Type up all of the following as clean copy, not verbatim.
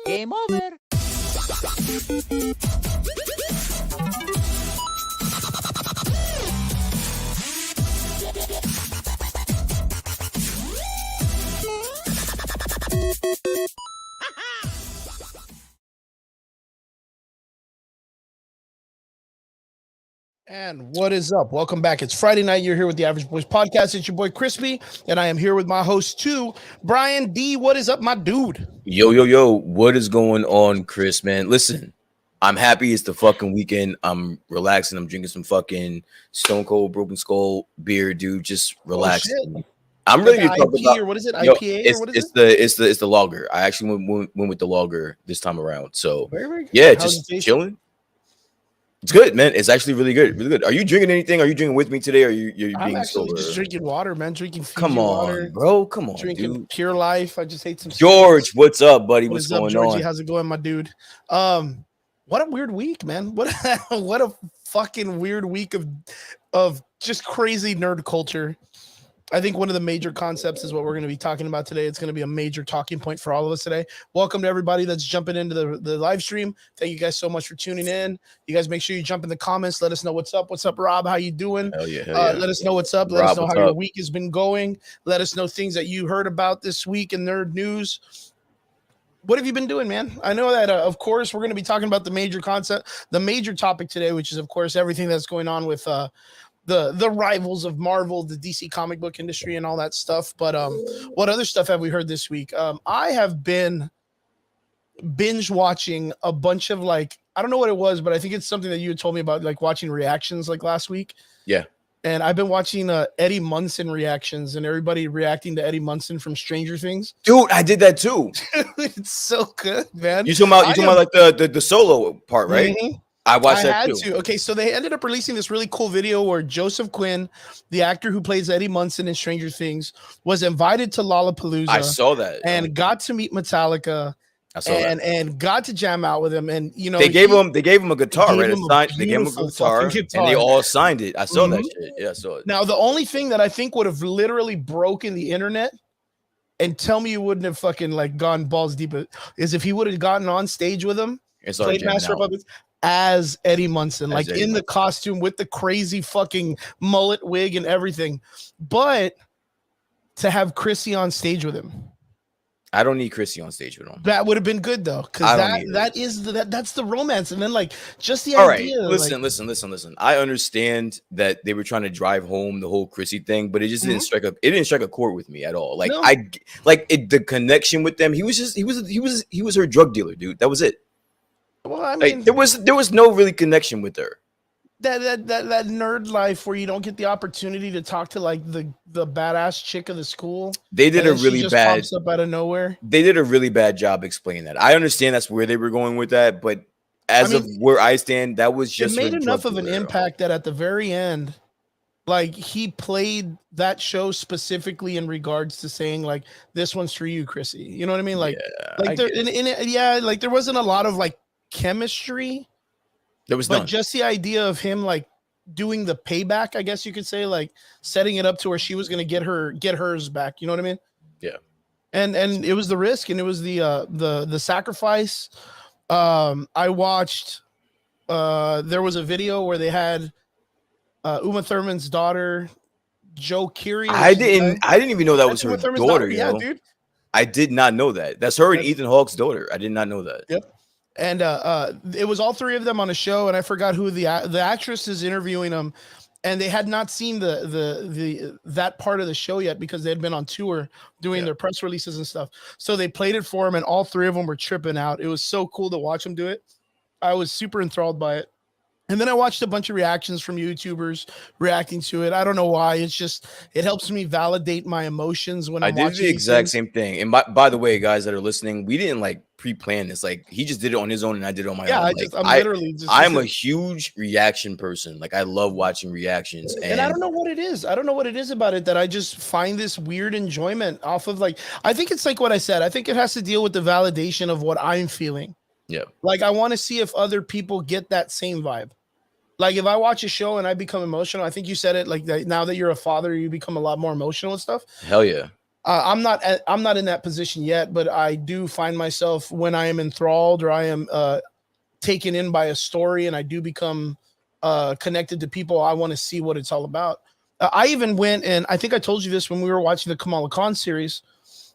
Game over. And what is up? Welcome back. It's Friday night. You're here with the Average Boys Podcast. It's your boy Crispy, and I am here with my host too, Brian D. What is up, my dude? Yo. What is going on, Chris, man? Listen, I'm happy it's the fucking weekend. I'm relaxing. I'm drinking some fucking Stone Cold Broken Skull beer, dude. Just relax. I'm Like ready to talk about, or what is it? IPA it's, or what is it's the lager. I actually went with the lager this time around. So Very good. yeah, How's just it taste? chilling. It's good, man. It's actually really good, really good. Are you drinking anything? Are you drinking with me today? Or you're I'm being actually sober? just drinking water, man. Drinking Fiji Come on, water, bro. Come on, drinking dude. Pure Life. I just ate some George, Skittles. what's up, buddy? What What's is up, going Georgie? on? How's it going, my dude? What a weird week, man. What a fucking weird week of just crazy nerd culture. I think one of the major concepts is what we're going to be talking about today. It's going to be a major talking point for all of us today. Welcome to everybody that's jumping into the live stream. Thank you guys so much for tuning in. You guys make sure you jump in the comments. Let us know what's up. What's up, Rob? How you doing? Hell yeah. Let us know what's up. Let us Rob, know what's how your up? week has been going. Let us know things that you heard about this week in nerd news. What have you been doing, man? I know that, of course, we're going to be talking about the major concept, the major topic today, which is, of course, everything that's going on with the rivals of Marvel, the DC comic book industry, and all that stuff. But what other stuff have we heard this week? I have been binge watching a bunch of, like, I don't know what it was, but I think it's something that you had told me about, like watching reactions like last week. Yeah. And I've been watching Eddie Munson reactions and everybody reacting to Eddie Munson from Stranger Things. Dude, I did that too. It's so good, man. You talking about like the solo part, right? Mhm. I watched I that had too. to. Okay, so they ended up releasing this really cool video where Joseph Quinn, the actor who plays Eddie Munson in Stranger Things, was invited to Lollapalooza I saw that. and got to meet Metallica I saw that. and got to jam out with him. And you know, They gave him a guitar, gave right? him a They gave him a beautiful guitar, fucking and guitar. they all signed it. I saw that Mhm. shit. Yeah, I saw it. Now, the only thing that I think would have literally broken the internet, and tell me you wouldn't have fucking like gone balls deep, is if he would have gotten on stage with him, It's already played Master of jamming out. Puppets as Eddie Munson, As like Eddie in the Munson. costume with the crazy fucking mullet wig and everything. But to have Chrissy on stage with him, I don't need Chrissy on stage with him. that would have been good though, I because don't need that's the romance. And then like just the All right, idea. listen. I understand that they were trying to drive home the whole Chrissy thing, but it just didn't strike a chord with me at all. Like No. the connection with them. He was her drug dealer, dude. That was it. Well, I mean, Like there was no really connection with her. that nerd life where you don't get the opportunity to talk to like the badass chick of the school. They did and a then she really just bad. pops up out of nowhere. They did a really bad job explaining that. I understand that's where they were going with that, but as of where I stand, that was just It made her enough drug of an dealer. impact that at the very end, like he played that show specifically in regards to saying like this one's for you, Chrissy. You know what I mean? Like, I there, get it. yeah, like there wasn't a lot of like chemistry, There was but none. just the idea of him like doing the payback, I guess you could say, like setting it up to where she was gonna get hers back. You know what I mean? Yeah. And it was the risk, and it was the sacrifice. I watched. There was a video where they had Uma Thurman's daughter, Joe Keery. I didn't even know that was her Uma Thurman's daughter. Yeah, Yo. dude. I did not know that. That's her and That's- Ethan Hawke's daughter. I did not know that. Yep. And it was all three of them on a show, and I forgot who the actress is interviewing them, and they had not seen the that part of the show yet because they had been on tour doing their press releases and stuff. So they played it for them, and all three of them were tripping out. It was so cool to watch them do it. I was super enthralled by it. And then I watched a bunch of reactions from YouTubers reacting to it. I don't know why. It's just it helps me validate my emotions when I I'm did watching the these exact things. same thing. And by the way, guys that are listening, we didn't like pre-plan this. Like he just did it on his own and I did it on my Yeah, own. I'm literally just I'm a huge reaction person. Like I love watching reactions. and I don't know what it is. I don't know what it is about it that I just find this weird enjoyment off of like I think it's like what I said. I think it has to deal with the validation of what I'm feeling. yeah. Like I want to see if other people get that same vibe. Like if I watch a show and I become emotional, I think you said it like that now that you're a father, you become a lot more emotional and stuff. Hell yeah. I'm not in that position yet, but I do find myself when I am enthralled or I am taken in by a story and I do become connected to people. I want to see what it's all about. I even went and I think I told you this when we were watching the Kamala Khan series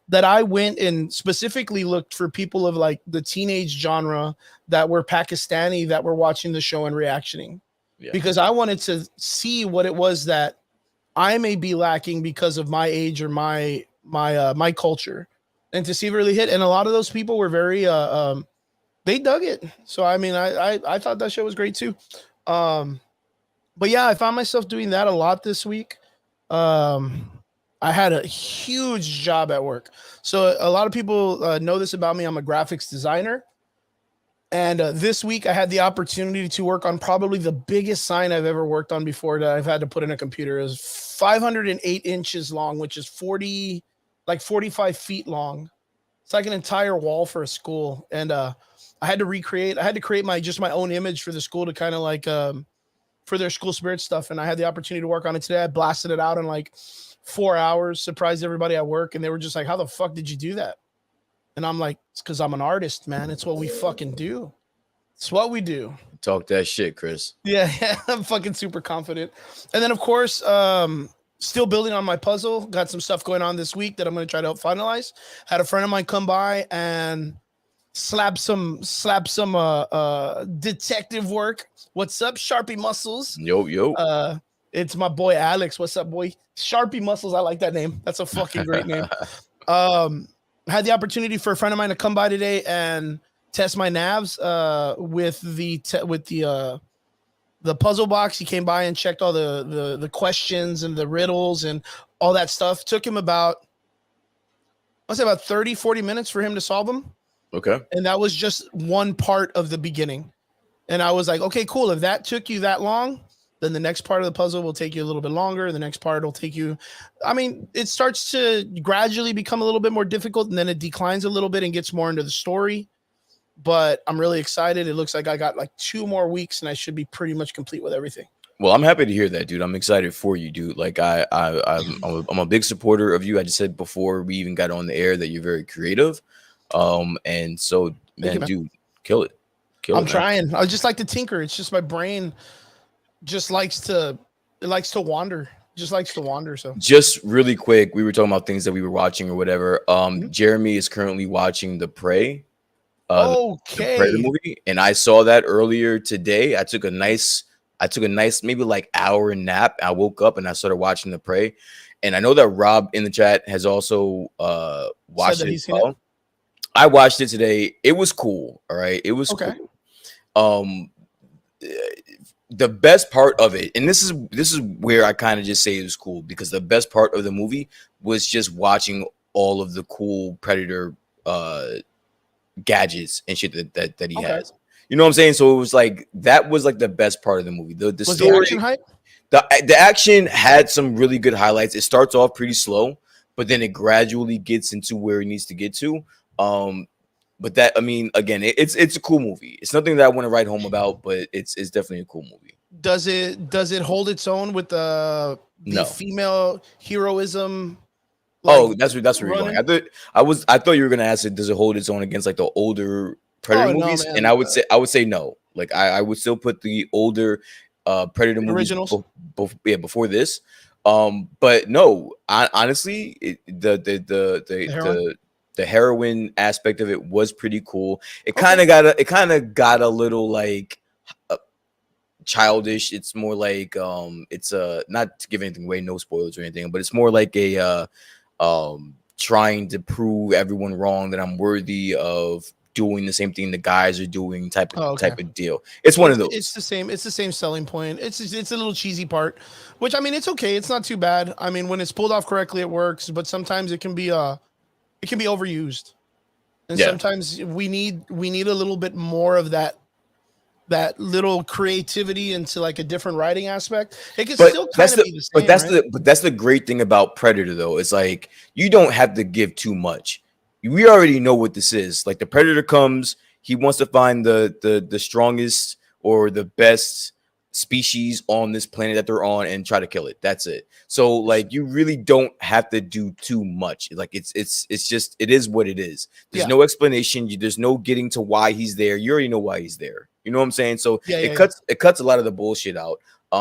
that I went and specifically looked for people of like the teenage genre that were Pakistani that were watching the show and reactioning because I wanted to see what it was that I may be lacking because of my age or my culture, and to see if it really hit. And a lot of those people were very they dug it. So I mean, I thought that show was great too. But yeah, I found myself doing that a lot this week. I had a huge job at work. So a lot of people know this about me. I'm a graphics designer. And this week I had the opportunity to work on probably the biggest sign I've ever worked on before that I've had to put in a computer. It was 508 inches long, which is 45 feet long. It's like an entire wall for a school. And I had to create my own image for the school to kind of like for their school spirit stuff. And I had the opportunity to work on it today. I blasted it out in like 4 hours, surprised everybody at work. And they were just like, how the fuck did you do that? And I'm like, it's because I'm an artist, man. It's what we fucking do. It's what we do. Talk that shit, Chris. Yeah, I'm fucking super confident. And then, of course, still building on my puzzle. Got some stuff going on this week that I'm going to try to help finalize. Had a friend of mine come by and slap some detective work. What's up, Sharpie Muscles? Yo. It's my boy Alex. What's up, boy? Sharpie Muscles. I like that name. That's a fucking great name. Had the opportunity for a friend of mine to come by today and test my navs with the puzzle box. He came by and checked all the questions and the riddles and all that stuff. Took him about 30, 40 minutes for him to solve them. Okay. And that was just one part of the beginning. And I was like, okay, cool. If that took you that long, then the next part of the puzzle will take you a little bit longer. The next part will take you, I mean, it starts to gradually become a little bit more difficult and then it declines a little bit and gets more into the story. But I'm really excited. It looks like I got like 2 more weeks and I should be pretty much complete with everything. Well, I'm happy to hear that, dude. I'm excited for you, dude. Like I'm a big supporter of you. I just said before we even got on the air that you're very creative. And so, man, dude, kill it. I'm trying. I just like to tinker. It's just my brain just likes to wander. So just really quick, we were talking about things that we were watching or whatever. Jeremy is currently watching The Prey. The Predator movie, and I saw that earlier today. I took a nice maybe like hour nap. I woke up and I started watching The Prey, and I know that Rob in the chat has also watched it as well. I watched it today. It was cool. All right, it was cool. The best part of it, and this is where I kind of just say it was cool, because the best part of the movie was just watching all of the cool Predator gadgets and shit that he has. You know what I'm saying? So it was like that was like the best part of the movie. The story, the action hype? The action had some really good highlights. It starts off pretty slow, but then it gradually gets into where it needs to get to. But that, I mean, again, it's a cool movie. It's nothing that I want to write home about, but it's definitely a cool movie. Does it hold its own with the female heroism? Like, that's where you're going. I thought you were gonna ask it. Does it hold its own against like the older Predator movies? No, and I would say no. Like I would still put the older Predator movies originals before this. But no, honestly, the heroin aspect of it was pretty cool. It kind of got a little like childish. It's more like it's not to give anything away, no spoilers or anything, but it's more like a trying to prove everyone wrong that I'm worthy of doing the same thing the guys are doing type of okay. type of deal. It's one of those. It's the same. It's the same selling point. It's a little cheesy part, which I mean, it's okay. It's not too bad. I mean, when it's pulled off correctly, it works. But sometimes it can be overused, and sometimes we need a little bit more of that little creativity into like a different writing aspect. It can still kind of be the same. But that's the great thing about Predator, though. It's like you don't have to give too much. We already know what this is. Like the Predator comes, he wants to find the strongest or the best species on this planet that they're on and try to kill it. That's it. So like you really don't have to do too much. Like it's just it is what it is. There's no explanation. There's no getting to why he's there. You already know why he's there. You know what I'm saying? So it cuts a lot of the bullshit out.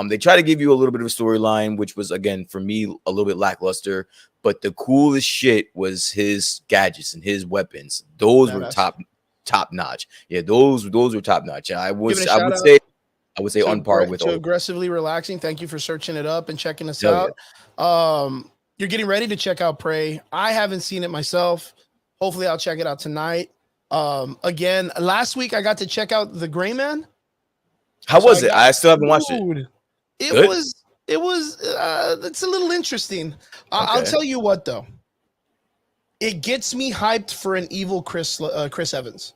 They try to give you a little bit of a storyline, which was again for me a little bit lackluster. But the coolest shit was his gadgets and his weapons. Those were top notch. Yeah, those were top notch. I would say on par with Aggressively Relaxing. Thank you for searching it up and checking us out. Yeah. You're getting ready to check out Prey. I haven't seen it myself. Hopefully, I'll check it out tonight. Again, last week I got to check out The Gray Man. How was it? I still haven't watched it. It was it's a little interesting. I'll tell you what though. It gets me hyped for an evil Chris Evans.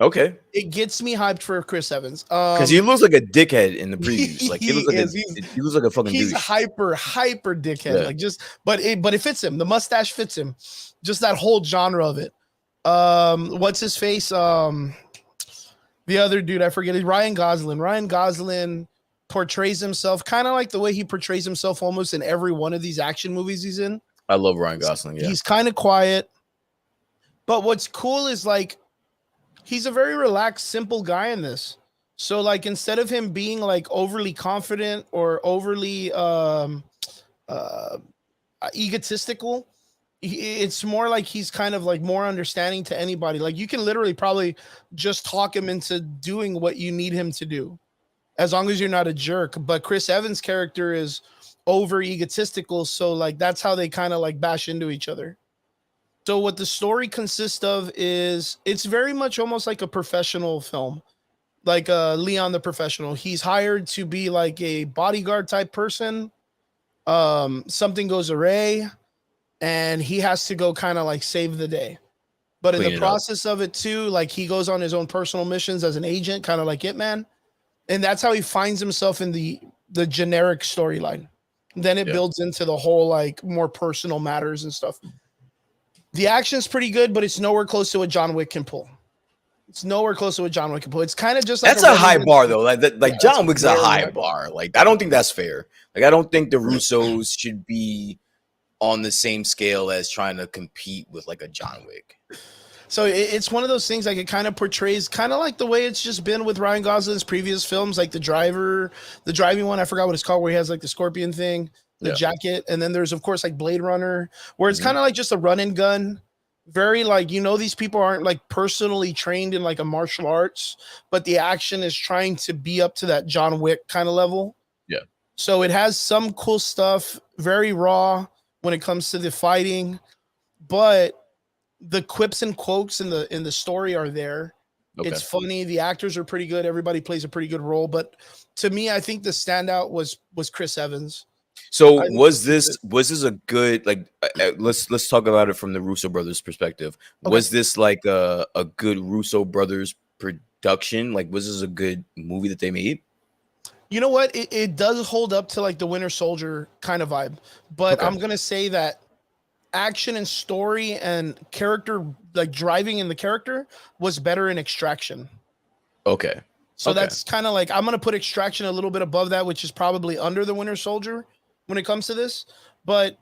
Okay. It gets me hyped for Chris Evans. Because he looks like a dickhead in the previews. Like he looks like a fucking dude. He's douche. hyper dickhead. Yeah. Like but it fits him. The mustache fits him. Just that whole genre of it. What's his face? The other dude, I forget it. Ryan Gosling. Ryan Gosling portrays himself kind of like the way he portrays himself almost in every one of these action movies he's in. I love Ryan Gosling. Yeah. He's kind of quiet. But what's cool is like he's a very relaxed, simple guy in this. So like instead of him being like overly confident or overly egotistical, it's more like he's kind of like more understanding to anybody. Like you can literally probably just talk him into doing what you need him to do, as long as you're not a jerk. But Chris Evans' character is over egotistical, so like that's how they kind of like bash into each other. So what the story consists of is it's very much almost like a professional film, like Leon the Professional. He's hired to be like a bodyguard type person. Something goes awry, and he has to go kind of like save the day. But in the process of it too, like he goes on his own personal missions as an agent, kind of like Hitman. And that's how he finds himself in the generic storyline. Then it builds into the whole like more personal matters and stuff. The action's pretty good, but it's nowhere close to what John Wick can pull. It's nowhere close to what John Wick can pull. It's kind of just like that's a high bar though. Like John Wick's a high bar. Like I don't think that's fair. Like I don't think the Russos should be on the same scale as trying to compete with like a John Wick. So it's one of those things like it kind of portrays kind of like the way it's just been with Ryan Gosling's previous films, like the driving one. I forgot what it's called, where he has like the scorpion thing, the jacket. And then there's, of course, like Blade Runner, where it's kind of like just a run and gun. Very like, these people aren't like personally trained in like a martial arts, but the action is trying to be up to that John Wick kind of level. Yeah. So it has some cool stuff, very raw when it comes to the fighting, but the quips and quotes in the story are there. Okay. It's funny. The actors are pretty good. Everybody plays a pretty good role. But to me, I think the standout was Chris Evans. So was this a good, like, let's talk about it from the Russo brothers perspective. Okay. Was this like a good Russo brothers production? Like, was this a good movie that they made? You know what? It does hold up to like the Winter Soldier kind of vibe. But I'm going to say that action and story and character, like driving in the character, was better in Extraction. Okay. So that's kind of like, I'm going to put Extraction a little bit above that, which is probably under the Winter Soldier when it comes to this. But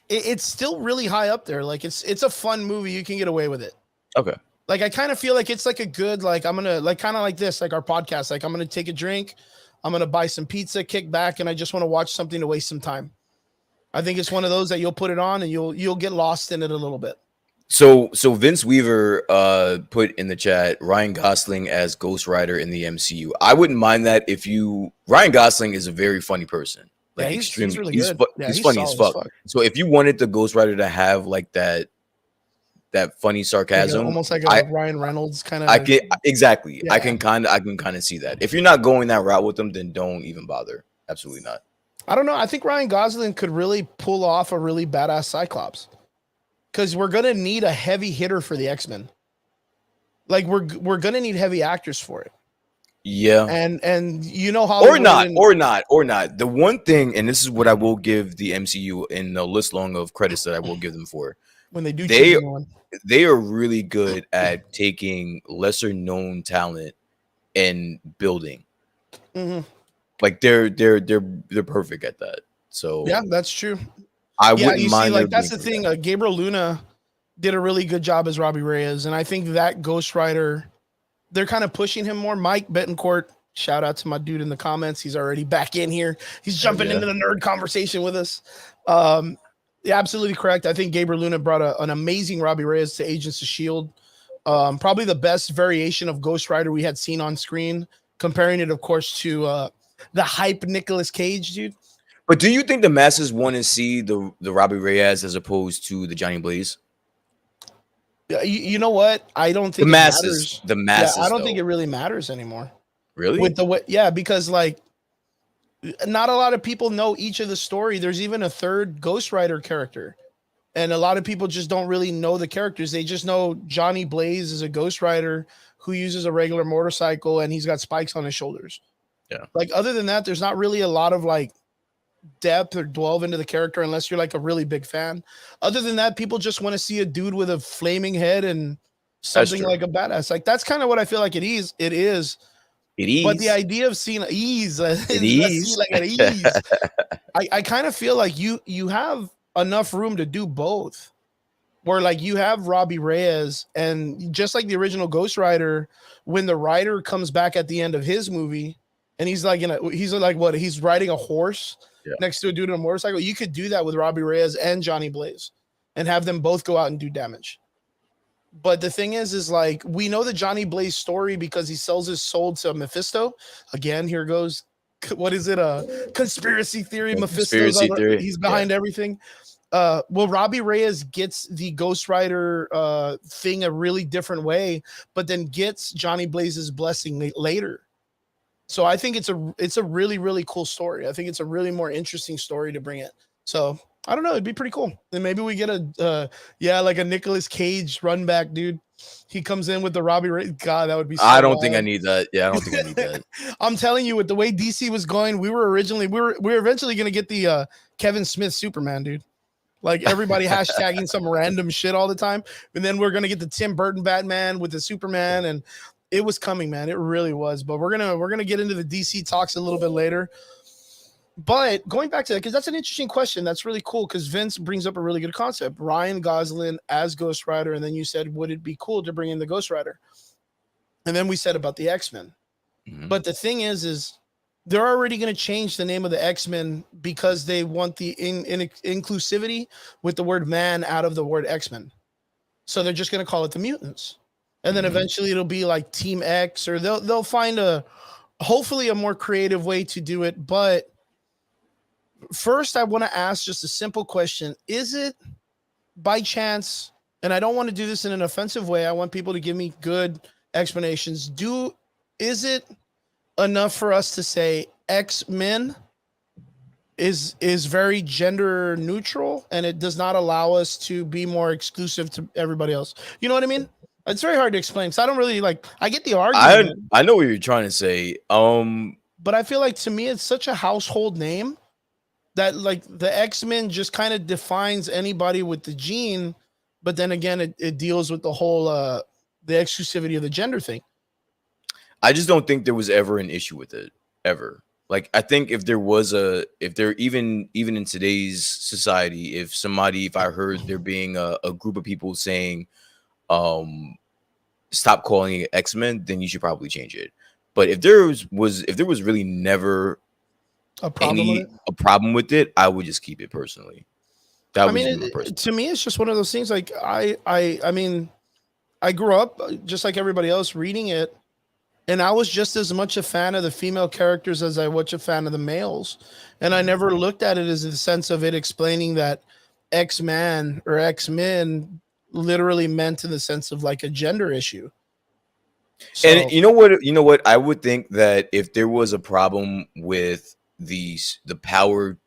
it's still really high up there. Like it's a fun movie. You can get away with it. Okay. Like I kind of feel like it's like a good, like I'm going to like kind of like this, like our podcast. Like I'm going to take a drink. I'm going to buy some pizza, kick back, and I just want to watch something to waste some time. I think it's one of those that you'll put it on and you'll get lost in it a little bit. So Vince Weaver put in the chat Ryan Gosling as Ghost Rider in the MCU. I wouldn't mind that Ryan Gosling is a very funny person. Like he's funny as fuck. So if you wanted the Ghost Rider to have like that that funny sarcasm. almost like a Ryan Reynolds kind of. I can exactly. Yeah. I can kind of see that. If you're not going that route with them, then don't even bother. Absolutely not. I don't know. I think Ryan Gosling could really pull off a really badass Cyclops, because we're gonna need a heavy hitter for the X-Men. Like we're gonna need heavy actors for it. Yeah, and you know how or not. The one thing, and this is what I will give the MCU in the list long of credits that I will give them for. When they do, they are really good at taking lesser known talent and building. Mm-hmm. Like they're perfect at that. So yeah, that's true. I wouldn't mind. Like that's the thing. Gabriel Luna did a really good job as Robbie Reyes, and I think that Ghost Rider, they're kind of pushing him more. Mike Betancourt, shout out to my dude in the comments. He's already back in here. He's jumping into the nerd conversation with us. Yeah, absolutely correct. I think Gabriel Luna brought an amazing Robbie Reyes to Agents of S.H.I.E.L.D. Probably the best variation of Ghost Rider we had seen on screen, comparing it, of course, to the hype Nicolas Cage, dude. But do you think the masses want to see the Robbie Reyes as opposed to the Johnny Blaze? You know what? I don't think the masses. I don't think it really matters anymore. Really? With the way, yeah, because like not a lot of people know each of the story. There's even a third Ghost Rider character, and a lot of people just don't really know the characters. They just know Johnny Blaze is a Ghost Rider who uses a regular motorcycle and he's got spikes on his shoulders. Yeah. Like other than that, there's not really a lot of like depth or delve into the character unless you're like a really big fan. Other than that, people just want to see a dude with a flaming head and something like a badass. Like that's kind of what I feel like it is. But the idea of seeing ease, I kind of feel like you have enough room to do both. Where like you have Robbie Reyes, and just like the original Ghost Rider, when the Rider comes back at the end of his movie, and he's like he's riding a horse next to a dude on a motorcycle. You could do that with Robbie Reyes and Johnny Blaze, and have them both go out and do damage. But the thing is like we know the Johnny Blaze story because he sells his soul to Mephisto. Again, here goes. What is it? A conspiracy theory. Mephisto. He's behind everything. Well, Robbie Reyes gets the Ghost Rider thing a really different way, but then gets Johnny Blaze's blessing later. So I think it's a really, really cool story. I think it's a really more interesting story to bring it. So I don't know. It'd be pretty cool. Then maybe we get like a Nicolas Cage run back, dude. He comes in with the Robbie Reyes. God, that would be so I don't think I need that. Yeah, I don't think I need that. I'm telling you, with the way DC was going, we were eventually going to get the Kevin Smith Superman, dude. Like everybody hashtagging some random shit all the time. And then we're going to get the Tim Burton Batman with the Superman, and it was coming, man. It really was. But we're going to get into the DC talks a little bit later. But going back to that, because that's an interesting question. That's really cool because Vince brings up a really good concept. Ryan Gosling as Ghost Rider. And then you said, would it be cool to bring in the Ghost Rider? And then we said about the X-Men. Mm-hmm. But the thing is they're already going to change the name of the X-Men because they want the inclusivity with the word man out of the word X-Men. So they're just going to call it the Mutants. And then eventually it'll be like Team X, or they'll find hopefully a more creative way to do it. But first, I want to ask just a simple question. Is it by chance, and I don't want to do this in an offensive way, I want people to give me good explanations. Is it enough for us to say X-Men is very gender neutral and it does not allow us to be more exclusive to everybody else? You know what I mean? It's very hard to explain. So I don't really I get the argument. I know what you're trying to say. But I feel like to me, it's such a household name that like the X-Men just kind of defines anybody with the gene. But then again, it deals with the whole, the exclusivity of the gender thing. I just don't think there was ever an issue with it ever. Like, I think if there even in today's society, if I heard there being a group of people saying, stop calling it X-Men, then you should probably change it. But if there was really never a problem with it, I would just keep it personally. To me, it's just one of those things. Like I mean, I grew up just like everybody else reading it, and I was just as much a fan of the female characters as I was a fan of the males. And I never looked at it as the sense of it explaining that X-Man or X-Men literally meant in the sense of like a gender issue. So, And you know what? I would think that if there was a problem with the power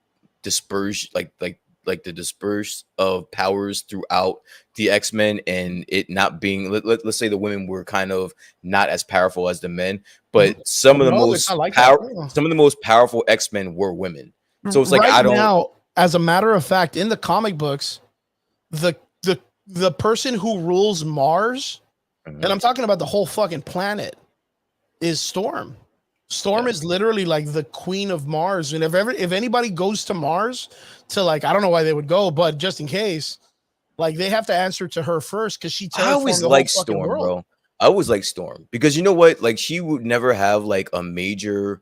dispersion, like the disperse of powers throughout the X-Men, and it not being let's say the women were kind of not as powerful as the men, but some of the most some of the most powerful X-Men were women. So it's like right I don't now, as a matter of fact, in the comic books, the person who rules Mars, and I'm talking about the whole fucking planet, is Storm. Storm is literally like the queen of Mars. And if anybody goes to Mars to like, I don't know why they would go, but just in case, like they have to answer to her first because she I always like Storm, bro. I always like Storm because you know what? Like she would never have like a major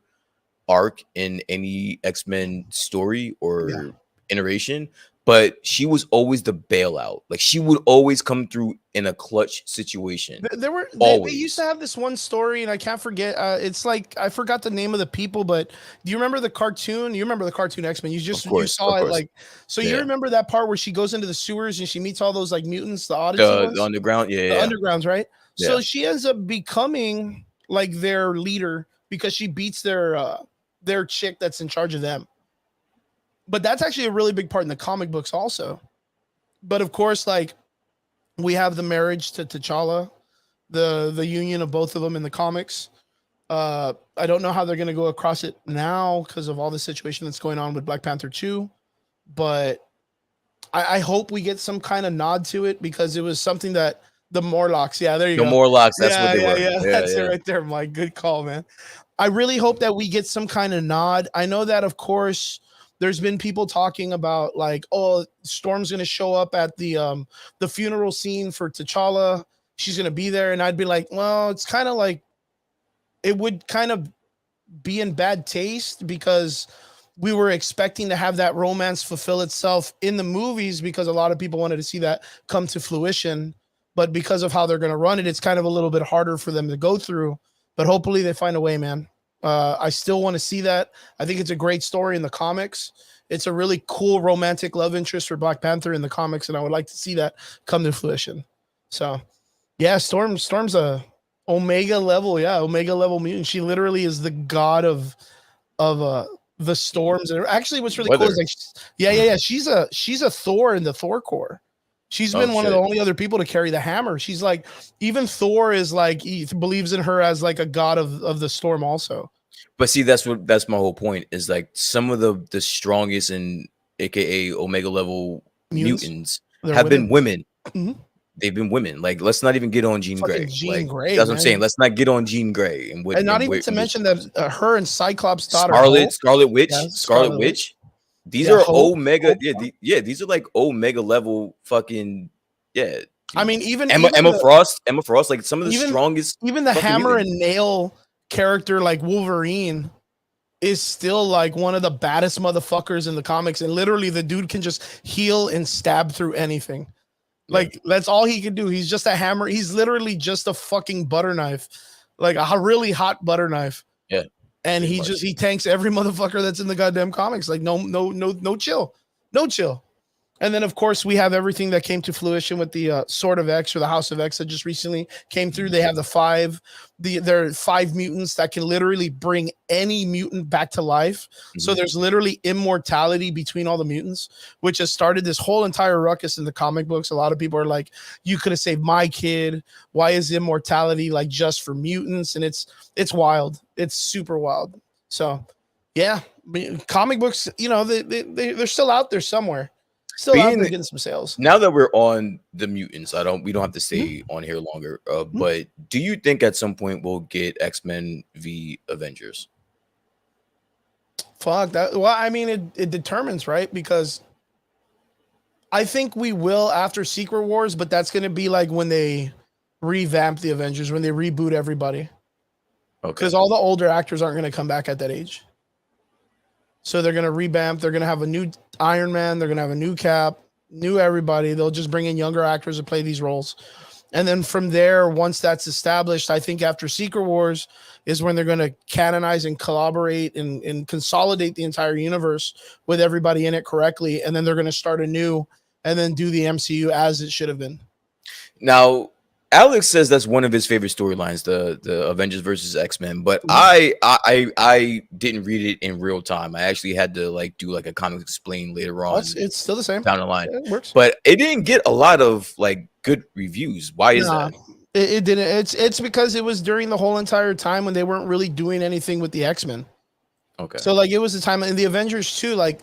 arc in any X-Men story or iteration, but she was always the bailout. Like she would always come through in a clutch situation. They used to have this one story, and I can't forget. It's like I forgot the name of the people, but do you remember the cartoon? You remember the cartoon X-Men? You saw it like so. You remember that part where she goes into the sewers and she meets all those like mutants, the Odyssey the underground, the undergrounds, right? Yeah. So she ends up becoming like their leader because she beats their chick that's in charge of them. But that's actually a really big part in the comic books also. But of course, like we have the marriage to T'Challa, the union of both of them in the comics. I don't know how they're going to go across it now because of all the situation that's going on with Black Panther 2. But I hope we get some kind of nod to it because it was something that the Morlocks, there you go. The Morlocks, that's what they were. Yeah, that's it right there, Mike. Good call, man. I really hope that we get some kind of nod. I know that, of course, there's been people talking about like, oh, Storm's going to show up at the funeral scene for T'Challa. She's going to be there. And I'd be like, well, it's kind of like, it would kind of be in bad taste because we were expecting to have that romance fulfill itself in the movies because a lot of people wanted to see that come to fruition. But because of how they're going to run it, it's kind of a little bit harder for them to go through. But hopefully they find a way, man. I still want to see that. I think it's a great story in the comics. It's a really cool romantic love interest for Black Panther in the comics, and I would like to see that come to fruition. So, yeah, Storm's a Omega level mutant. She literally is the god of the storms. And actually, what's really cool is like, she's a Thor in the Thor Corps. She's been one of the only other people to carry the hammer. She's like, even Thor is like, he believes in her as like a god of the storm also. But see, that's my whole point is like some of the strongest and AKA Omega level mutants have been women. Mm-hmm. They've been women. Like, let's not even get on Jean Grey. That's what I'm saying. Let's not get on Jean Grey. And not even to mention that her and Cyclops' daughter, Scarlet Witch, Scarlet Witch. These are Omega. These are like Omega level fucking. Yeah. I mean, even Emma Frost, like some of the strongest. Even the hammer and nail character, like Wolverine, is still like one of the baddest motherfuckers in the comics. And literally, the dude can just heal and stab through anything. Like, that's all he can do. He's just a hammer. He's literally just a fucking butter knife, like a really hot butter knife. Yeah. And he tanks every motherfucker that's in the goddamn comics. Like no chill. And then of course we have everything that came to fruition with the Sword of X or the House of X that just recently came through. They have there are 5 mutants that can literally bring any mutant back to life. Mm-hmm. So there's literally immortality between all the mutants, which has started this whole entire ruckus in the comic books. A lot of people are like, you could have saved my kid. Why is immortality like just for mutants? And it's wild. It's super wild. So yeah, comic books, they're still out there somewhere. Still out there getting some sales. Now that we're on the mutants, we don't have to stay on here longer. But do you think at some point we'll get X-Men v Avengers? Fuck that. Well, I mean, it determines, right? Because I think we will after Secret Wars, but that's going to be like when they revamp the Avengers, when they reboot everybody. Okay. Because all the older actors aren't going to come back at that age. So they're going to revamp. They're going to have a new Iron Man. They're going to have a new Cap, new everybody. They'll just bring in younger actors to play these roles. And then from there, once that's established, I think after Secret Wars is when they're going to canonize and collaborate and consolidate the entire universe with everybody in it correctly. And then they're going to start anew and then do the MCU as it should have been. Now, Alex says that's one of his favorite storylines, the Avengers versus X-Men. But I didn't read it in real time. I actually had to like do like a comic explain later on It's still the same. down the line. Yeah, it works. But it didn't get a lot of like good reviews. Why is Nah, that? it didn't. It's because it was during the whole entire time when they weren't really doing anything with the X-Men. Okay. So like it was the time in the Avengers too. Like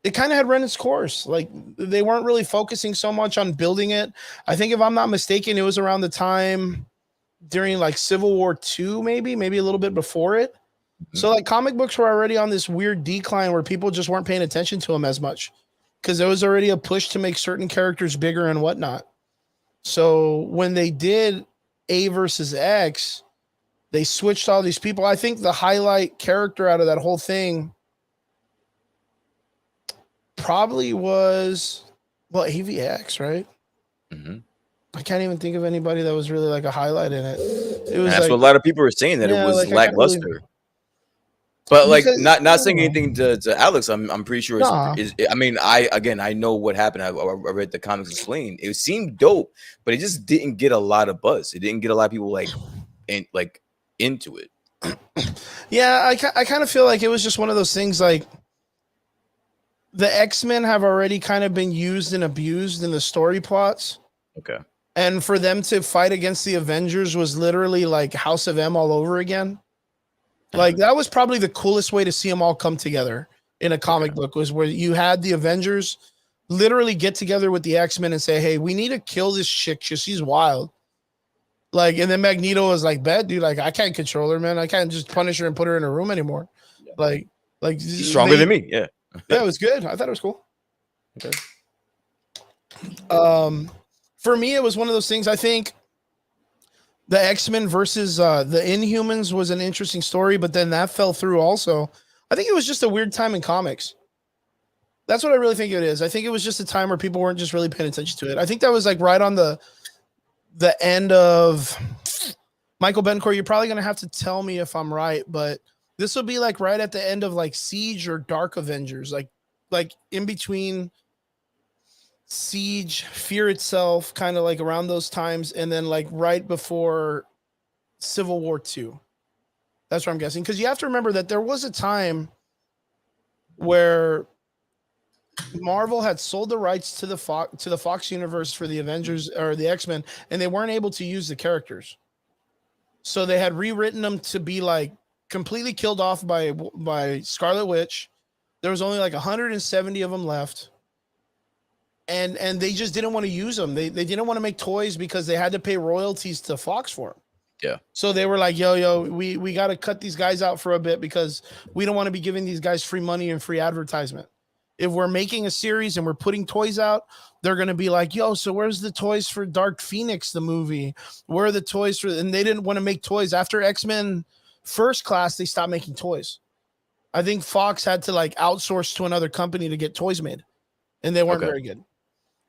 it kind of had run its course. Like they weren't really focusing so much on building it. I think if I'm not mistaken, it was around the time during like Civil War II, maybe a little bit before it. So like comic books were already on this weird decline where people just weren't paying attention to them as much because there was already a push to make certain characters bigger and whatnot. So when they did A versus X, they switched all these people. I think the highlight character out of that whole thing probably was AVX, right? Mm-hmm. I can't even think of anybody that was really like a highlight in it. It was That's like, what a lot of people are saying, that yeah, it was like, I can't really- lackluster. But like Because- not saying anything to Alex, I'm pretty sure Nah. I mean, I know what happened. I read the comics explained. It seemed dope, but it just didn't get a lot of buzz. It didn't get a lot of people into it. Yeah, I kind of feel like it was just one of those things like the X-Men have already kind of been used and abused in the story plots. Okay. And for them to fight against the Avengers was literally like House of M all over again. Like that was probably the coolest way to see them all come together in a comic book, was where you had the Avengers literally get together with the X-Men and say, hey, we need to kill this chick. She's wild. Like, and then Magneto was like, bet, dude, like I can't control her, man. I can't just punish her and put her in a room anymore. Yeah. Like She's stronger than me. Yeah. Yeah, it was good. I thought it was cool. Okay. For me, it was one of those things. I think the X-Men versus the Inhumans was an interesting story, but then that fell through also. I think it was just a weird time in comics. That's what I really think it is. I think it was just a time where people weren't just really paying attention to it. I think that was like right on the end of Michael Bencourt. You're probably going to have to tell me if I'm right, but this will be like right at the end of like Siege or Dark Avengers, like in between Siege, Fear Itself, kind of like around those times, and then like right before Civil War II. That's what I'm guessing. Because you have to remember that there was a time where Marvel had sold the rights to the Fox universe for the Avengers or the X-Men, and they weren't able to use the characters. So they had rewritten them to be like completely killed off by Scarlet Witch. There was only like 170 of them left. And they just didn't want to use them. They didn't want to make toys because they had to pay royalties to Fox for them. Yeah. So they were like, yo, we got to cut these guys out for a bit because we don't want to be giving these guys free money and free advertisement. If we're making a series and we're putting toys out, they're going to be like, yo, so where's the toys for Dark Phoenix, the movie? Where are the toys for, and they didn't want to make toys. After X-Men First Class, they stopped making toys. I think Fox had to like outsource to another company to get toys made, and they weren't very good.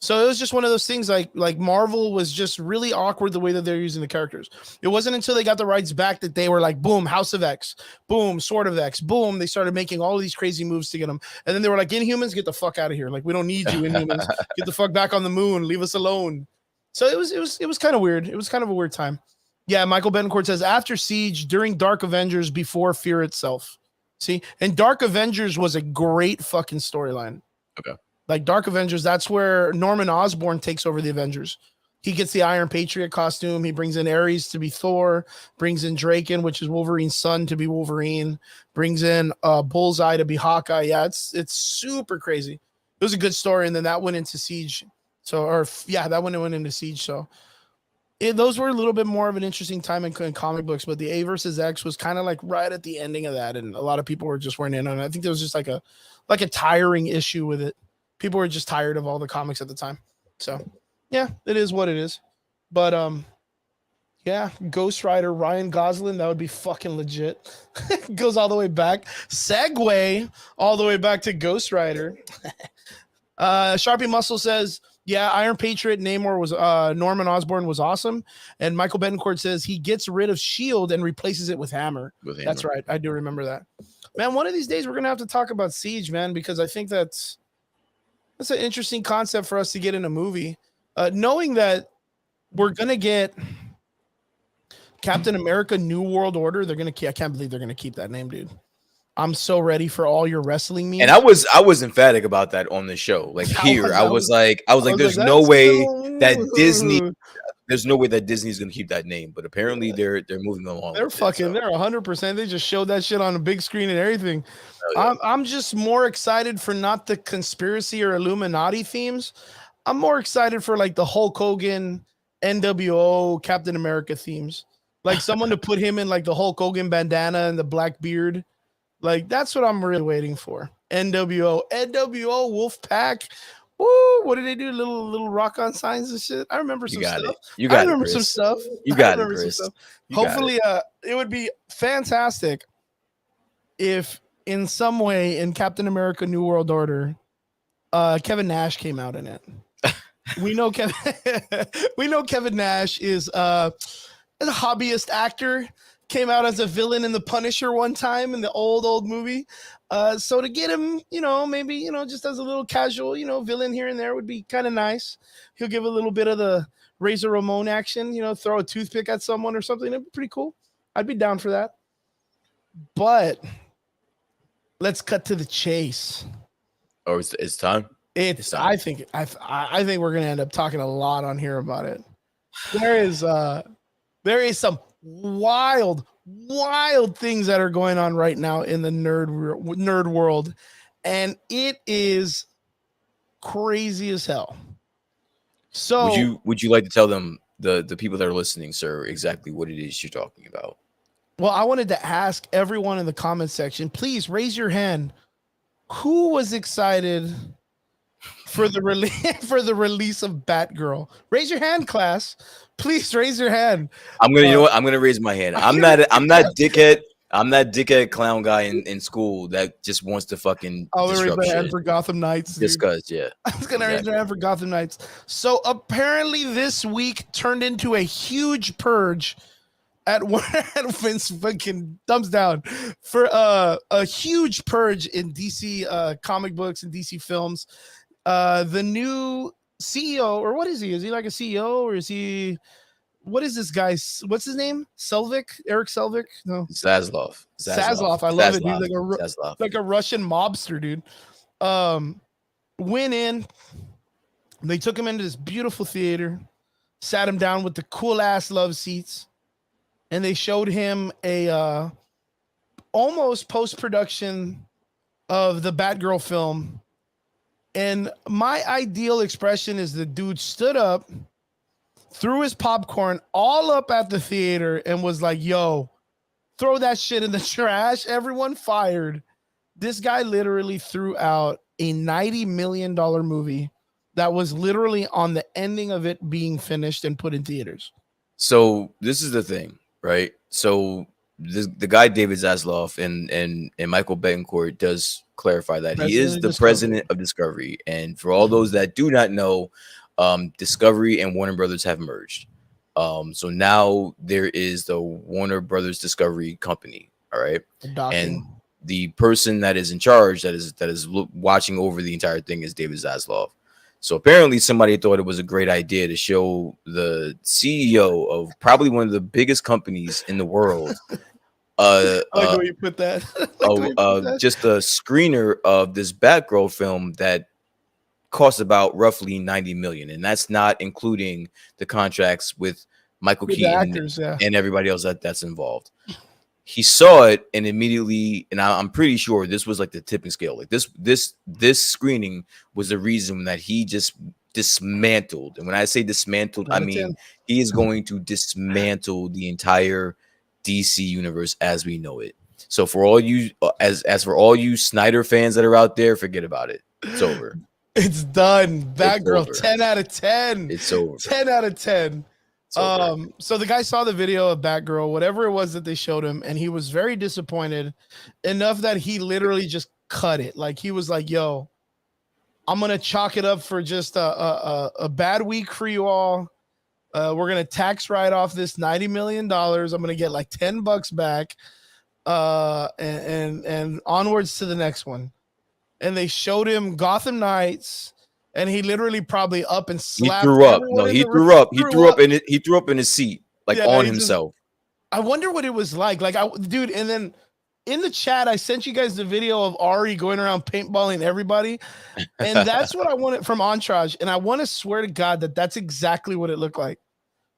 So it was just one of those things like Marvel was just really awkward the way that they're using the characters. It wasn't until they got the rights back that they were like, boom, House of X, boom, Sword of X, boom. They started making all of these crazy moves to get them. And then they were like, Inhumans, get the fuck out of here. Like, we don't need you, Inhumans. Get the fuck back on the moon. Leave us alone. So it was kind of weird. It was kind of a weird time. Yeah, Michael Bencourt says, after Siege, during Dark Avengers, before Fear Itself. See? And Dark Avengers was a great fucking storyline. Okay. Like Dark Avengers, that's where Norman Osborn takes over the Avengers. He gets the Iron Patriot costume. He brings in Ares to be Thor, brings in Draken, which is Wolverine's son, to be Wolverine, brings in Bullseye to be Hawkeye. Yeah, it's super crazy. It was a good story, and then that went into Siege. That went into Siege. So those were a little bit more of an interesting time in comic books, but the A versus X was kind of like right at the ending of that, and a lot of people weren't in on it. I think there was just like a tiring issue with it. People were just tired of all the comics at the time. So yeah, it is what it is. But yeah, Ghost Rider, Ryan Gosling, that would be fucking legit. Goes all the way back. Segue all the way back to Ghost Rider. Sharpie Muscle says, yeah, Iron Patriot Namor was Norman Osborn was awesome. And Michael Bencourt says he gets rid of Shield and replaces it with Hammer. That's right. I do remember that. Man, one of these days we're gonna have to talk about Siege, man, because I think that's an interesting concept for us to get in a movie. Knowing that we're gonna get Captain America: New World Order. I can't believe they're gonna keep that name, dude. I'm so ready for all your wrestling memes. And I was emphatic about that on the show. Like I was like, there's no way that Disney. There's no way that Disney's gonna keep that name, but apparently they're moving along. They're fucking. They're 100%. They just showed that shit on a big screen and everything. Yeah. I'm just more excited for not the conspiracy or Illuminati themes. I'm more excited for like the Hulk Hogan, NWO, Captain America themes. Like someone to put him in like the Hulk Hogan bandana and the black beard. Like that's what I'm really waiting for. NWO, Wolfpack. Woo! What did they do? Little rock on signs and shit. I remember some stuff. I remember some stuff. You got it, Chris. Hopefully, it would be fantastic if, in some way, in Captain America: New World Order, Kevin Nash came out in it. We know Kevin Nash is a hobbyist actor. Came out as a villain in The Punisher one time in the old movie. So to get him, maybe, just as a little casual, villain here and there would be kind of nice. He'll give a little bit of the Razor Ramon action, throw a toothpick at someone or something. It'd be pretty cool. I'd be down for that. But let's cut to the chase. Oh, it's time. It's time. I think we're gonna end up talking a lot on here about it. There is some wild things that are going on right now in the nerd world, and it is crazy as hell. So would you like to tell them, the people that are listening, sir, exactly what it is you're talking about? Well, I wanted to ask everyone in the comment section, please raise your hand. Who was excited for the release of Batgirl? Raise your hand, class. Please raise your hand. I'm gonna raise my hand. I'm not dickhead. I'm that dickhead clown guy in school that just wants to fucking. I'll raise my hand for Gotham Knights. Discuss, yeah. I was gonna raise my hand for Gotham Knights. So apparently, this week turned into a huge purge at Vince fucking thumbs down for a huge purge in DC comic books and DC films. The new CEO, or what is he? Is he like a CEO, or is he? What is this guy? What's his name? Eric Selvig? No, Zaslav. I love it. He's like a Russian mobster, dude. Went in. They took him into this beautiful theater, sat him down with the cool ass love seats, and they showed him a almost post-production of the Batgirl film. And my ideal expression is the dude stood up, threw his popcorn all up at the theater, and was like, yo, throw that shit in the trash. Everyone fired. This guy literally threw out a $90 million movie that was literally on the ending of it being finished and put in theaters. So this is the thing, right? So the guy David Zaslav and Michael Betancourt does clarify that he is the president of Discovery, and for all those that do not know, Discovery and Warner Brothers have merged. So now there is the Warner Brothers Discovery Company. All right, and the person that is in charge, that is watching over the entire thing, is David Zaslav. So apparently somebody thought it was a great idea to show the CEO of probably one of the biggest companies in the world I like where you put that. Just a screener of this Batgirl film that costs about roughly $90 million, and that's not including the contracts with Michael Keaton actors, and everybody else that's involved. He saw it and immediately, and I'm pretty sure this was like the tipping scale. Like this screening was the reason that he just dismantled. And when I say dismantled, I mean he is going to dismantle the entire DC universe as we know it. So for all you, as for all you Snyder fans that are out there, forget about it. It's over. It's done. Batgirl, 10 out of 10. It's over. 10 out of 10. So the guy saw the video of Batgirl, whatever it was that they showed him, and he was very disappointed enough that he literally just cut it. Like he was like, yo, I'm gonna chalk it up for just a bad week for you all. We're gonna tax write off this $90 million. I'm gonna get like $10 back, and onwards to the next one. And they showed him Gotham Knights, and he literally probably up and He slapped threw up. everyone No, in he the room. threw up. He threw up in his seat, like Yeah, on he just- himself. I wonder what it was like. Like, dude, and then in the chat, I sent you guys the video of Ari going around paintballing everybody. And that's what I wanted from Entourage. And I want to swear to God that that's exactly what it looked like.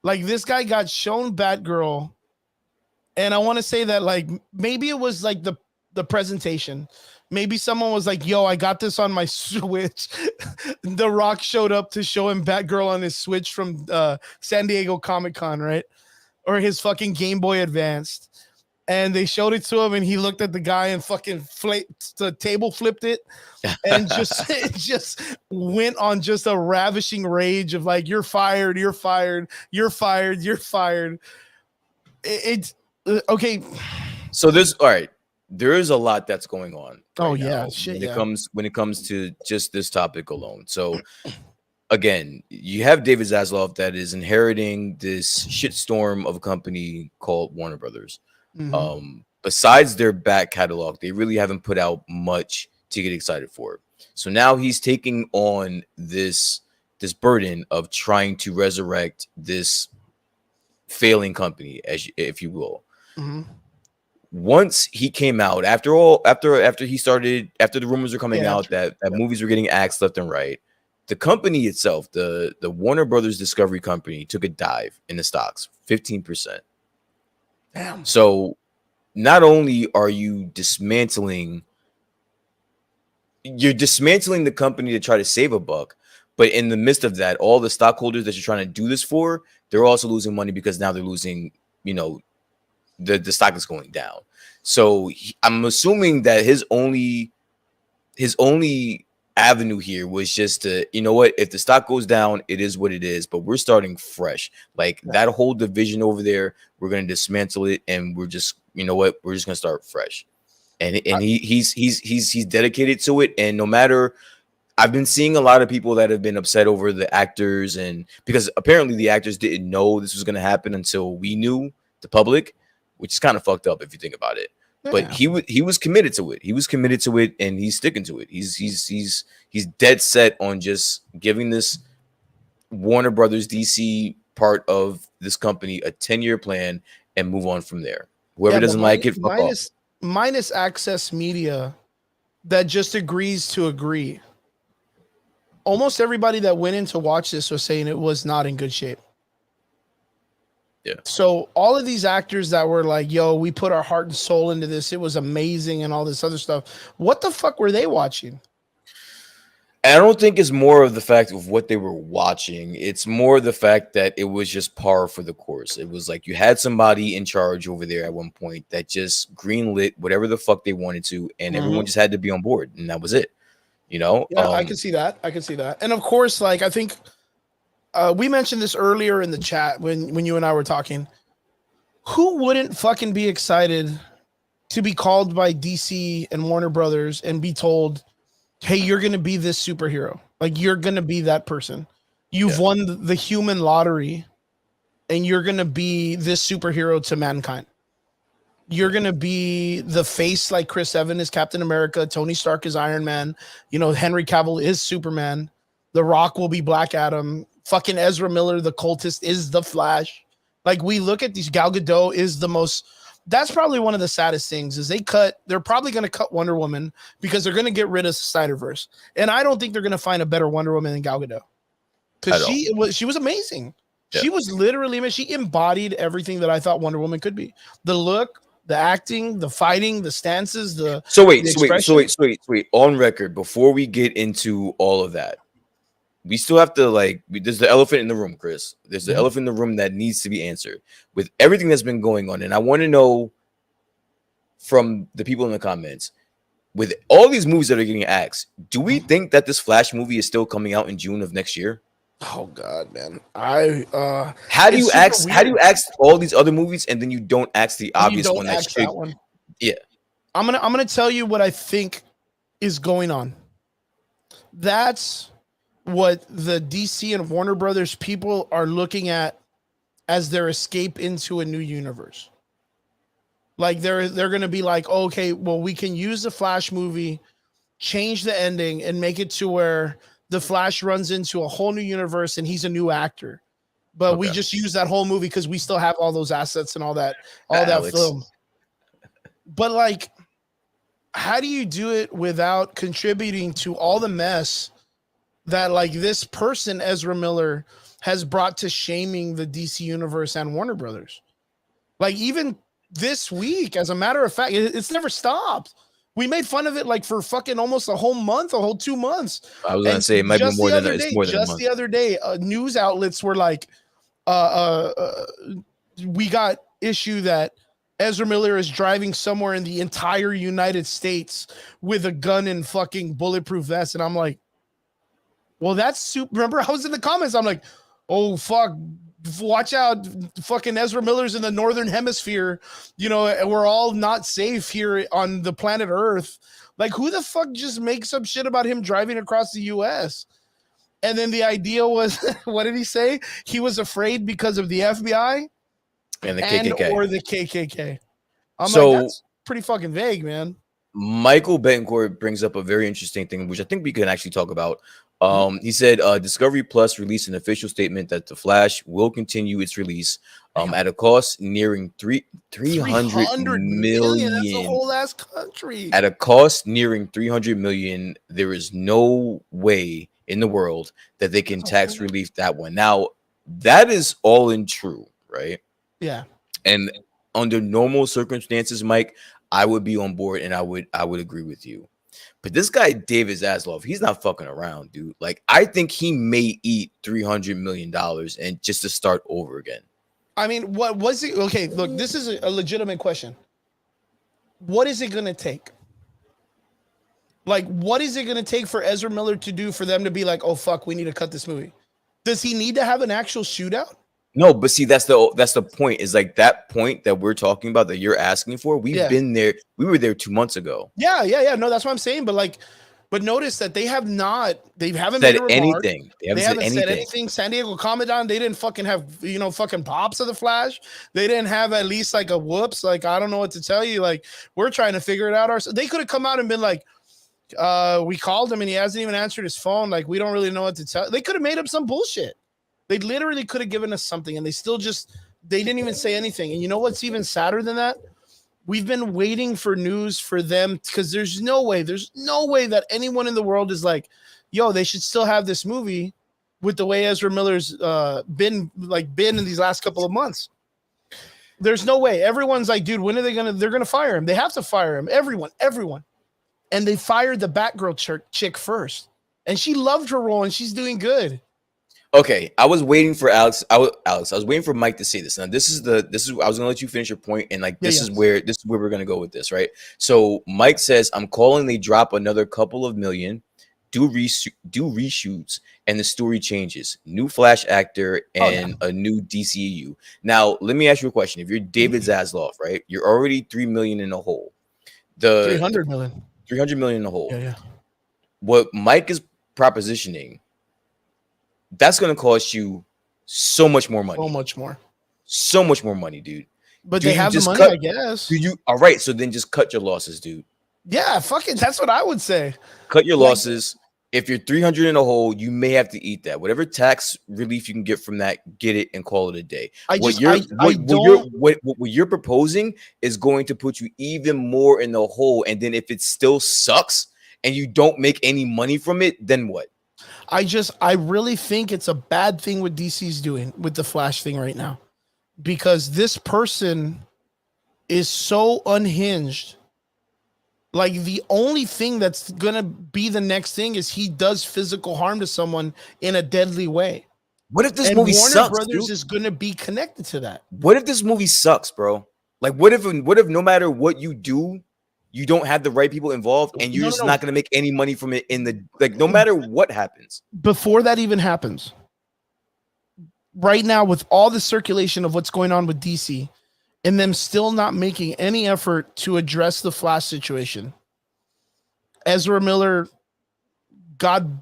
Like, this guy got shown Batgirl. And I want to say that, like, maybe it was like the presentation. Maybe someone was like, yo, I got this on my Switch. The Rock showed up to show him Batgirl on his Switch from San Diego Comic-Con, right? Or his fucking Game Boy Advanced. And they showed it to him, and he looked at the guy and fucking the table flipped it, and just it just went on just a ravishing rage of like, you're fired, you're fired, you're fired, you're fired. It's okay. So there's all right. There is a lot that's going on. Oh right yeah, now shit. when it comes to just this topic alone. So again, you have David Zaslav that is inheriting this shitstorm of a company called Warner Brothers. Besides their back catalog, they really haven't put out much to get excited for. So now he's taking on this burden of trying to resurrect this failing company, if you will. Once he came out, after the rumors were coming out that movies were getting axed left and right, the company itself, the Warner Brothers Discovery Company, took a dive in the stocks, 15%. Damn. So not only are you dismantling the company to try to save a buck, but in the midst of that, all the stockholders that you're trying to do this for, they're also losing money because now they're losing, the stock is going down. So I'm assuming that his only avenue here was just to, if the stock goes down, it is what it is, but we're starting fresh. Like that whole division over there, we're going to dismantle it, and we're just, we're just going to start fresh. And he's dedicated to it. And no matter, I've been seeing a lot of people that have been upset over the actors, and because apparently the actors didn't know this was going to happen until we knew, the public, which is kind of fucked up if you think about it. Yeah. But he was committed to it. He was committed to it, and he's sticking to it. He's dead set on just giving this Warner Brothers DC part of this company a 10-year plan and move on from there. Whoever doesn't like it, fuck off. Minus Access Media that just agrees to agree. Almost everybody that went in to watch this was saying it was not in good shape. Yeah. So all of these actors that were like, yo, we put our heart and soul into this, it was amazing and all this other stuff. What the fuck were they watching? I don't think it's more of the fact of what they were watching. It's more the fact that it was just par for the course. It was like you had somebody in charge over there at one point that just greenlit whatever the fuck they wanted to, and everyone just had to be on board, and that was it. Yeah, I can see that. And of course, like I think we mentioned this earlier in the chat when you and I were talking. Who wouldn't fucking be excited to be called by DC and Warner Brothers and be told, hey, you're going to be this superhero. Like, you're going to be that person. You've won the human lottery, and you're going to be this superhero to mankind. You're going to be the face, like Chris Evans is Captain America. Tony Stark is Iron Man. Henry Cavill is Superman. The Rock will be Black Adam. Fucking Ezra Miller, the cultist, is the Flash. Like, we look at these, Gal Gadot is the most... That's probably one of the saddest things is they're probably going to cut Wonder Woman because they're going to get rid of Snyderverse. And I don't think they're going to find a better Wonder Woman than Gal Gadot. Because she was amazing. Yeah. She was literally, she embodied everything that I thought Wonder Woman could be. The look, the acting, the fighting, the stances, So wait. On record, before we get into all of that, we still have to there's the elephant in the room, Chris. There's the elephant in the room that needs to be answered with everything that's been going on. And I want to know from the people in the comments, with all these movies that are getting axed, do we think that this Flash movie is still coming out in June of next year? Oh God, man. How do you axe all these other movies and then you don't axe the obvious one that one? Yeah. I'm gonna tell you what I think is going on. That's what the DC and Warner Brothers people are looking at as their escape into a new universe. Like they're going to be like, okay, well, we can use the Flash movie, change the ending, and make it to where the Flash runs into a whole new universe and he's a new actor. But we just use that whole movie because we still have all those assets and all that film. But like, how do you do it without contributing to all the mess that like this person, Ezra Miller, has brought to shaming the DC universe and Warner Brothers? Like even this week, as a matter of fact, it's never stopped. We made fun of it like for fucking almost a whole month, a whole 2 months. I was gonna say it might be more than it's more than a month. Just the other day, news outlets were like, we got issue that Ezra Miller is driving somewhere in the entire United States with a gun and fucking bulletproof vest. And I'm like, well, that's super. Remember, I was in the comments. I'm like, oh, fuck. Watch out. Fucking Ezra Miller's in the Northern Hemisphere. You know, we're all not safe here on the planet Earth. Like, who the fuck just makes up shit about him driving across the U.S.? And then the idea was, what did he say? He was afraid because of the FBI and the KKK. Or the KKK. I'm like, that's pretty fucking vague, man. Michael Betancourt brings up a very interesting thing, which I think we can actually talk about. He said Discovery Plus released an official statement that The Flash will continue its release at a cost nearing 300 million. That's a whole ass country. At a cost nearing 300 million, there is no way in the world that they can tax relief that one. Now, that is all in true, right? Yeah. And under normal circumstances, Mike, I would be on board and I would agree with you. But this guy, David Zaslav, he's not fucking around, dude. Like, I think he may eat $300 million and just to start over again. I mean, what was it? Okay, look, this is a legitimate question. What is it going to take? Like, what is it going to take for Ezra Miller to do for them to be like, oh, fuck, we need to cut this movie? Does he need to have an actual shootout? No, but see, that's the point. Is like that point that we're talking about that you're asking for. We've been there. We were there 2 months ago. Yeah. No, that's what I'm saying. But notice that they haven't said anything. They haven't said anything. San Diego Comic-Con, they didn't fucking have, fucking pops of the Flash. They didn't have at least like a whoops. Like, I don't know what to tell you. Like, we're trying to figure it out ourselves. They could have come out and been like, we called him and he hasn't even answered his phone. Like, we don't really know what to tell. They could have made up some bullshit. They literally could have given us something and they didn't even say anything. And you know what's even sadder than that? We've been waiting for news for them because there's no way that anyone in the world is like, yo, they should still have this movie with the way Ezra Miller's been in these last couple of months. There's no way. Everyone's like, dude, when are they're gonna fire him? They have to fire him. Everyone. And they fired the Batgirl chick first. And she loved her role and she's doing good. Okay, I was waiting for Alex. I was waiting for Mike to say this. Now, this is I was gonna let you finish your point, and like this is where we're gonna go with this, right? So Mike says, "I'm calling. They drop another couple of million, do reshoots, and the story changes. New Flash actor and a new DCEU." Now, let me ask you a question. If you're David Zaslav, right? You're already 3 million in the hole. 300 million. 300 million in the hole. Yeah. What Mike is propositioning, that's going to cost you so much more money. So much more money, dude. But they have the money, I guess. All right, so then just cut your losses, dude. Yeah, fuck it. That's what I would say. Cut your losses. If you're 300 in a hole, you may have to eat that. Whatever tax relief you can get from that, get it and call it a day. What you're proposing is going to put you even more in the hole. And then if it still sucks and you don't make any money from it, then what? I really think it's a bad thing what DC's doing with the Flash thing right now, because this person is so unhinged. Like, the only thing that's going to be the next thing is he does physical harm to someone in a deadly way. What if this movie Warner sucks, Brothers dude? is going to be connected to that. What if this movie sucks, bro? Like, what if no matter what you do, you don't have the right people involved and you're just not going to make any money from it no matter what happens. Before that even happens, right now, with all the circulation of what's going on with DC and them still not making any effort to address the Flash situation, Ezra Miller, God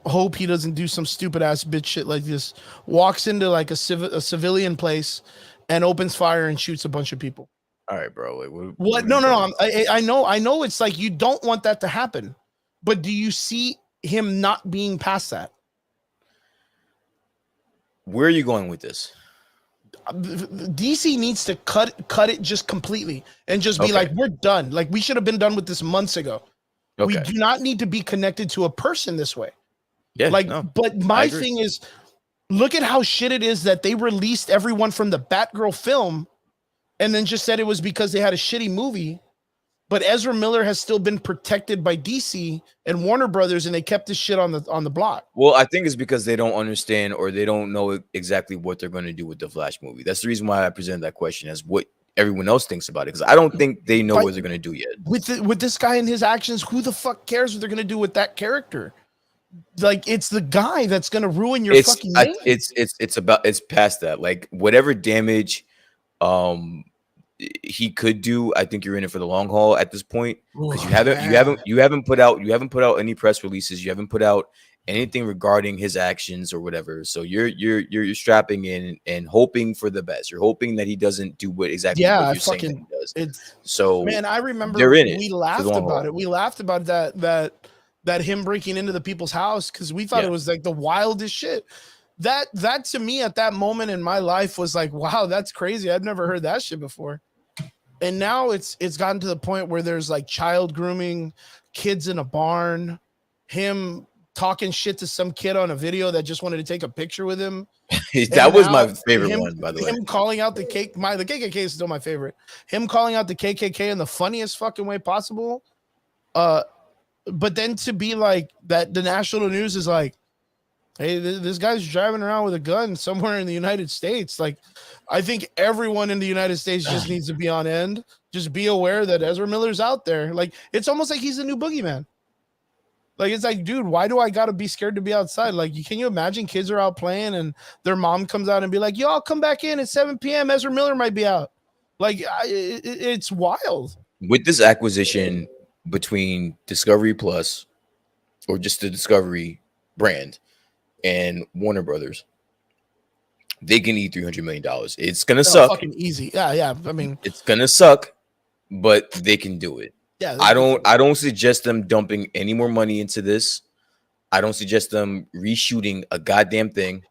hope he doesn't do some stupid ass bitch shit like this, walks into like a civilian place and opens fire and shoots a bunch of people. All right, bro. Like, what? No. I know it's like you don't want that to happen, but do you see him not being past that. Where are you going with this? DC needs to cut it just completely and just be Okay. like, we're done. Like, we should have been done with this months ago. We Okay. do not need to be connected to a person this way. Yeah. Like, no, but I my agree. thing is, look at how shit it is that they released everyone from the Batgirl film and then just said it was because they had a shitty movie. But Ezra Miller has still been protected by DC and Warner Brothers, and they kept this shit on the block. Well, I think it's because they don't understand or they don't know exactly what they're going to do with the Flash movie. That's the reason why I presented that question as what everyone else thinks about it, because I don't think they know But what they're going to do yet. With this guy and his actions, who the fuck cares what they're gonna do with that character? Like, it's the guy that's gonna ruin your fucking name. It's past that. Like, whatever damage he could do, I think you're in it for the long haul at this point, because you haven't put out any press releases, you haven't put out anything regarding his actions or whatever. So you're strapping in and hoping for the best. You're hoping that he doesn't do what you're saying that he does. It's, So man, I remember they're in it we for laughed the long about haul. it. We laughed about that him breaking into the people's house because we thought it was like the wildest shit. That to me at that moment in my life was like, wow, that's crazy. I've never heard that shit before. And now it's gotten to the point where there's like child grooming, kids in a barn, him talking shit to some kid on a video that just wanted to take a picture with him. That was my favorite one, by the way. Him calling out the KKK is still my favorite. Him calling out the KKK in the funniest fucking way possible. But then to be like that, the national news is like, hey, this guy's driving around with a gun somewhere in the United States. Like, I think everyone in the United States just needs to be on end. Just be aware that Ezra Miller's out there. Like, it's almost like he's the new boogeyman. Like, it's like, dude, why do I got to be scared to be outside? Like, can you imagine kids are out playing and their mom comes out and be like, yo, I'll come back in at 7 p.m. Ezra Miller might be out. Like, it's wild. With this acquisition between Discovery Plus or just the Discovery brand and Warner Brothers, they can eat $300 million. It's gonna suck. Fucking easy. Yeah. I mean, it's gonna suck, but they can do it. Yeah. I don't suggest them dumping any more money into this. I don't suggest them reshooting a goddamn thing.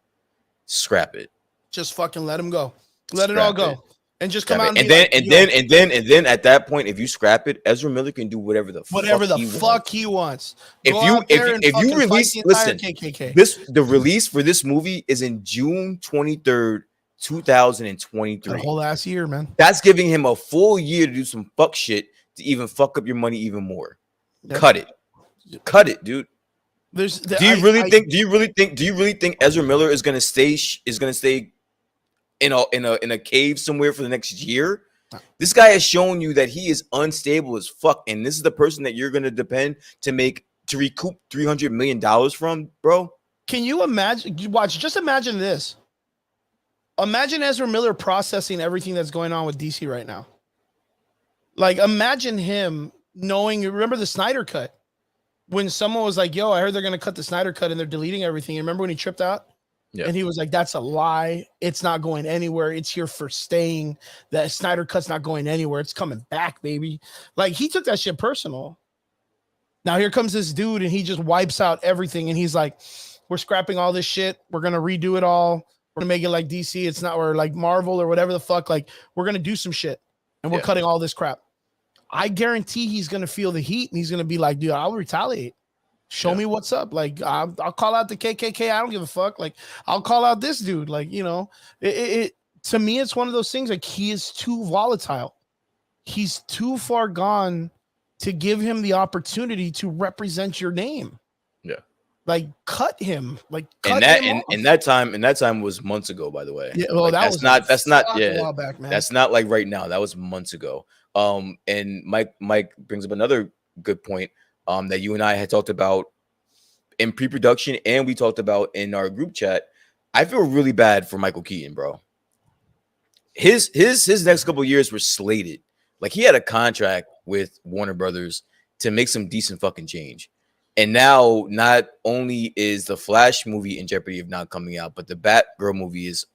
Scrap it. Just fucking let them go. Let it all go. And just come out and then at that point, if you scrap it, Ezra Miller can do whatever the fuck he wants. If you release, listen, KKK. The release for this movie is in June 23rd, 2023. A whole ass year, man. That's giving him a full year to do some fuck shit to even fuck up your money even more. Yep. Cut it, dude. Do you really think Ezra Miller is gonna stay in a cave somewhere for the next year? This guy has shown you that he is unstable as fuck, and this is the person that you're gonna depend to recoup $300 million from, bro. Can you imagine? Just imagine this. Imagine Ezra Miller processing everything that's going on with DC right now. Like, imagine him knowing. Remember the Snyder Cut? When someone was like, yo, I heard they're gonna cut the Snyder Cut and they're deleting everything. You remember when he tripped out? Yeah. And he was like, that's a lie. It's not going anywhere. It's here for staying. That Snyder Cut's not going anywhere. It's coming back, baby. Like, he took that shit personal. Now here comes this dude and he just wipes out everything. And he's like, we're scrapping all this shit. We're going to redo it all. We're going to make it like DC. It's not, or like Marvel or whatever the fuck. Like, we're going to do some shit and we're cutting all this crap. I guarantee he's going to feel the heat and he's going to be like, dude, I'll retaliate. Show me what's up. Like, I'll call out the KKK. I don't give a fuck. Like, I'll call out this dude. Like, you know, to me, it's one of those things. Like, he is too volatile. He's too far gone to give him the opportunity to represent your name. Yeah. Like, cut him. Like, cut him and that time was months ago, by the way. Yeah. Well, like, that's not a while back, man. That's not like right now. That was months ago. And Mike brings up another good point. That you and I had talked about in pre-production and we talked about in our group chat. I feel really bad for Michael Keaton, bro. His next couple of years were slated. Like, he had a contract with Warner Brothers to make some decent fucking change. And now not only is the Flash movie in jeopardy of not coming out, but the Batgirl movie is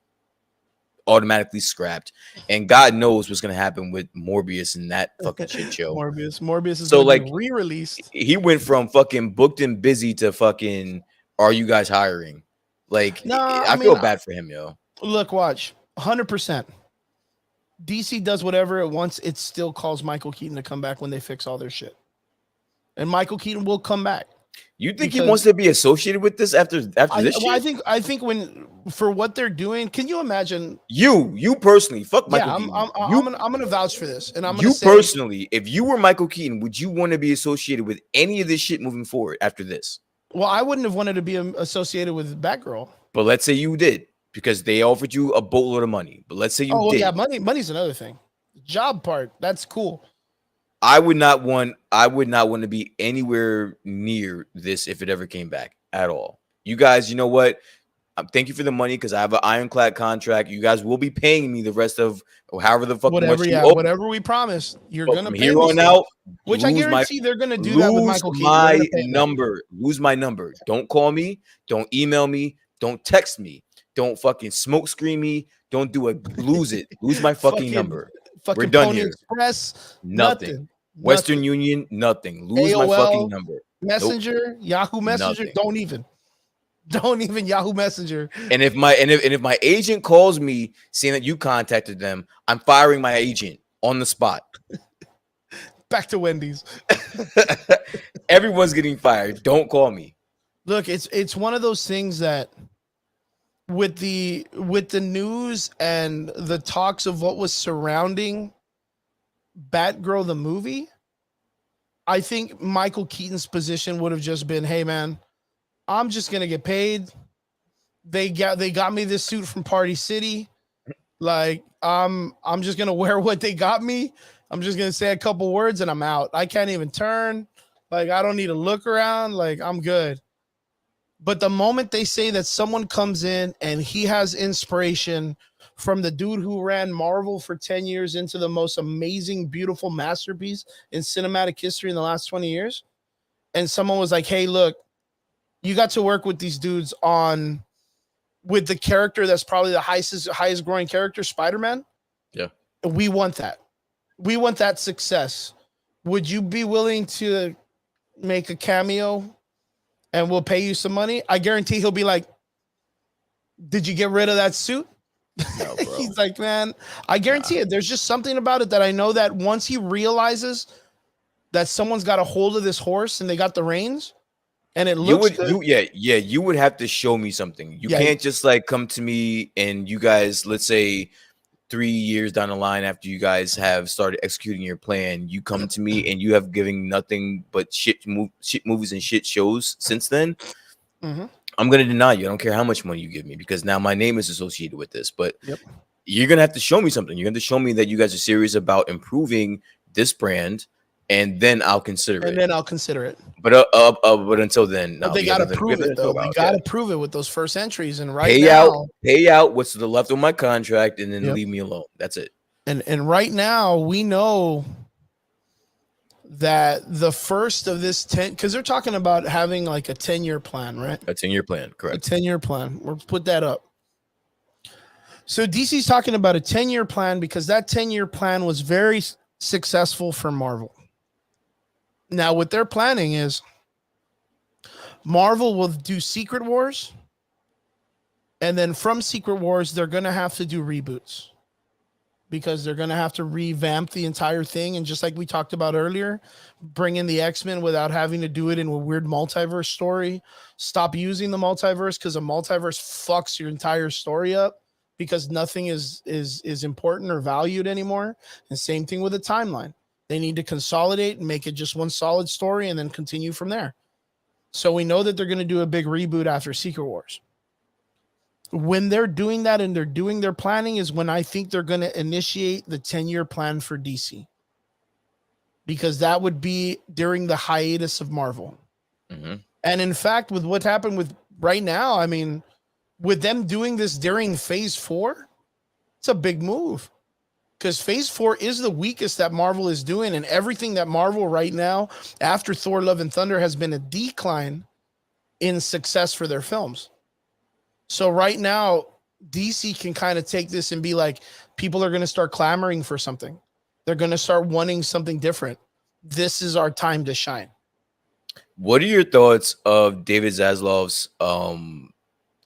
automatically scrapped, and God knows what's gonna happen with Morbius in that fucking shit show. Morbius is So gonna like be re-released. he went from fucking booked and busy to fucking are you guys hiring? Like No, I feel bad for him, yo. Look, watch 100%. DC does whatever it wants. It still calls Michael Keaton to come back when they fix all their shit, and Michael Keaton will come back. You think he wants to be associated with this after this shit? I think when for what they're doing, can you imagine? You personally, fuck Michael Yeah, Keaton. I'm gonna vouch for this, and I'm gonna say, personally, if you were Michael Keaton, would you want to be associated with any of this shit moving forward after this? well, I wouldn't have wanted to be associated with Batgirl. But let's say you did, because they offered you a boatload of money. But let's say you did. Yeah, money's another thing. Job part, that's cool. I would not want to be anywhere near this if it ever came back at all. You guys, you know what? Thank you for the money because I have an ironclad contract. You guys will be paying me the rest of however the fuck whatever we promised. You're gonna from pay here me on out. Which I guarantee they're gonna do that with Michael Keaton. Lose my number. Don't call me. Don't email me. Don't text me. Don't fucking smoke screen me. Don't do a lose it. Lose my fucking number. We're done Pony here. Express, Nothing. Western Union, nothing. Lose AOL, my fucking number. Messenger, Yahoo Messenger, Nothing. don't even Yahoo Messenger. And if my agent calls me saying that you contacted them, I'm firing my agent on the spot. Back to Wendy's. Everyone's getting fired. Don't call me. Look, it's one of those things that with the news and the talks of what was surrounding Batgirl the movie, I think Michael Keaton's position would have just been, hey man, I'm just gonna get paid. They got me this suit from Party City. Like I'm just gonna wear what they got me. I'm just gonna say a couple words and I'm out. I can't even turn. Like I don't need to look around. Like I'm good. But the moment they say that someone comes in and he has inspiration from the dude who ran Marvel for 10 years into the most amazing, beautiful masterpiece in cinematic history in the last 20 years, and someone was like, hey, look, you got to work with these dudes with the character that's probably the highest growing character, Spider-Man. Yeah. We want that. We want that success. Would you be willing to make a cameo and we'll pay you some money? I guarantee he'll be like, did you get rid of that suit? No, bro. He's like, man, I guarantee it. There's just something about it that I know that once he realizes that someone's got a hold of this horse and they got the reins and it looks you would have to show me something. You can't just like come to me and you guys, let's say 3 years down the line after you guys have started executing your plan, you come to me and you have given nothing but shit movies and shit shows since then. Mm-hmm. I'm going to deny you. I don't care how much money you give me because now my name is associated with this. But you're going to have to show me something. You're going to show me that you guys are serious about improving this brand, and then I'll consider it. But until then, no, they got to prove it, though. They got to prove it with those first entries. And pay out what's left of my contract, and then leave me alone. That's it. And right now, we know that the first of this 10, because they're talking about having like a 10-year plan, right? A 10-year plan, correct. A 10-year plan. We'll put that up. So DC's talking about a 10-year plan because that 10-year plan was very successful for Marvel. Now, what they're planning is Marvel will do Secret Wars, and then from Secret Wars, they're going to have to do reboots. Because they're going to have to revamp the entire thing. And just like we talked about earlier, bring in the X-Men without having to do it in a weird multiverse story. Stop using the multiverse because a multiverse fucks your entire story up because nothing is important or valued anymore. And same thing with the timeline. They need to consolidate and make it just one solid story and then continue from there. So we know that they're going to do a big reboot after Secret Wars. When they're doing that and they're doing their planning is when I think they're going to initiate the 10-year plan for DC. Because that would be during the hiatus of Marvel. Mm-hmm. And in fact, with what happened with right now, I mean, with them doing this during phase 4, it's a big move. Because phase 4 is the weakest that Marvel is doing. And everything that Marvel right now, after Thor, Love and Thunder, has been a decline in success for their films. So right now, DC can kind of take this and be like, people are going to start clamoring for something. They're going to start wanting something different. This is our time to shine. What are your thoughts of David Zaslav's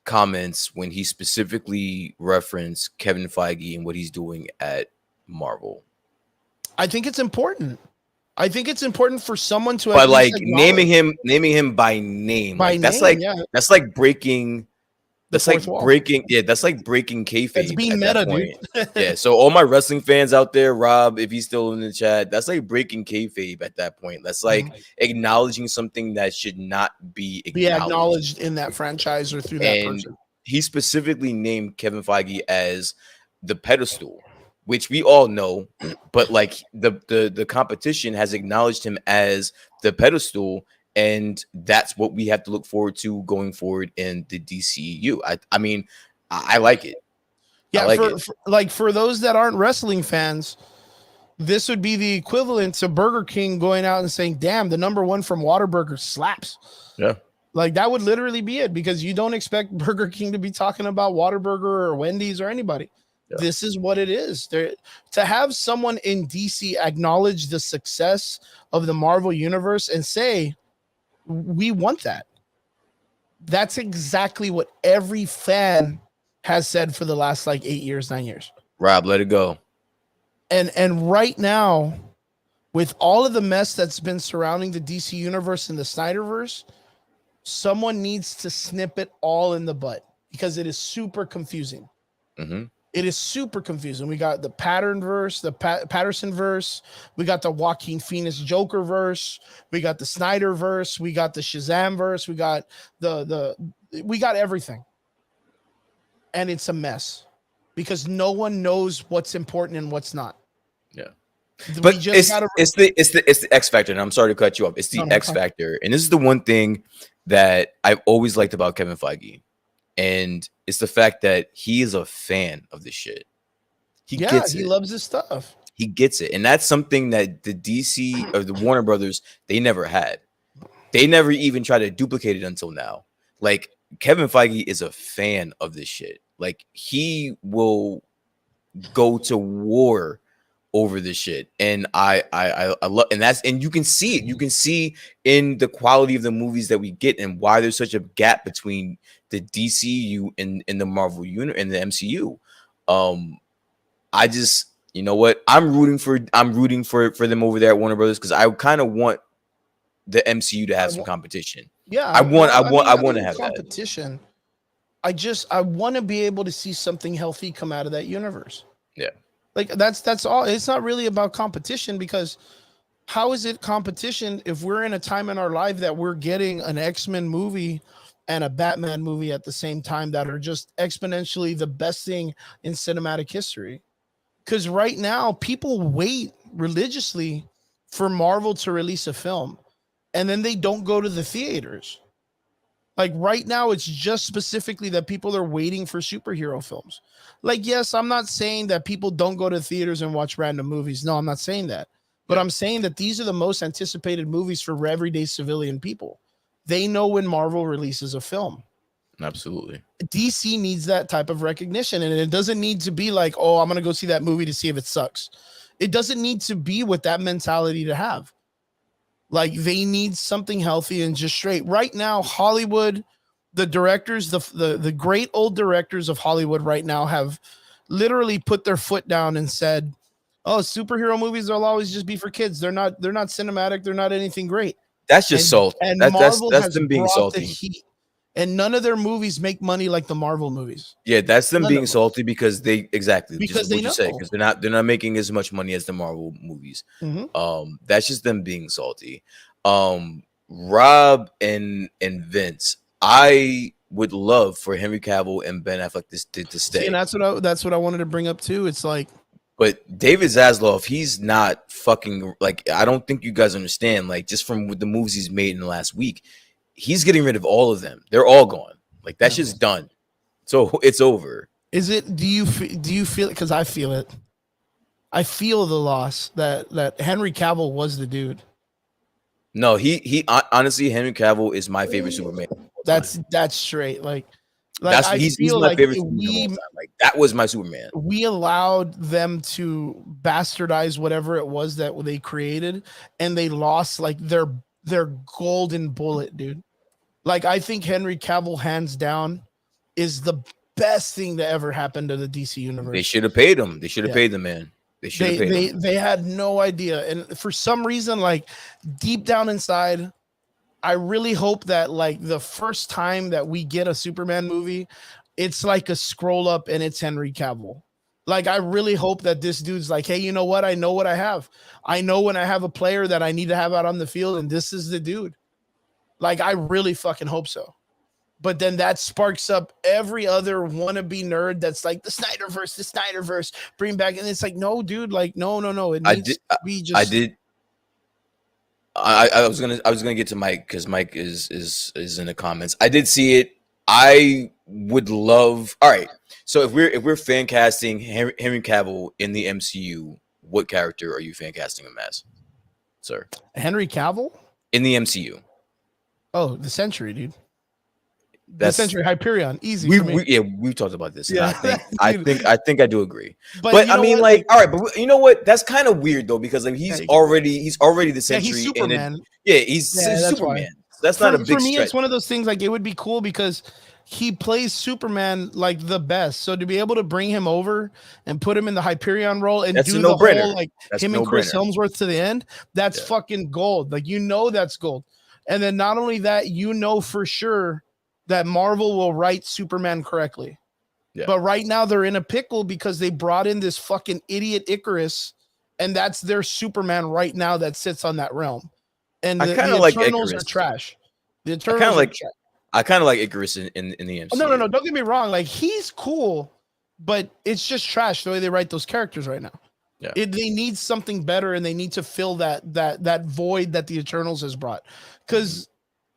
comments when he specifically referenced Kevin Feige and what he's doing at Marvel? I think it's important. I think it's important for someone to, but like naming him by name, that's like breaking. That's like breaking, that's like breaking kayfabe. That's being meta, dude. Yeah. So all my wrestling fans out there, Rob, if he's still in the chat, that's like breaking kayfabe at that point. That's like acknowledging something that should not be acknowledged in that franchise or through that person. He specifically named Kevin Feige as the pedestal, which we all know, but like the competition has acknowledged him as the pedestal. And that's what we have to look forward to going forward in the DCEU. I mean, I like it. Yeah, for those that aren't wrestling fans, this would be the equivalent to Burger King going out and saying, damn, the #1 from Whataburger slaps. Yeah. Like that would literally be it, because you don't expect Burger King to be talking about Whataburger or Wendy's or anybody. Yeah. This is what it is. To have someone in DC acknowledge the success of the Marvel universe and say, we want that. That's exactly what every fan has said for the last like 8 years, 9 years. Rob, let it go. And right now, with all of the mess that's been surrounding the DC universe and the Snyderverse, someone needs to snip it all in the butt, because it is super confusing. Mm-hmm. It is super confusing. We got the Pattern verse, the Patterson verse. We got the Joaquin Phoenix Joker verse. We got the Snyder verse. We got the Shazam verse. We got we got everything. And it's a mess, because no one knows what's important and what's not. Yeah. But it's the X factor. And I'm sorry to cut you off. It's the X factor. And this is the one thing that I've always liked about Kevin Feige. And it's the fact that he is a fan of this shit. He gets it. He loves his stuff. He gets it. And that's something that the DC or the Warner Brothers, they never had. They never even tried to duplicate it until now. Like, Kevin Feige is a fan of this shit. Like, he will go to war over this shit. And I love, and you can see it. You can see in the quality of the movies that we get and why there's such a gap between the DCU and the Marvel unit and the MCU. I just, you know what? I'm rooting for them over there at Warner Brothers, because I kind of want the MCU to have some competition. Yeah, I want to have competition. I want to be able to see something healthy come out of that universe. Yeah. Like that's all. It's not really about competition, because how is it competition if we're in a time in our life that we're getting an X-Men movie and a Batman movie at the same time that are just exponentially the best thing in cinematic history? Because right now people wait religiously for Marvel to release a film, and then they don't go to the theaters. Like right now, it's just specifically that people are waiting for superhero films. Like, yes, I'm not saying that people don't go to theaters and watch random movies. No, I'm not saying that. But I'm saying that these are the most anticipated movies for everyday civilian people. They know when Marvel releases a film. Absolutely. DC needs that type of recognition. And it doesn't need to be like, oh, I'm going to go see that movie to see if it sucks. It doesn't need to be with that mentality to have. Like, they need something healthy and just straight. Right now, Hollywood, the directors, the great old directors of Hollywood right now have literally put their foot down and said, oh, superhero movies will always just be for kids. They're not cinematic. They're not anything great. That's just salty. And Marvel that's them being salty. Heat, and none of their movies make money like the Marvel movies. Yeah, that's them being salty because they because they're not making as much money as the Marvel movies. Mm-hmm. That's just them being salty. Rob and Vince, I would love for Henry Cavill and Ben Affleck to stay. And that's what I wanted to bring up too. It's like, but David Zaslav, he's not fucking, like, I don't think you guys understand, like, just from the movies he's made in the last week, he's getting rid of all of them. They're all gone. Like, that's just done. So it's over. Is it? Do you feel it? Because I feel it. I feel the loss that Henry Cavill was the dude. No, he honestly, Henry Cavill is my favorite Superman. That's straight. Like, Like He's my favorite Superman of all time. Like that was my Superman. We allowed them to bastardize whatever it was that they created, and they lost like their golden bullet, dude. Like I think Henry Cavill, hands down, is the best thing that ever happened to the DC universe. They should have paid him. They should have paid the man. They should have paid him. They had no idea, and for some reason, like deep down inside, I really hope that like the first time that we get a Superman movie, it's like a scroll up and it's Henry Cavill. Like I really hope that this dude's like, hey, you know what? I know what I have. I know when I have a player that I need to have out on the field, and this is the dude. Like I really fucking hope so. But then that sparks up every other wannabe nerd that's like the Snyderverse, bring back, and it's like, no, dude, like no. It needs to be just. I was gonna get to Mike because Mike is in the comments. I did see it. I would love. All right, so if we're fan casting Henry Cavill in the MCU, what character are you fan casting him as, sir? Henry Cavill in the MCU. Oh, the Century, dude. The Century Hyperion, easy. We've talked about this. Yeah, I think I do agree. But I mean, what? like, all right, but you know what? That's kind of weird though, because like he's already the Century. He's Superman. He's Superman. That's not a big for me. stretch. It's one of those things. Like it would be cool because he plays Superman like the best. So to be able to bring him over and put him in the Hyperion role and do the whole like him and Chris Hemsworth to the end, that's fucking gold. Like that's gold. And then not only that, for sure that Marvel will write Superman correctly. Yeah. But right now they're in a pickle because they brought in this fucking idiot Icarus, and that's their Superman right now that sits on that realm. And the Eternals are trash. The Eternals are trash. I kind of like Icarus in the MCU. Oh, no. Don't get me wrong. Like he's cool, but it's just trash the way they write those characters right now. Yeah. They need something better, and they need to fill that void that the Eternals has brought. Because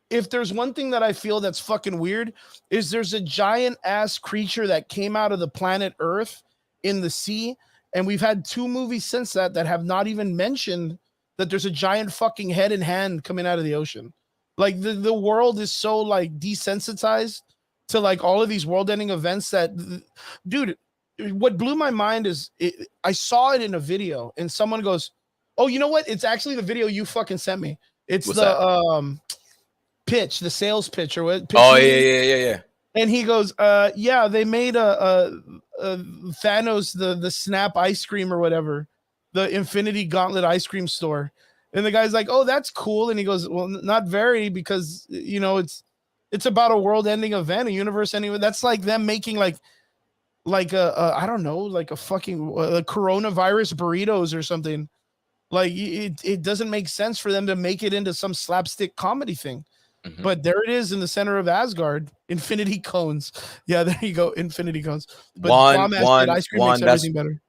if there's one thing that I feel that's fucking weird, is there's a giant ass creature that came out of the planet Earth in the sea, and we've had 2 movies since that have not even mentioned that there's a giant fucking head and hand coming out of the ocean. Like the world is so like desensitized to like all of these world-ending events that, dude, what blew my mind is I saw it in a video, and someone goes, "Oh, you know what? It's actually the video you fucking sent me. It's pitch, the sales pitch or what?" Oh yeah. And he goes, "Yeah, they made a Thanos the Snap ice cream or whatever, the Infinity Gauntlet ice cream store." And the guy's like, "Oh, that's cool." And he goes, "Well, not very, because it's about a world-ending event, a universe-ending. That's like them making like a I don't know, like a fucking coronavirus burritos or something. Like it doesn't make sense for them to make it into some slapstick comedy thing." Mm-hmm. But there it is in the center of Asgard, infinity cones. Yeah, there you go, infinity cones. But ice cream makes everything better.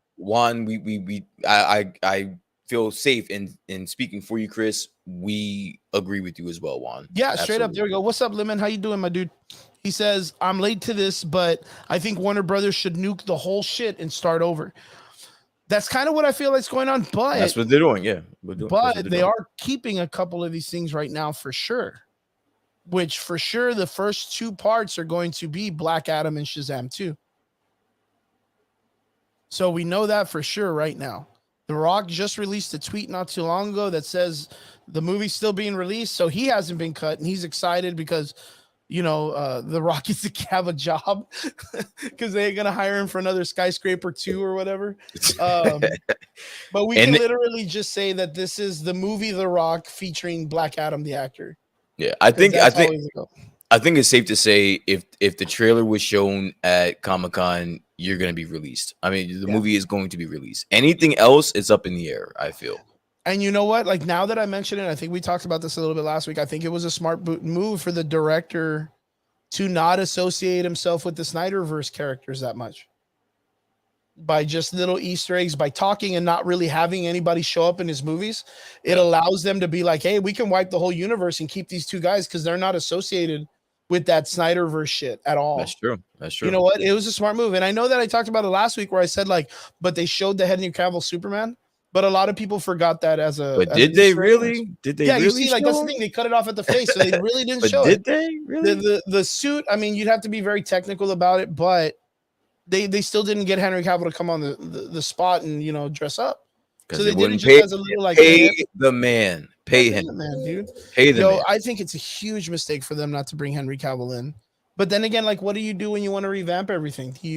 I feel safe in speaking for you, Chris. We agree with you as well, Juan. Yeah, absolutely. Straight up. There we go. What's up, Lemon? How you doing, my dude? He says, "I'm late to this, but I think Warner Brothers should nuke the whole shit and start over." That's kind of what I feel like's going on, but that's what they're doing. Yeah, but they are keeping a couple of these things right now for sure. Which for sure the first 2 parts are going to be Black Adam and Shazam 2. So we know that for sure right now. The Rock just released a tweet not too long ago that says the movie's still being released, so he hasn't been cut, and he's excited because the Rock is to have a job because they ain't gonna hire him for another Skyscraper 2 or whatever. But we can literally just say that this is the movie The Rock featuring Black Adam, the actor. Yeah, I think it's safe to say if the trailer was shown at Comic-Con, you're going to be released. I mean, the movie is going to be released. Anything else is up in the air, I feel. And you know what? Like, now that I mentioned it, I think we talked about this a little bit last week. I think it was a smart move for the director to not associate himself with the Snyderverse characters that much. By just little Easter eggs, by talking and not really having anybody show up in his movies, it allows them to be like, hey, we can wipe the whole universe and keep these 2 guys because they're not associated with that Snyderverse shit at all. That's true. You know what? It was a smart move. And I know that I talked about it last week where I said, like, but they showed the Henry Cavill Superman. But a lot of people forgot that as a. But as did an they Easter egg. really? Did they Yeah, you really see, like that's the show thing. it? They cut it off at the face, so they really didn't But show did it. they really? The suit. I mean, you'd have to be very technical about it, but they still didn't get Henry Cavill to come on the spot and dress up. So Because they they did it wouldn't just pay, as a little like pay hint. the man. Pay him. the man, dude. Pay the man. I think it's a huge mistake for them not to bring Henry Cavill in. But then again, like, what do you do when you want to revamp everything? Do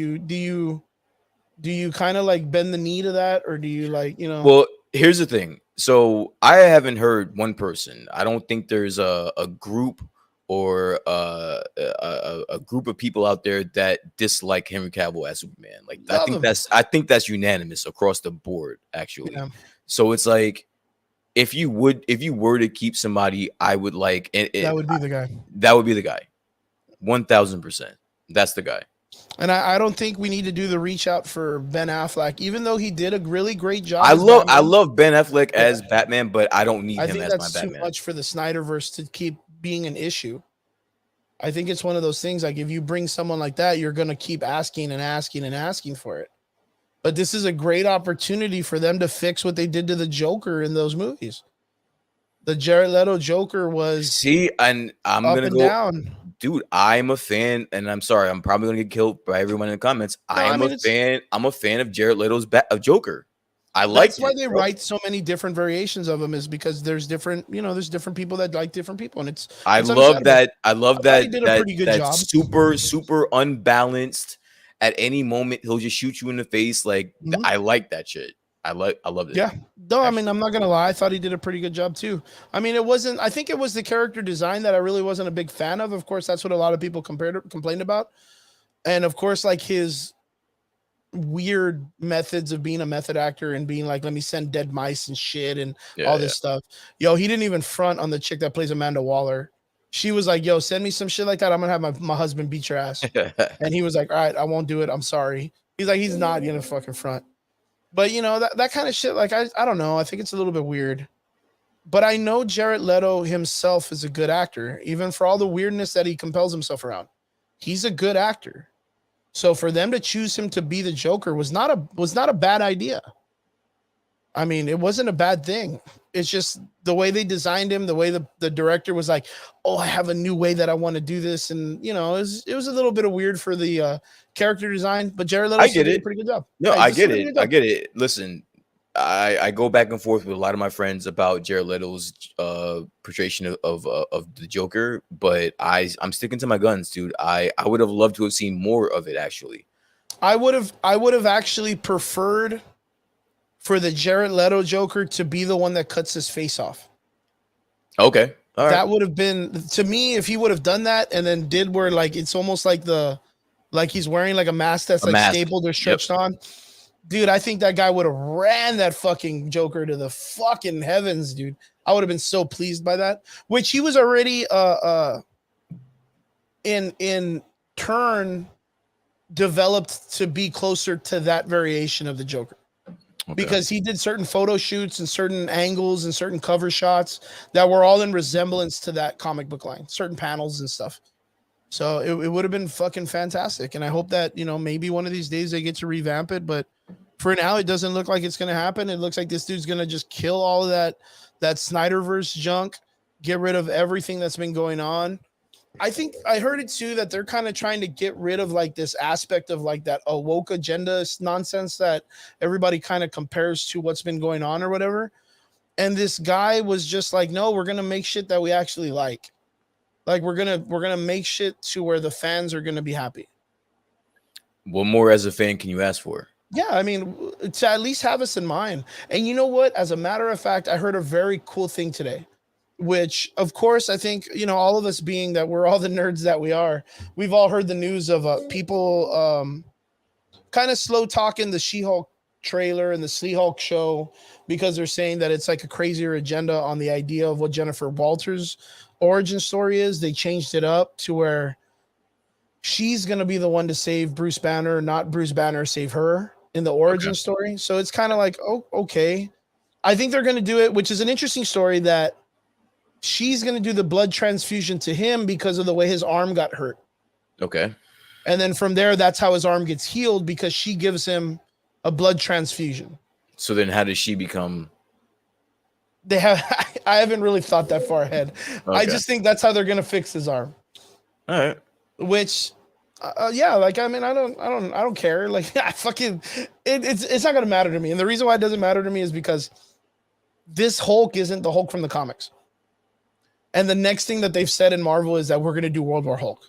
you kind of like bend the knee to that, or do you like Well, here's the thing. So I haven't heard one person. I don't think there's a group or a group of people out there that dislike Henry Cavill as Superman. Like I think that's unanimous across the board, actually. Yeah. So it's like if you were to keep somebody, I would like that would be the guy. That would be the guy. 1000%. That's the guy. And I don't think we need to do the reach out for Ben Affleck, even though he did a really great job. I love Ben Affleck as Batman, but I don't need him as my Batman. I think that's too much for the Snyderverse to keep being an issue. I think it's one of those things, like if you bring someone like that, you're going to keep asking and asking and asking for it. But this is a great opportunity for them to fix what they did to the Joker in those movies. The Jared Leto Joker was and I'm gonna go down. Dude, I'm a fan, and I'm sorry, I'm probably gonna get killed by everyone in the comments. I'm a fan of Jared Leto's Joker. That's why they write so many different variations of him, is because there's different people that like different people, and it's I love that he did a pretty good job. Super unbalanced. At any moment, he'll just shoot you in the face. Like I like that shit. I love it. Yeah. No, I mean, I'm not gonna lie. I thought he did a pretty good job too. I mean, I think it was the character design that I really wasn't a big fan of. Of course, that's what a lot of people complained about. And of course, like his weird methods of being a method actor and being like, let me send dead mice and shit and all this stuff. Yo, he didn't even front on the chick that plays Amanda Waller. She was like, yo, send me some shit like that. I'm gonna have my husband beat your ass. And he was like, all right, I won't do it. I'm sorry. He's like, he's not gonna fucking front. But that kind of shit, like I don't know. I think it's a little bit weird. But I know Jared Leto himself is a good actor, even for all the weirdness that he compels himself around. He's a good actor. So for them to choose him to be the Joker was not a bad idea. I mean, it wasn't a bad thing. It's just the way they designed him, the way the director was like, oh, I have a new way that I want to do this. And, it was a little bit of weird for the character design, but Jared Leto did a pretty good job. No, I get it. I get it. Listen, I go back and forth with a lot of my friends about Jared Leto's portrayal of the Joker, but I'm sticking to my guns, dude. I would have loved to have seen more of it, actually. I would have actually preferred for the Jared Leto Joker to be the one that cuts his face off. Okay. All right. That would have been, to me, if he would have done that and then did where like it's almost like he's wearing like a mask that's stapled or stretched on. Dude, I think that guy would have ran that fucking Joker to the fucking heavens, dude. I would have been so pleased by that. Which he was already in turn developed to be closer to that variation of the Joker. Okay. Because he did certain photo shoots and certain angles and certain cover shots that were all in resemblance to that comic book line, certain panels and stuff. So it would have been fucking fantastic. And I hope that, maybe one of these days they get to revamp it. But for now, it doesn't look like it's going to happen. It looks like this dude's going to just kill all of that Snyderverse junk, get rid of everything that's been going on. I think I heard it too, that they're kind of trying to get rid of like this aspect of like that woke agenda nonsense that everybody kind of compares to what's been going on or whatever. And this guy was just like, no, we're going to make shit that we actually like. Like we're going to make shit to where the fans are going to be happy. What more as a fan can you ask for? Yeah, I mean, to at least have us in mind. And you know what? As a matter of fact, I heard a very cool thing today, which, of course, I think, all of us being that we're all the nerds that we are, we've all heard the news of people kind of slow talking the She-Hulk trailer and the She-Hulk show because they're saying that it's like a crazier agenda on the idea of what Jennifer Walters' origin story is. They changed it up to where she's going to be the one to save Bruce Banner, not Bruce Banner save her in the origin story. So it's kind of like, oh, okay. I think they're going to do it, which is an interesting story, that she's going to do the blood transfusion to him because of the way his arm got hurt. Okay. And then from there, that's how his arm gets healed, because she gives him a blood transfusion. So then, how does she become? They have. I haven't really thought that far ahead. Okay. I just think that's how they're gonna fix his arm. All right. Which, yeah, like I mean, I don't care. Like I fucking, it's not gonna matter to me. And the reason why it doesn't matter to me is because this Hulk isn't the Hulk from the comics. And the next thing that they've said in Marvel is that we're gonna do World War Hulk.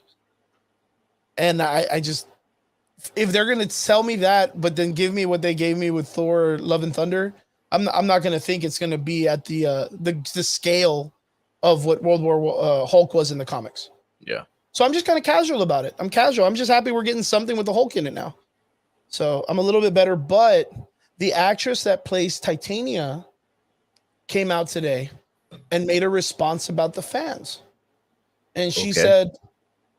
And I just, if they're gonna sell me that, but then give me what they gave me with Thor: Love and Thunder, I'm not gonna think it's gonna be at the scale of what World War Hulk was in the comics. Yeah. So I'm just kind of casual about it. I'm casual. I'm just happy we're getting something with the Hulk in it now. So I'm a little bit better. But the actress that plays Titania came out today and made a response about the fans. And she said,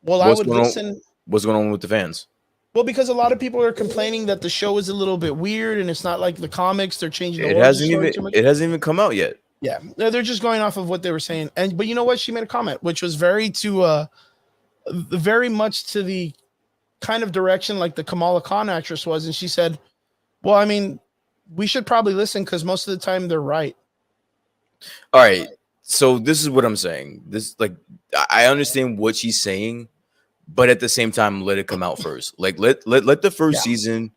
well, I would listen. What's going on with the fans? Well, because a lot of people are complaining that the show is a little bit weird and it's not like the comics. They're changing the It hasn't even come out yet. Yeah. They're just going off of what they were saying. But you know what? She made a comment, which was very much to the kind of direction like the Kamala Khan actress was. And she said, well, I mean, we should probably listen because most of the time they're right. All right. So this is what I'm saying. I understand what she's saying, but at the same time, let it come out first. Like let the first season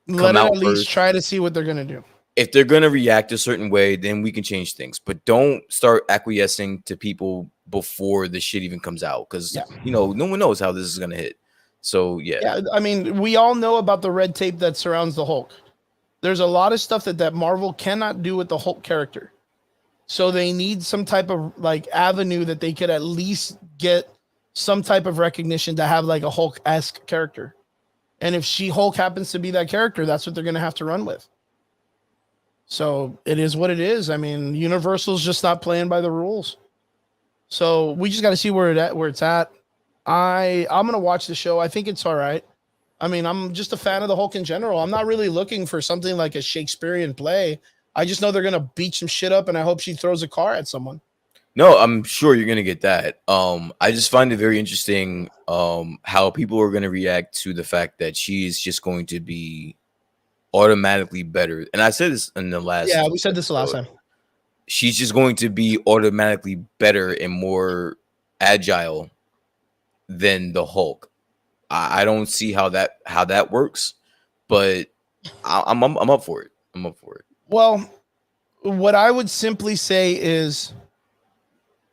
come out at least first. Try to see what they're gonna do. If they're gonna react a certain way, then we can change things. But don't start acquiescing to people before the shit even comes out, because no one knows how this is gonna hit. So yeah, I mean, we all know about the red tape that surrounds the Hulk. There's a lot of stuff that Marvel cannot do with the Hulk character. So they need some type of like avenue that they could at least get some type of recognition to have like a Hulk-esque character. And if She-Hulk happens to be that character, that's what they're going to have to run with. So it is what it is. I mean, Universal's just not playing by the rules. So we just got to see where it's at. I'm going to watch the show. I think it's all right. I mean, I'm just a fan of the Hulk in general. I'm not really looking for something like a Shakespearean play. I just know they're going to beat some shit up, and I hope she throws a car at someone. No, I'm sure you're going to get that. I just find it very interesting how people are going to react to the fact that she is just going to be automatically better. And I said this in the last. Yeah, we said this the last time. She's just going to be automatically better and more agile than the Hulk. I don't see how that works, but I'm up for it. I'm up for it. Well, what I would simply say is,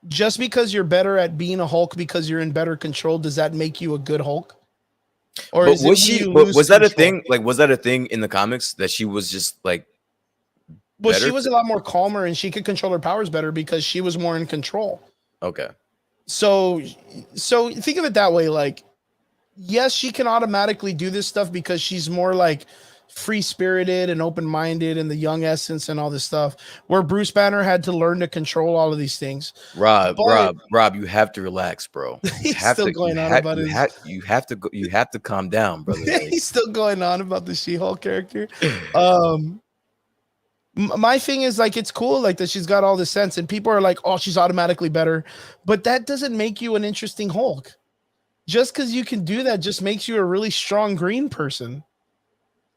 just because you're better at being a Hulk because you're in better control, does that make you a good Hulk? Or was that a thing? Like, was that a thing in the comics that she was just like? Well, she was a lot more calmer and she could control her powers better because she was more in control. Okay. So think of it that way. Like, yes, she can automatically do this stuff because she's more like free-spirited and open-minded and the young essence and all this stuff, where Bruce Banner had to learn to control all of these things. Rob, you have to relax, bro. You have to calm down, brother. He's still going on about the She-Hulk character. My thing is, like, it's cool like that she's got all this sense and people are like, oh, she's automatically better, but that doesn't make you an interesting Hulk. Just because you can do that just makes you a really strong green person.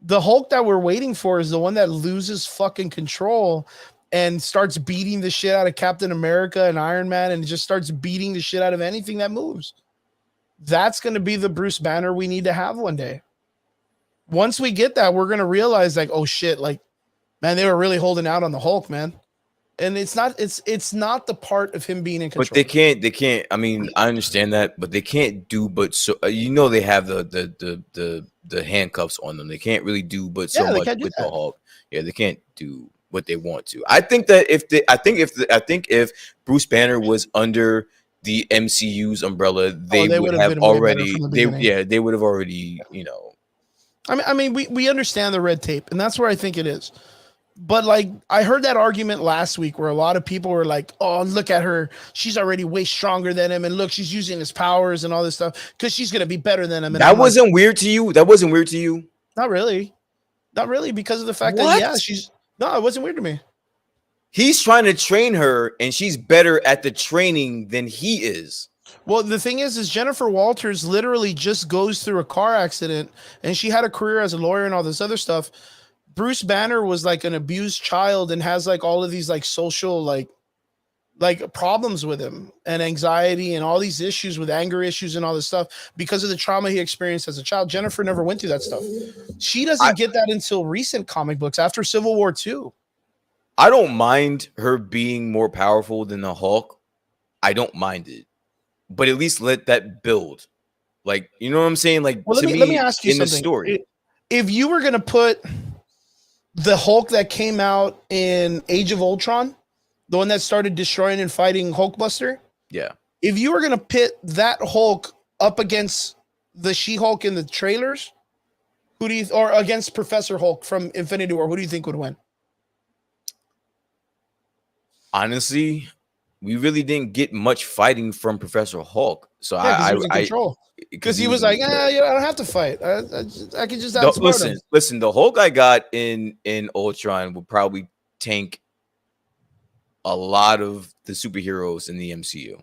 The Hulk that we're waiting for is the one that loses fucking control and starts beating the shit out of Captain America and Iron Man and just starts beating the shit out of anything that moves. That's going to be the Bruce Banner we need to have one day. Once we get that, we're going to realize, like, oh shit, like, man, they were really holding out on the Hulk, man. And it's not the part of him being in control. But they can't. I mean, I understand that, but they can't do but so. They have the handcuffs on them. They can't really do but so much with the Hulk. Yeah, they can't do what they want to. I think that if Bruce Banner was under the MCU's umbrella, they would have already. They would have already. I mean, we understand the red tape, and that's where I think it is. But like, I heard that argument last week where a lot of people were like, oh, look at her. She's already way stronger than him. And look, she's using his powers and all this stuff because she's going to be better than him. And that wasn't weird to you? That wasn't weird to you? Not really. Not really, because of the fact that, no, it wasn't weird to me. He's trying to train her and she's better at the training than he is. Well, the thing is Jennifer Walters literally just goes through a car accident and she had a career as a lawyer and all this other stuff. Bruce Banner was like an abused child and has like all of these like social like problems with him and anxiety and all these issues with anger issues and all this stuff because of the trauma he experienced as a child. Jennifer never went through that stuff. She doesn't get that until recent comic books after Civil War II. I don't mind her being more powerful than the Hulk. I don't mind it, but at least let that build. Like, you know what I'm saying? Like, well, let me ask you in something. The story, if you were going to put the Hulk that came out in Age of Ultron, the one that started destroying and fighting Hulkbuster, yeah. If you were going to pit that Hulk up against the She-Hulk in the trailers, or against Professor Hulk from Infinity War, who do you think would win? Honestly, we really didn't get much fighting from Professor Hulk. So yeah, he was in control. Because he was like, I don't have to fight. I can just outsmart him. Listen, the Hulk I got in Ultron would probably tank a lot of the superheroes in the MCU.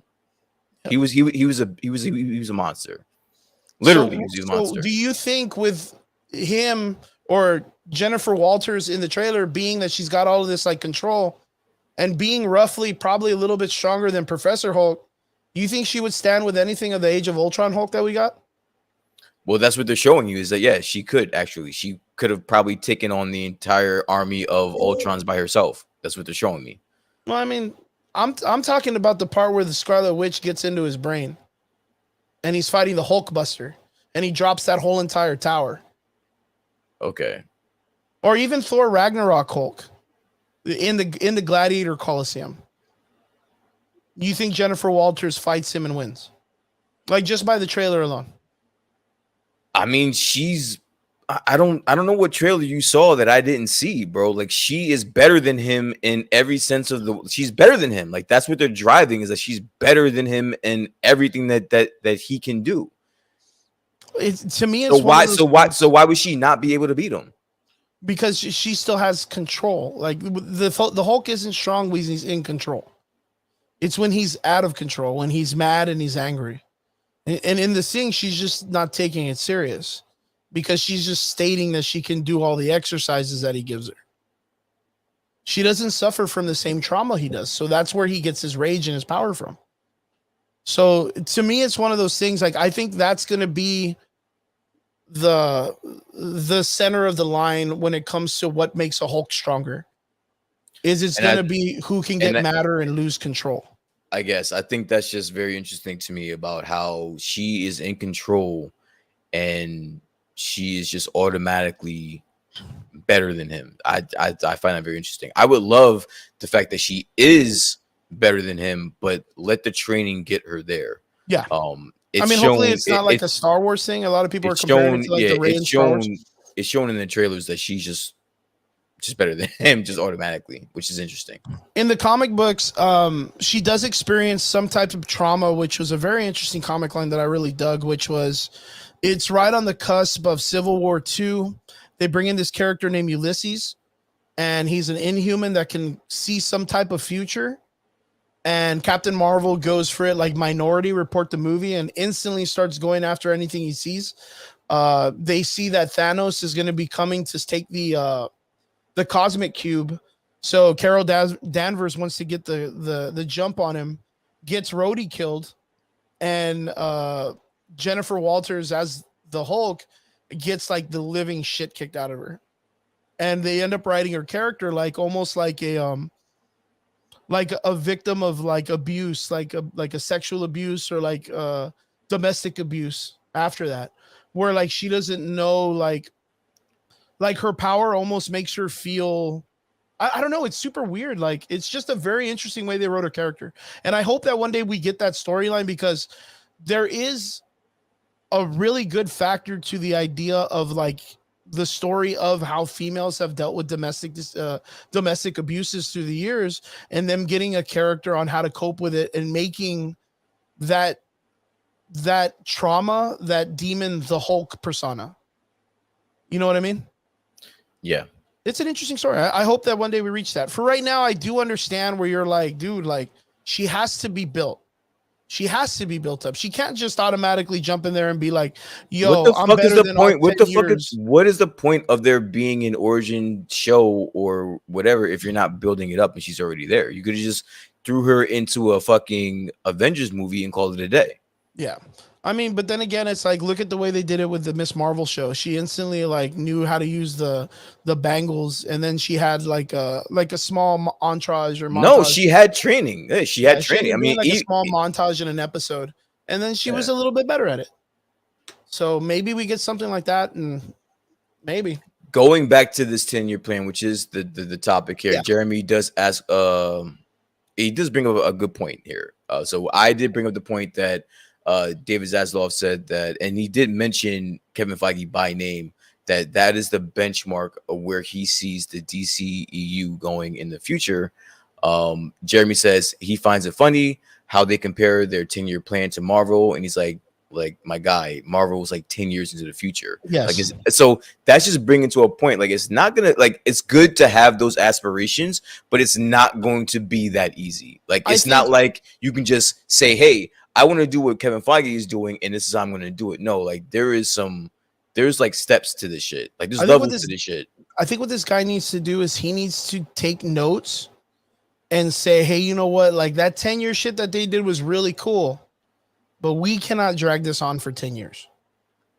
Yep. He was a monster. Literally, he was a monster. So do you think with him or Jennifer Walters in the trailer, being that she's got all of this like control and being roughly probably a little bit stronger than Professor Hulk, you think she would stand with anything of the Age of Ultron Hulk that we got? Well, that's what they're showing you, is that, yeah, she could actually. She could have probably taken on the entire army of Ultrons by herself. That's what they're showing me. Well, I mean, I'm talking about the part where the Scarlet Witch gets into his brain and he's fighting the Hulkbuster and he drops that whole entire tower. Okay. Or even Thor Ragnarok Hulk in the Gladiator Coliseum. You think Jennifer Walters fights him and wins? Like just by the trailer alone. I mean, I don't know what trailer you saw that I didn't see, bro. Like, she is better than him in every sense of she's better than him. Like, that's what they're driving, is that she's better than him in everything that he can do. To me, it's so why would she not be able to beat him? Because she still has control. Like the Hulk isn't strong when he's in control. It's when he's out of control, when he's mad and he's angry. And in the thing, she's just not taking it serious because she's just stating that she can do all the exercises that he gives her. She doesn't suffer from the same trauma he does. So that's where he gets his rage and his power from. So to me, it's one of those things. Like, I think that's going to be the center of the line when it comes to what makes a Hulk stronger. It's going to be who can get madder and lose control. I guess. I think that's just very interesting to me about how she is in control and she is just automatically better than him. I find that very interesting. I would love the fact that she is better than him, but let the training get her there. Yeah. Hopefully it's not like a Star Wars thing. A lot of people are comparing it to like the Rey in Star Wars. It's shown in the trailers that she's just better than him, just automatically, which is interesting. In the comic books, she does experience some type of trauma, which was a very interesting comic line that I really dug, which was it's right on the cusp of Civil War II. They bring in this character named Ulysses, and he's an inhuman that can see some type of future. And Captain Marvel goes for it like Minority Report the movie and instantly starts going after anything he sees. They see that Thanos is going to be coming to take the Cosmic Cube. So Carol Danvers wants to get the jump on him, gets Rhodey killed, and Jennifer Walters as the Hulk gets like the living shit kicked out of her. And they end up writing her character like almost like a victim of like abuse, like a sexual abuse or like domestic abuse after that, where like she doesn't know like her power almost makes her feel, I don't know. It's super weird. Like, it's just a very interesting way they wrote her character. And I hope that one day we get that storyline because there is a really good factor to the idea of like the story of how females have dealt with domestic abuses through the years and them getting a character on how to cope with it and making that trauma, that demon, the Hulk persona. You know what I mean? Yeah. It's an interesting story. I hope that one day we reach that. For right now, I do understand where you're like, dude, like she has to be built. She has to be built up. She can't just automatically jump in there and be like, "Yo, what the I'm fuck is better the than all point? What 10 the fuck years." is what is the point of there being an origin show or whatever if you're not building it up and she's already there? You could have just threw her into a fucking Avengers movie and called it a day. Yeah. I mean, but then again, it's like look at the way they did it with the Miss Marvel show. She instantly like knew how to use the bangles, and then she had like a small entourage or No, montage. she had training. Yeah, she had She training. I ended doing mean, like a small montage in an episode, and then she was a little bit better at it. So maybe we get something like that, and maybe going back to this 10-year plan, which is the topic here. Yeah. Jeremy does ask. He does bring up a good point here. So I did bring up the point that David Zaslav said that, and he did mention Kevin Feige by name, that is the benchmark of where he sees the DCEU going in the future. Jeremy says he finds it funny how they compare their 10-year plan to Marvel, and he's like my guy, Marvel was like 10 years into the future. Yes. Like so that's just bringing to a point. Like it's not gonna like it's good to have those aspirations, but it's not going to be that easy. Like it's not like you can just say, hey, I want to do what Kevin Feige is doing, and this is how I'm gonna do it. No, like there's like steps to this shit. Like there's levels to this shit. I think what this guy needs to do is he needs to take notes and say, hey, you know what? Like that 10-year shit that they did was really cool, but we cannot drag this on for 10 years.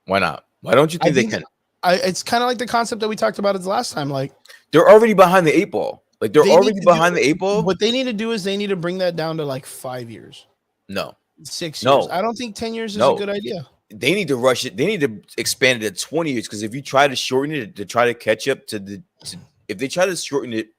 Why not? Why don't you think they can? It's kind of like the concept that we talked about it last time. Like they're already behind the 8 ball. Like they're already behind the 8 ball. What they need to do is they need to bring that down to like 5 years. No. 6 years. I don't think 10 years is a good idea. They need to rush it. They need to expand it to 20 years because if you try to shorten it to try to catch up to if they try to shorten it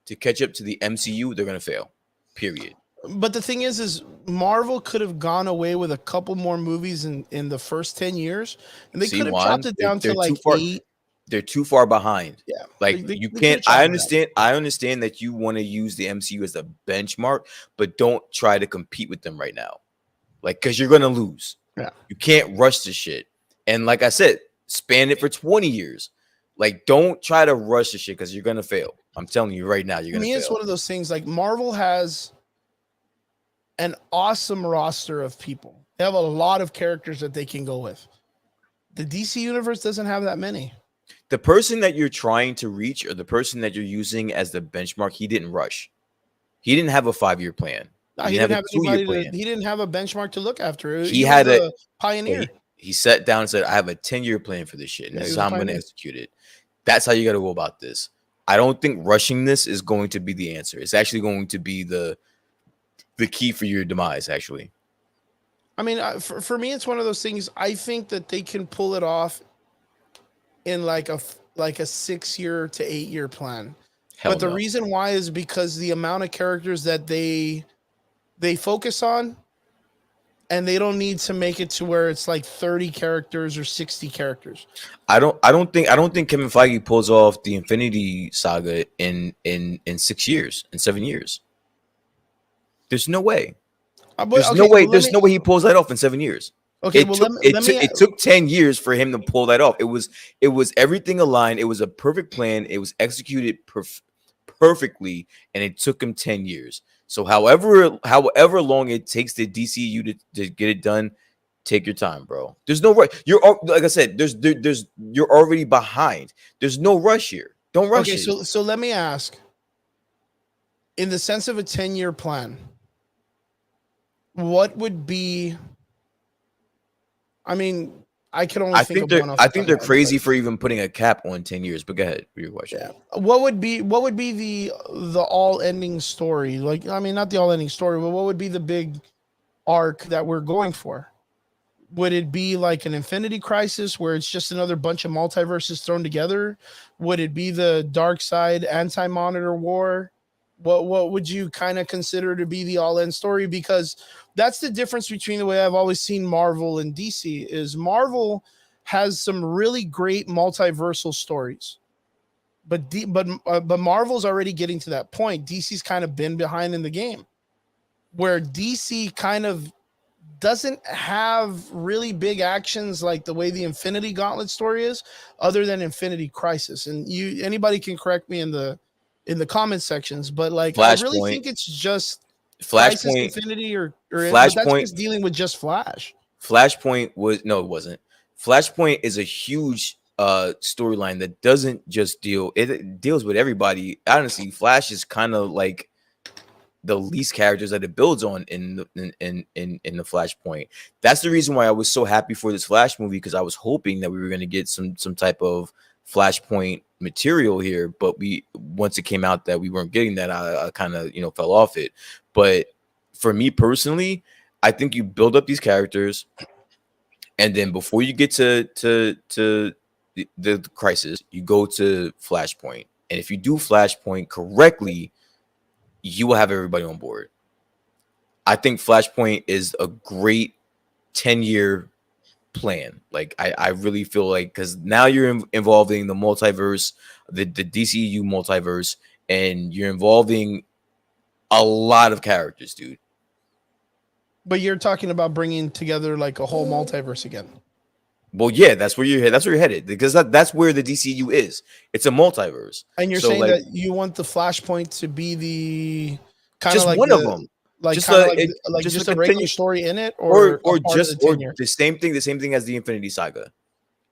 to catch up to the MCU, they're gonna fail. Period. But the thing is Marvel could have gone away with a couple more movies in the first 10 years, and they could have chopped it down to like 8. They're too far behind. Yeah, like you can't. I understand that you want to use the MCU as a benchmark, but don't try to compete with them right now, like because you're gonna lose. Yeah, you can't rush the shit. And like I said, span it for 20 years. Like, don't try to rush the shit because you're gonna fail. I'm telling you right now, you're gonna fail. It's one of those things. Like Marvel has an awesome roster of people. They have a lot of characters that they can go with. The DC universe doesn't have that many. The person that you're trying to reach or the person that you're using as the benchmark, he didn't rush. He didn't have a 5-year plan. He didn't have a 2-year plan. He didn't have a benchmark to look after. He had a pioneer. He sat down and said, I have a 10-year plan for this shit. And this is how I'm going to execute it. That's how you got to go about this. I don't think rushing this is going to be the answer. It's actually going to be the key for your demise, actually. I mean, for me, it's one of those things. I think that they can pull it off in like a 6-year to 8-year plan. But the reason why is because the amount of characters that they focus on, and they don't need to make it to where it's like 30 characters or 60 characters. I don't think Kevin Feige pulls off the Infinity Saga in 6 years, in 7 years. There's no way. There's no way he pulls that off in 7 years. Okay, it took 10 years for him to pull that off. It was everything aligned. It was a perfect plan. It was executed perfectly, and it took him 10 years. So however long it takes the DCU to get it done, take your time, bro. There's no rush. You're like I said, you're already behind. There's no rush here. Don't rush. Okay, so let me ask. In the sense of a 10-year plan, what would be? I mean, I can only think of one. I think they're crazy for even putting a cap on 10 years. But go ahead with your question. Yeah. What would be the all ending story? Like, I mean, not the all ending story, but what would be the big arc that we're going for? Would it be like an Infinity Crisis where it's just another bunch of multiverses thrown together? Would it be the Dark Side Anti-Monitor War? What would you kind of consider to be the all end story? Because that's the difference between the way I've always seen Marvel and DC is Marvel has some really great multiversal stories, but Marvel's already getting to that point. DC's kind of been behind in the game, where DC kind of doesn't have really big actions like the way the Infinity Gauntlet story is, other than Infinity Crisis. And anybody can correct me in the comment sections, but like I really think it's just Crisis Flashpoint, Infinity but that's Flashpoint, just dealing with just Flash. Flashpoint was no, it wasn't. Flashpoint is a huge storyline that doesn't just it deals with everybody. Honestly, Flash is kind of like the least characters that it builds on in the Flashpoint. That's the reason why I was so happy for this Flash movie, because I was hoping that we were going to get some type of Flashpoint material here, but once it came out that we weren't getting that, I kind of fell off it. But for me personally, I think you build up these characters, and then before you get to the crisis, you go to Flashpoint, and if you do Flashpoint correctly, you will have everybody on board. I think Flashpoint is a great 10-year plan. Like I really feel like, because now you're involving the multiverse, the DCU multiverse, and you're involving a lot of characters, dude. But you're talking about bringing together like a whole multiverse again. Well, yeah, that's where you're headed, because that's where the DCU is. It's a multiverse. And you're saying that you want the Flashpoint to be the kind of like one of them, like just just a regular story in it, or just the same thing as the Infinity Saga.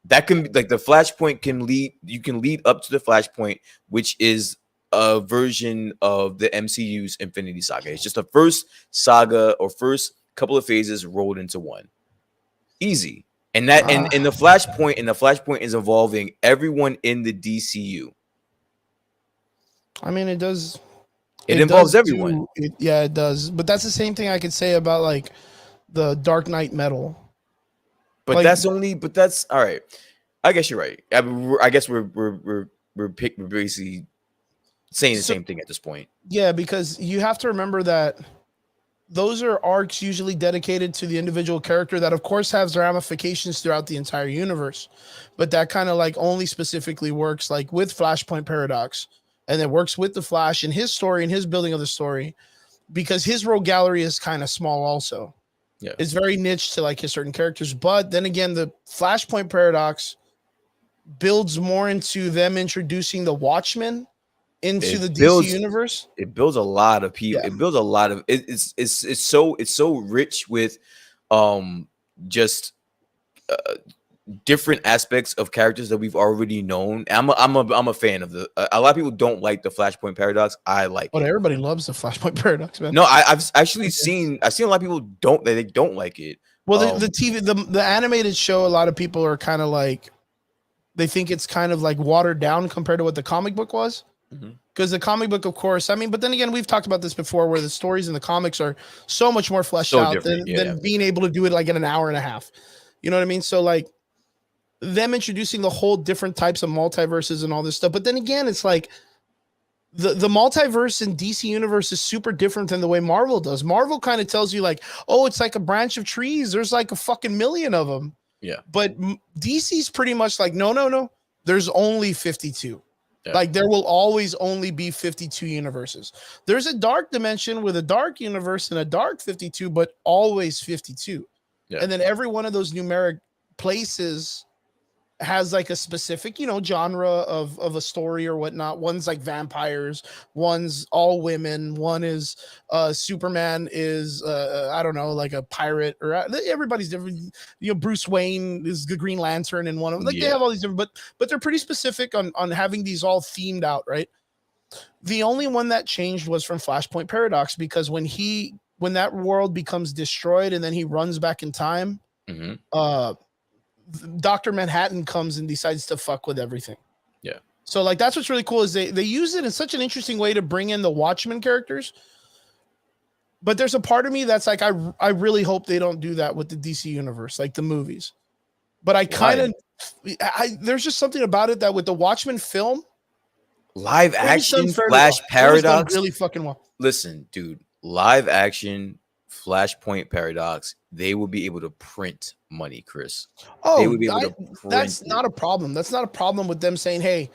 That can be like the Flashpoint can lead. You can lead up to the Flashpoint, which is a version of the MCU's Infinity Saga. It's just the first saga or first couple of phases rolled into one. Easy. And that and the Flashpoint is involving everyone in the DCU. I mean, it does. It involves everyone. Yeah, it does. But that's the same thing I could say about like the Dark Knight Metal. But that's all right. I guess you're right. I guess we're basically saying the same thing at this point. Yeah, because you have to remember that those are arcs usually dedicated to the individual character that of course has ramifications throughout the entire universe, but that kind of like only specifically works like with Flashpoint Paradox, and it works with the Flash and his story and his building of the story, because his rogue gallery is kind of small also. Yeah, it's very niche to like his certain characters. But then again, the Flashpoint Paradox builds more into them introducing the Watchmen into the DC universe. It builds a lot of people. Yeah. It builds a lot of it's so rich with just different aspects of characters that we've already known. I'm a fan of a lot of people don't like the Flashpoint Paradox. I like it. Everybody loves the Flashpoint Paradox, man. No, I've actually seen a lot of people don't like it. Well, the TV the animated show, a lot of people are kind of like, they think it's kind of like watered down compared to what the comic book was. Because the comic book, of course, I mean, but then again, we've talked about this before, where the stories in the comics are so much more fleshed out than being able to do it like in an hour and a half. You know what I mean? So like them introducing the whole different types of multiverses and all this stuff. But then again, it's like the multiverse in DC universe is super different than the way Marvel does. Marvel kind of tells you like, oh, it's like a branch of trees. There's like a fucking million of them. Yeah. But DC's pretty much like, no. There's only 52. Yeah. Like there will always only be 52 universes. There's a dark dimension with a dark universe and a dark 52, but always 52. Yeah. And then every one of those numeric places has like a specific, genre of a story or whatnot. One's like vampires, one's all women, one is Superman is I don't know, like a pirate, or everybody's different. Bruce Wayne is the Green Lantern, and one of them. Like they have all these different, but they're pretty specific on having these all themed out, right? The only one that changed was from Flashpoint Paradox, because when that world becomes destroyed and then he runs back in time, Dr. Manhattan comes and decides to fuck with everything. Yeah. So like that's what's really cool is they use it in such an interesting way to bring in the Watchmen characters. But there's a part of me that's like I really hope they don't do that with the DC universe, like the movies. But I kind of there's just something about it that with the Watchmen film, live action Flash Paradox really fucking well. Listen, dude, live action Flashpoint Paradox, they will be able to print money, Chris. Oh, they would be able to print that's it. Not a problem. That's not a problem with them saying, "Hey,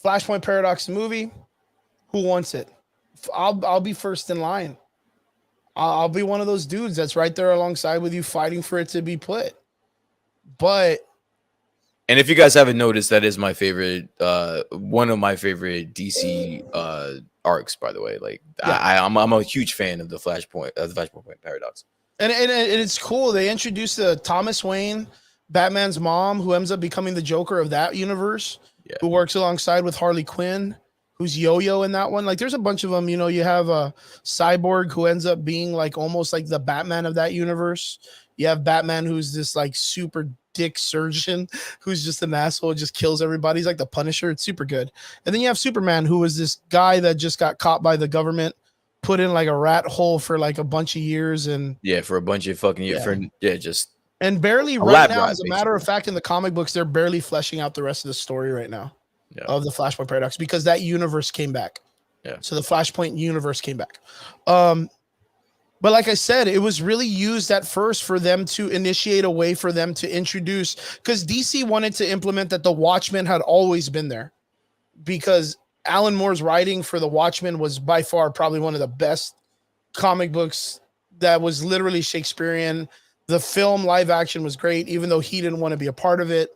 Flashpoint Paradox movie, who wants it? I'll be first in line. I'll be one of those dudes that's right there alongside with you, fighting for it to be put." But and if you guys haven't noticed, that is my favorite, one of my favorite DC arcs, by the way. Like Yeah. I'm a huge fan of the Flashpoint paradox. And it's cool. They introduced Thomas Wayne, Batman's mom, who ends up becoming the Joker of that universe, Yeah. who works alongside with Harley Quinn, who's Yo-Yo in that one. Like, there's a bunch of them. You know, you have a Cyborg who ends up being like almost like the Batman of that universe. You have Batman, who's this like super dick surgeon who's just an asshole, just kills everybody. He's like the Punisher. It's super good. And then you have Superman, who was this guy that just got caught by the government, put in like a rat hole for like a bunch of years, and for a bunch of fucking years. Just and barely a right lab now. rat, As a matter of fact, in the comic books, they're barely fleshing out the rest of the story right now of the Flashpoint paradox, because that universe came back. Yeah. So the Flashpoint universe came back. But like I said, it was really used at first for them to initiate a way for them to introduce, because DC wanted to implement that the Watchmen had always been there, because Alan Moore's writing for the Watchmen was by far probably one of the best comic books that was literally Shakespearean. The film live action was great, even though he didn't want to be a part of it.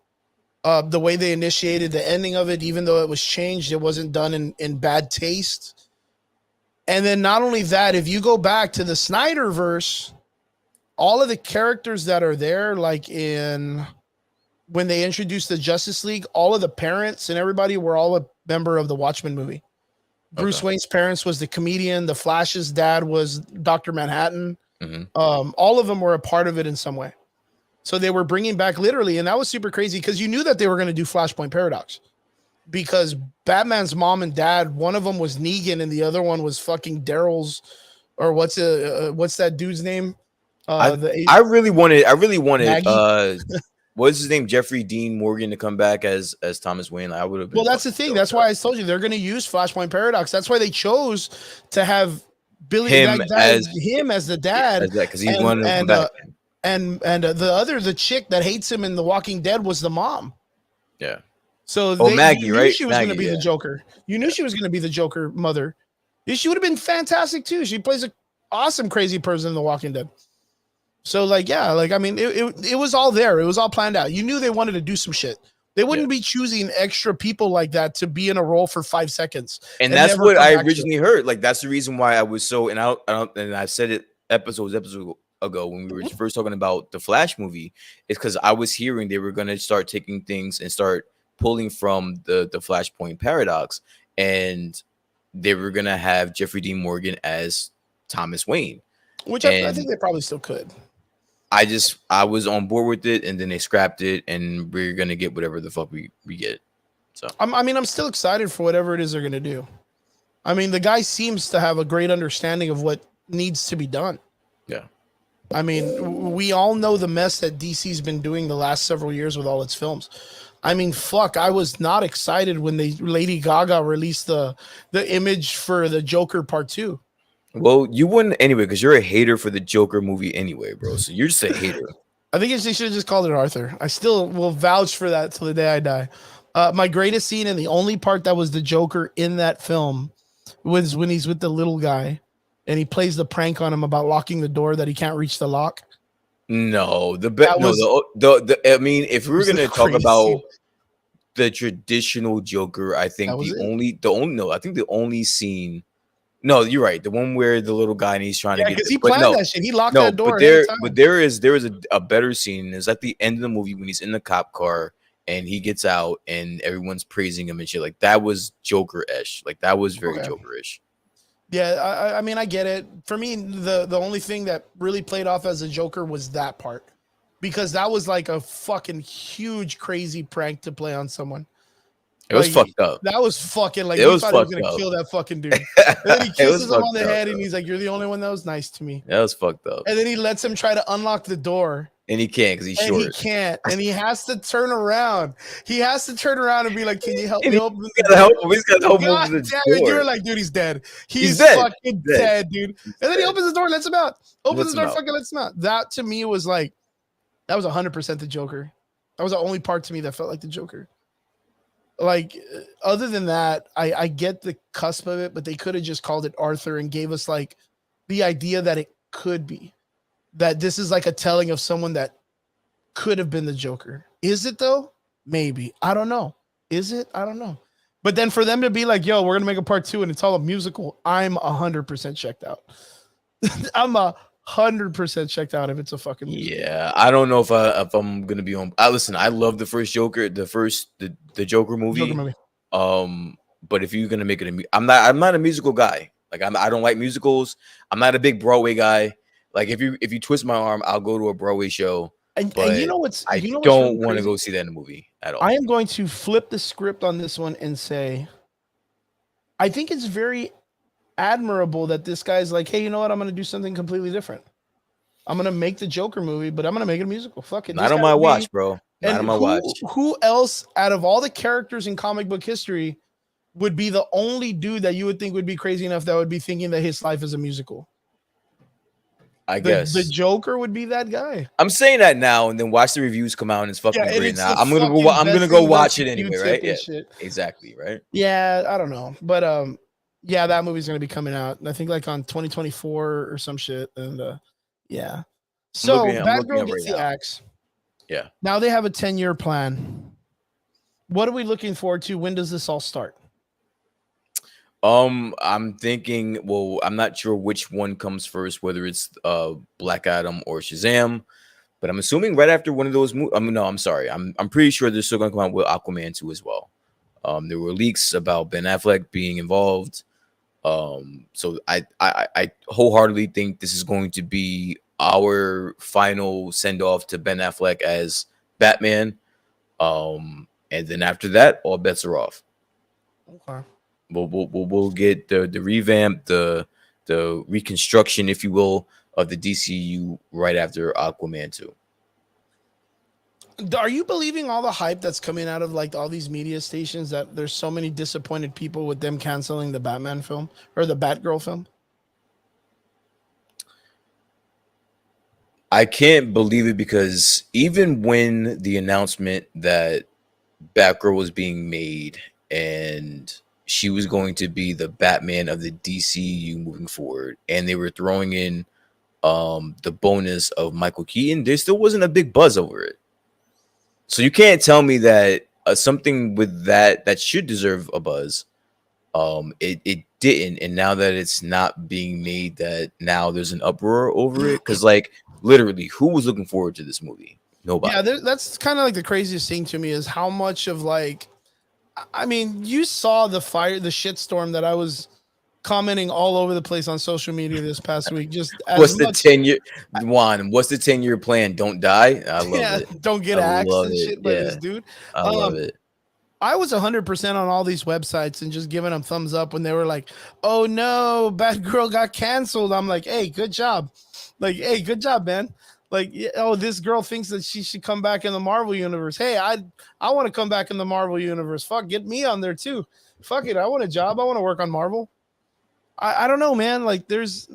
The way they initiated the ending of it, even though it was changed, it wasn't done in bad taste. And then not only that, if you go back to the Snyderverse, all of the characters that are there, like when they introduced the Justice League, all of the parents and everybody were all a member of the Watchmen movie. Bruce Wayne's parents was the comedian. The Flash's dad was Dr. Manhattan. All of them were a part of it in some way. So they were bringing back literally, and that was super crazy because you knew that they were going to do Flashpoint Paradox, because Batman's mom and dad, one of them was Negan and the other one was fucking Daryl's, or what's that dude's name? I really wanted Maggie? what's his name, Jeffrey Dean Morgan, to come back as Thomas Wayne. I would have been. Well, that's the thing. That's why I told you they're going to use Flashpoint Paradox. That's why they chose to have him as the dad, because he's one to come back. And the chick that hates him in The Walking Dead was the mom. Yeah. So Maggie, right? She was going to be the Joker. You knew she was going to be the Joker mother. She would have been fantastic too. She plays an awesome crazy person in The Walking Dead. So I mean, it was all there. It was all planned out. You knew they wanted to do some shit. They wouldn't be choosing extra people like that to be in a role for 5 seconds. And that's what I originally heard. Like, that's the reason why I was so, and I said it episodes ago when we were first talking about the Flash movie, is because I was hearing they were going to start taking things and start pulling from the Flashpoint paradox, and they were going to have Jeffrey Dean Morgan as Thomas Wayne, which I think they probably still could. I was on board with it, and then they scrapped it, and we're going to get whatever the fuck we get. So I'm still excited for whatever it is they're going to do. I mean, the guy seems to have a great understanding of what needs to be done. Yeah. I mean, we all know the mess that DC's been doing the last several years with all its films. I mean, fuck, I was not excited when Lady Gaga released the image for the Joker Part 2. Well, you wouldn't anyway, because you're a hater for the Joker movie anyway, bro. So you're just a hater. I think they should have just called it Arthur. I still will vouch for that till the day I die. My greatest scene, and the only part that was the Joker in that film, was when he's with the little guy and he plays the prank on him about locking the door that he can't reach the lock. No, I mean, if we were gonna talk about the traditional Joker, I think the only scene. No, you're right. The one where the little guy and he's trying to get, because he planned that shit. He locked that door. But there is a better scene. It's at the end of the movie when he's in the cop car and he gets out and everyone's praising him and shit. Like, that was Joker-ish. Like, that was very Joker-ish. Yeah, I mean, I get it. For me, the only thing that really played off as a Joker was that part, because that was like a fucking huge, crazy prank to play on someone. It was fucked up. That was fucking like, he thought he was gonna kill that fucking dude. And then he kisses him on the head and he's like, "You're the only one that was nice to me." That was fucked up. And then he lets him try to unlock the door. And he can't because he's short. He can't. And he has to turn around. He has to turn around and be like, "Can you help me open the door?" He's got to help him open the door. You're like, dude, he's dead. He's fucking dead, dude. And then he opens the door and lets him out. Opens the door, fucking lets him out. That to me was like, that was 100% the Joker. That was the only part to me that felt like the Joker. Like, other than that, I get the cusp of it, but they could have just called it Arthur and gave us like the idea that it could be, that this is like a telling of someone that could have been the Joker. Is it though? Maybe. I don't know. Is it? I don't know. But then for them to be like, yo, we're gonna make a part 2 and it's all a musical, I'm 100% checked out. I'm 100% checked out if it's a fucking musical. Yeah, I don't know if I'm gonna be on. Listen, I love the first Joker, the Joker movie. Joker movie. But if you're gonna make it I'm not a musical guy. Like I don't like musicals. I'm not a big Broadway guy. Like if you twist my arm, I'll go to a Broadway show. And you know what's I what's don't really want to crazy? go see that in a movie at all. I am going to flip the script on this one and say, I think it's very admirable that this guy's like, hey, you know what? I'm going to do something completely different. I'm going to make the Joker movie, but I'm going to make it a musical. Fuck it. Not on my watch, bro. Not And on my watch. who else out of all the characters in comic book history would be the only dude that you would think would be crazy enough that would be thinking that his life is a musical? I guess the Joker would be that guy. I'm saying that now, and then watch the reviews come out, and it's fucking Yeah, and great. it's Now the I'm gonna go. fucking I'm gonna best go thing watch like it anyway, Q-tip right? and Yeah, shit. exactly, right. Yeah, I don't know, but yeah, that movie's gonna be coming out. I think like on 2024 or some shit, and yeah. So I'm looking Batgirl up gets right the now. axe. Yeah. Now they have a 10-year plan. What are we looking forward to? When does this all start? I'm thinking. Well, I'm not sure which one comes first, whether it's Black Adam or Shazam, but I'm assuming right after one of those. No, I'm sorry. I'm pretty sure they're still gonna come out with Aquaman 2 as well. There were leaks about Ben Affleck being involved. So I wholeheartedly think this is going to be our final send off to Ben Affleck as Batman. And then after that, all bets are off. Okay. We'll get the revamp, the reconstruction, if you will, of the DCU right after Aquaman 2. Are you believing all the hype that's coming out of like all these media stations that there's so many disappointed people with them canceling the Batman film or the Batgirl film? I can't believe it because even when the announcement that Batgirl was being made and she was going to be the Batman of the DCU moving forward, and they were throwing in the bonus of Michael Keaton, there still wasn't a big buzz over it. So you can't tell me that something with that should deserve a buzz, it didn't. And now that it's not being made, that now there's an uproar over it. Because like literally, who was looking forward to this movie? Nobody. Yeah, that's kind of like the craziest thing to me is how much of like, I mean, you saw the shitstorm that I was commenting all over the place on social media this past week. Just what's the 10-year Juan? What's the 10-year plan? Don't die. I love it. Don't get axed and shit by this dude. I love it. I was 100% on all these websites and just giving them thumbs up when they were like, "Oh no, Batgirl got canceled." I'm like, "Hey, good job!" Like, "Hey, good job, man." Like, oh, this girl thinks that she should come back in the Marvel universe. Hey, I want to come back in the Marvel universe. Fuck, get me on there too. Fuck it, I want a job. I want to work on Marvel. I don't know, man. Like, there's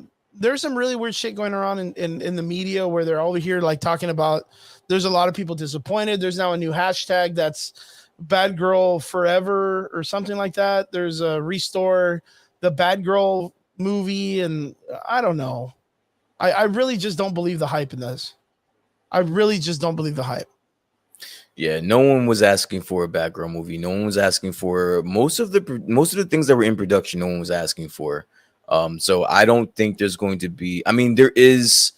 some really weird shit going around in the media where they're over here like talking about. There's a lot of people disappointed. There's now a new hashtag that's Bad Girl Forever or something like that. There's a restore the Bad Girl movie, and I don't know. I really just don't believe the hype in this. I really just don't believe the hype. Yeah, no one was asking for a Batgirl movie. No one was asking for most of the things that were in production. No one was asking for. So I don't think there's going to be. I mean, there is.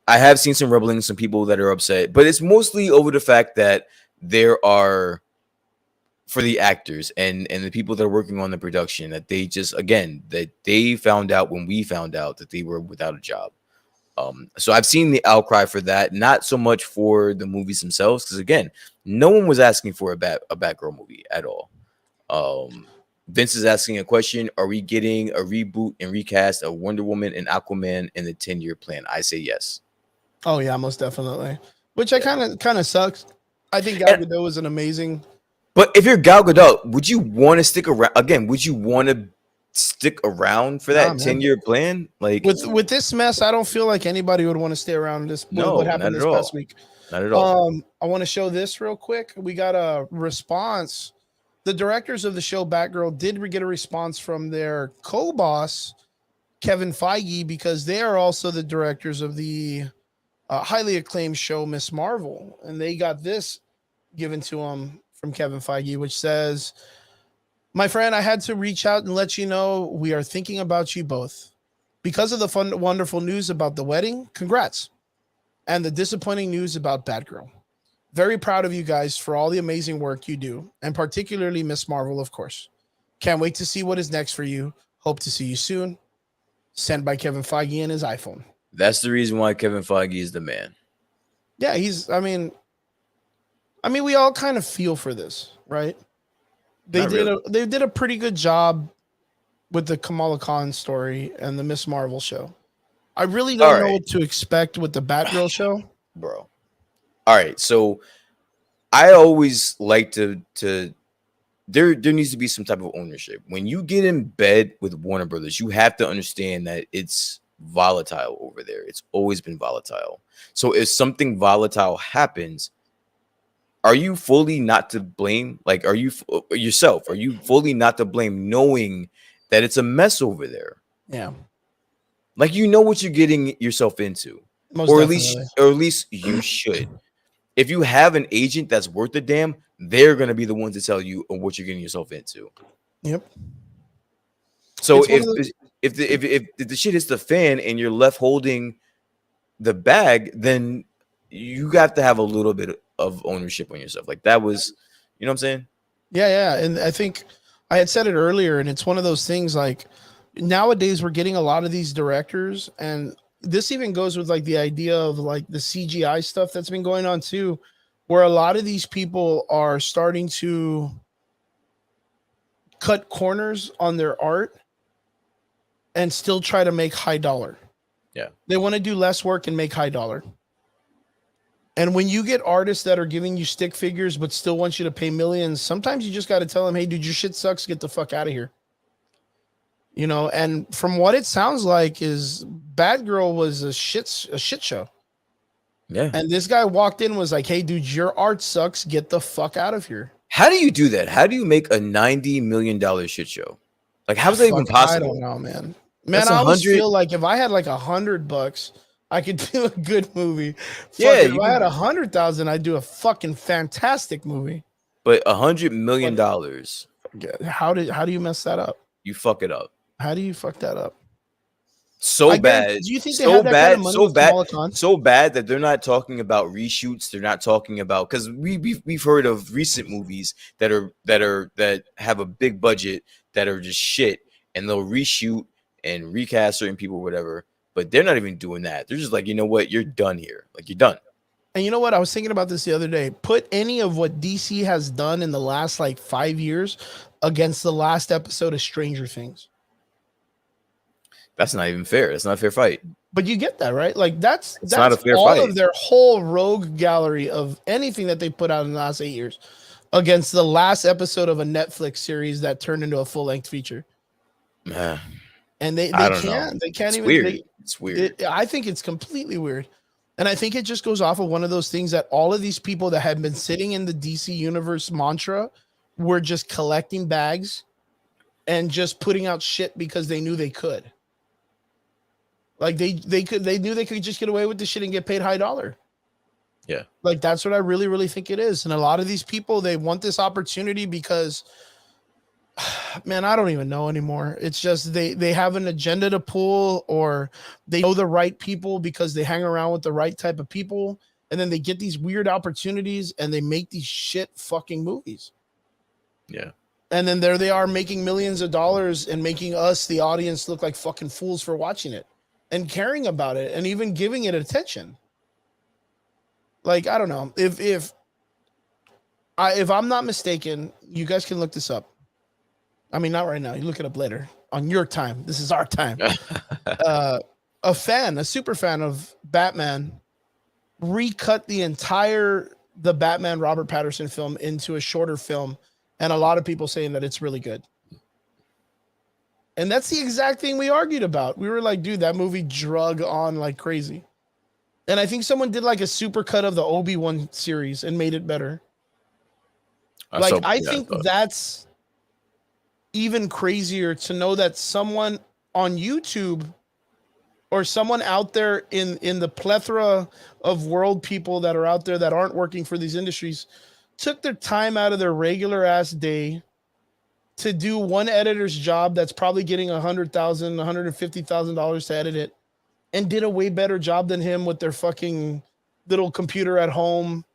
I have seen some rumblings, some people that are upset, but it's mostly over the fact that there are, for the actors and the people that are working on the production, that they just that they found out when we found out that they were without a job. So I've seen the outcry for that, not so much for the movies themselves, because again, no one was asking for a Batgirl movie at all. Vince is asking a question: are we getting a reboot and recast of Wonder Woman and Aquaman in the 10-year plan? I say yes. Oh yeah, most definitely. Which I kind of sucks. I think Gal Gadot is an amazing. But if you're Gal Gadot, would you want to stick around again? Would you want to stick around for that 10-year plan? Like with this mess, I don't feel like anybody would want to stay around this. No, what happened this past week? Not at all. I want to show this real quick. We got a response. The directors of the show Batgirl did get a response from their co-boss Kevin Feige, because they are also the directors of the highly acclaimed show Miss Marvel, and they got this given to them from Kevin Feige, which says, My friend, I had to reach out and let you know we are thinking about you both. Because of the fun, wonderful news about the wedding, congrats. And the disappointing news about Batgirl. Very proud of you guys for all the amazing work you do, and particularly Miss Marvel, of course. Can't wait to see what is next for you. Hope to see you soon. Sent by Kevin Feige and his iPhone. That's the reason why Kevin Feige is the man. Yeah, we all kind of feel for this, right? They did a pretty good job with the Kamala Khan story and the Miss Marvel show. I really don't know what to expect with the Batgirl show, bro. All right, so I always like to there needs to be some type of ownership. When you get in bed with Warner Brothers, you have to understand that it's volatile over there. It's always been volatile. So if something volatile happens, are you fully not to blame? Like, are you yourself? Are you fully not to blame, knowing that it's a mess over there? Yeah, like you know what you're getting yourself into, or at least you should. If you have an agent that's worth a damn, they're gonna be the ones to tell you what you're getting yourself into. Yep. So if the shit hits the fan and you're left holding the bag, then you have to have a little bit of ownership on yourself. Like that was, you know what I'm saying? Yeah. And I think I had said it earlier, and it's one of those things like nowadays we're getting a lot of these directors, and this even goes with like the idea of like the CGI stuff that's been going on too, where a lot of these people are starting to cut corners on their art and still try to make high dollar. Yeah. They want to do less work and make high dollar. And when you get artists that are giving you stick figures but still want you to pay millions, sometimes you just got to tell them, hey, dude, your shit sucks. Get the fuck out of here. You know, and from what it sounds like is Batgirl was a shit show. Yeah. And this guy walked in and was like, hey, dude, your art sucks. Get the fuck out of here. How do you do that? How do you make a $90 million shit show? Like, how's that even possible? I don't know, man. Man, I always feel like if I had like $100, I could do a good movie. Yeah. If I had 100,000, I'd do a fucking fantastic movie. But $100 million. How do you mess that up? You fuck it up. How do you fuck that up? So bad. Do you think they have that kind of money so bad that they're not talking about reshoots? They're not talking about, because we've heard of recent movies that have a big budget that are just shit, and they'll reshoot and recast certain people, or whatever. But they're not even doing that. They're just like, you know what, you're done here. Like, you're done. And you know what? I was thinking about this the other day. Put any of what DC has done in the last like 5 years against the last episode of Stranger Things. That's not even fair. It's not a fair fight. But you get that, right? Like that's not a fair all fight. Of their whole rogue gallery of anything that they put out in the last 8 years against the last episode of a Netflix series that turned into a full-length feature. And they can't it's even. Weird. It's weird. I think it's completely weird. And I think it just goes off of one of those things that all of these people that have been sitting in the DC universe mantra were just collecting bags and just putting out shit because they knew they could. Like they knew they could just get away with the shit and get paid high dollar. Yeah. Like that's what I really, really think it is. And a lot of these people, they want this opportunity because, man, I don't even know anymore. It's just they have an agenda to pull, or they know the right people because they hang around with the right type of people. And then they get these weird opportunities and they make these shit fucking movies. Yeah. And then there they are making millions of dollars and making us, the audience, look like fucking fools for watching it and caring about it and even giving it attention. Like, I don't know. If I'm not mistaken, you guys can look this up. I mean, not right now. You look it up later on your time. This is our time. A super fan of Batman, recut the Batman Robert Pattinson film into a shorter film, and a lot of people saying that it's really good. And that's the exact thing we argued about. We were like, dude, that movie drug on like crazy. And I think someone did like a super cut of the Obi-Wan series and made it better. I think that's even crazier to know that someone on YouTube or someone out there in the plethora of world people that are out there that aren't working for these industries took their time out of their regular ass day to do one editor's job that's probably getting $100,000, $150,000 to edit it, and did a way better job than him with their fucking little computer at home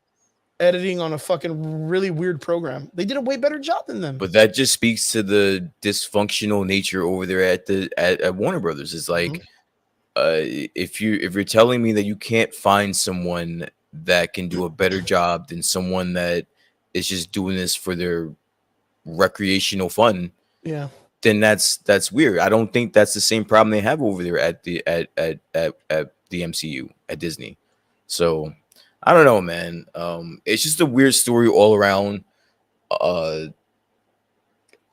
editing on a fucking really weird program. They did a way better job than them. But that just speaks to the dysfunctional nature over there at Warner Brothers. It's like, if you're telling me that you can't find someone that can do a better job than someone that is just doing this for their recreational fun, then that's weird. I don't think that's the same problem they have over there at the MCU at Disney. So I don't know, man. It's just a weird story all around.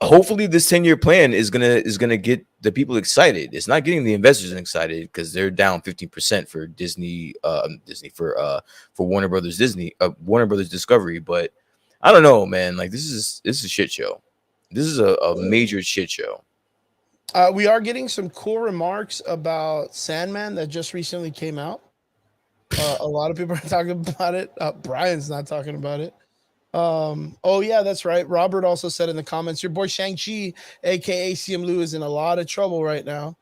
Hopefully this 10-year plan is gonna get the people excited. It's not getting the investors excited because they're down 15% for Disney for Warner Brothers Warner Brothers Discovery. But I don't know, man. Like this is a shit show. This is a major shit show. We are getting some cool remarks about Sandman that just recently came out. A lot of people are talking about it. Brian's not talking about it. Oh yeah, that's right. Robert also said in the comments, your boy Shang-Chi, aka CM Liu, is in a lot of trouble right now.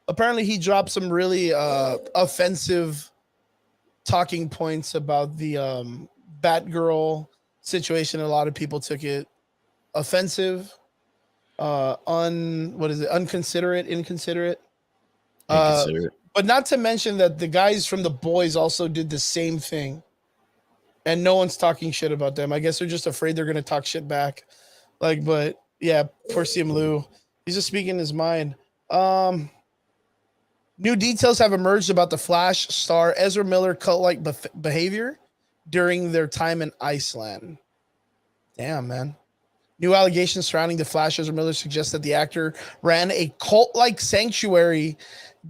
Apparently he dropped some really offensive talking points about the Batgirl situation. A lot of people took it offensive, inconsiderate. But not to mention that the guys from The Boys also did the same thing. And no one's talking shit about them. I guess they're just afraid they're going to talk shit back. But yeah, poor CM Liu. He's just speaking his mind. New details have emerged about the Flash star Ezra Miller cult-like behavior during their time in Iceland. Damn, man. New allegations surrounding the Flash Ezra Miller suggest that the actor ran a cult-like sanctuary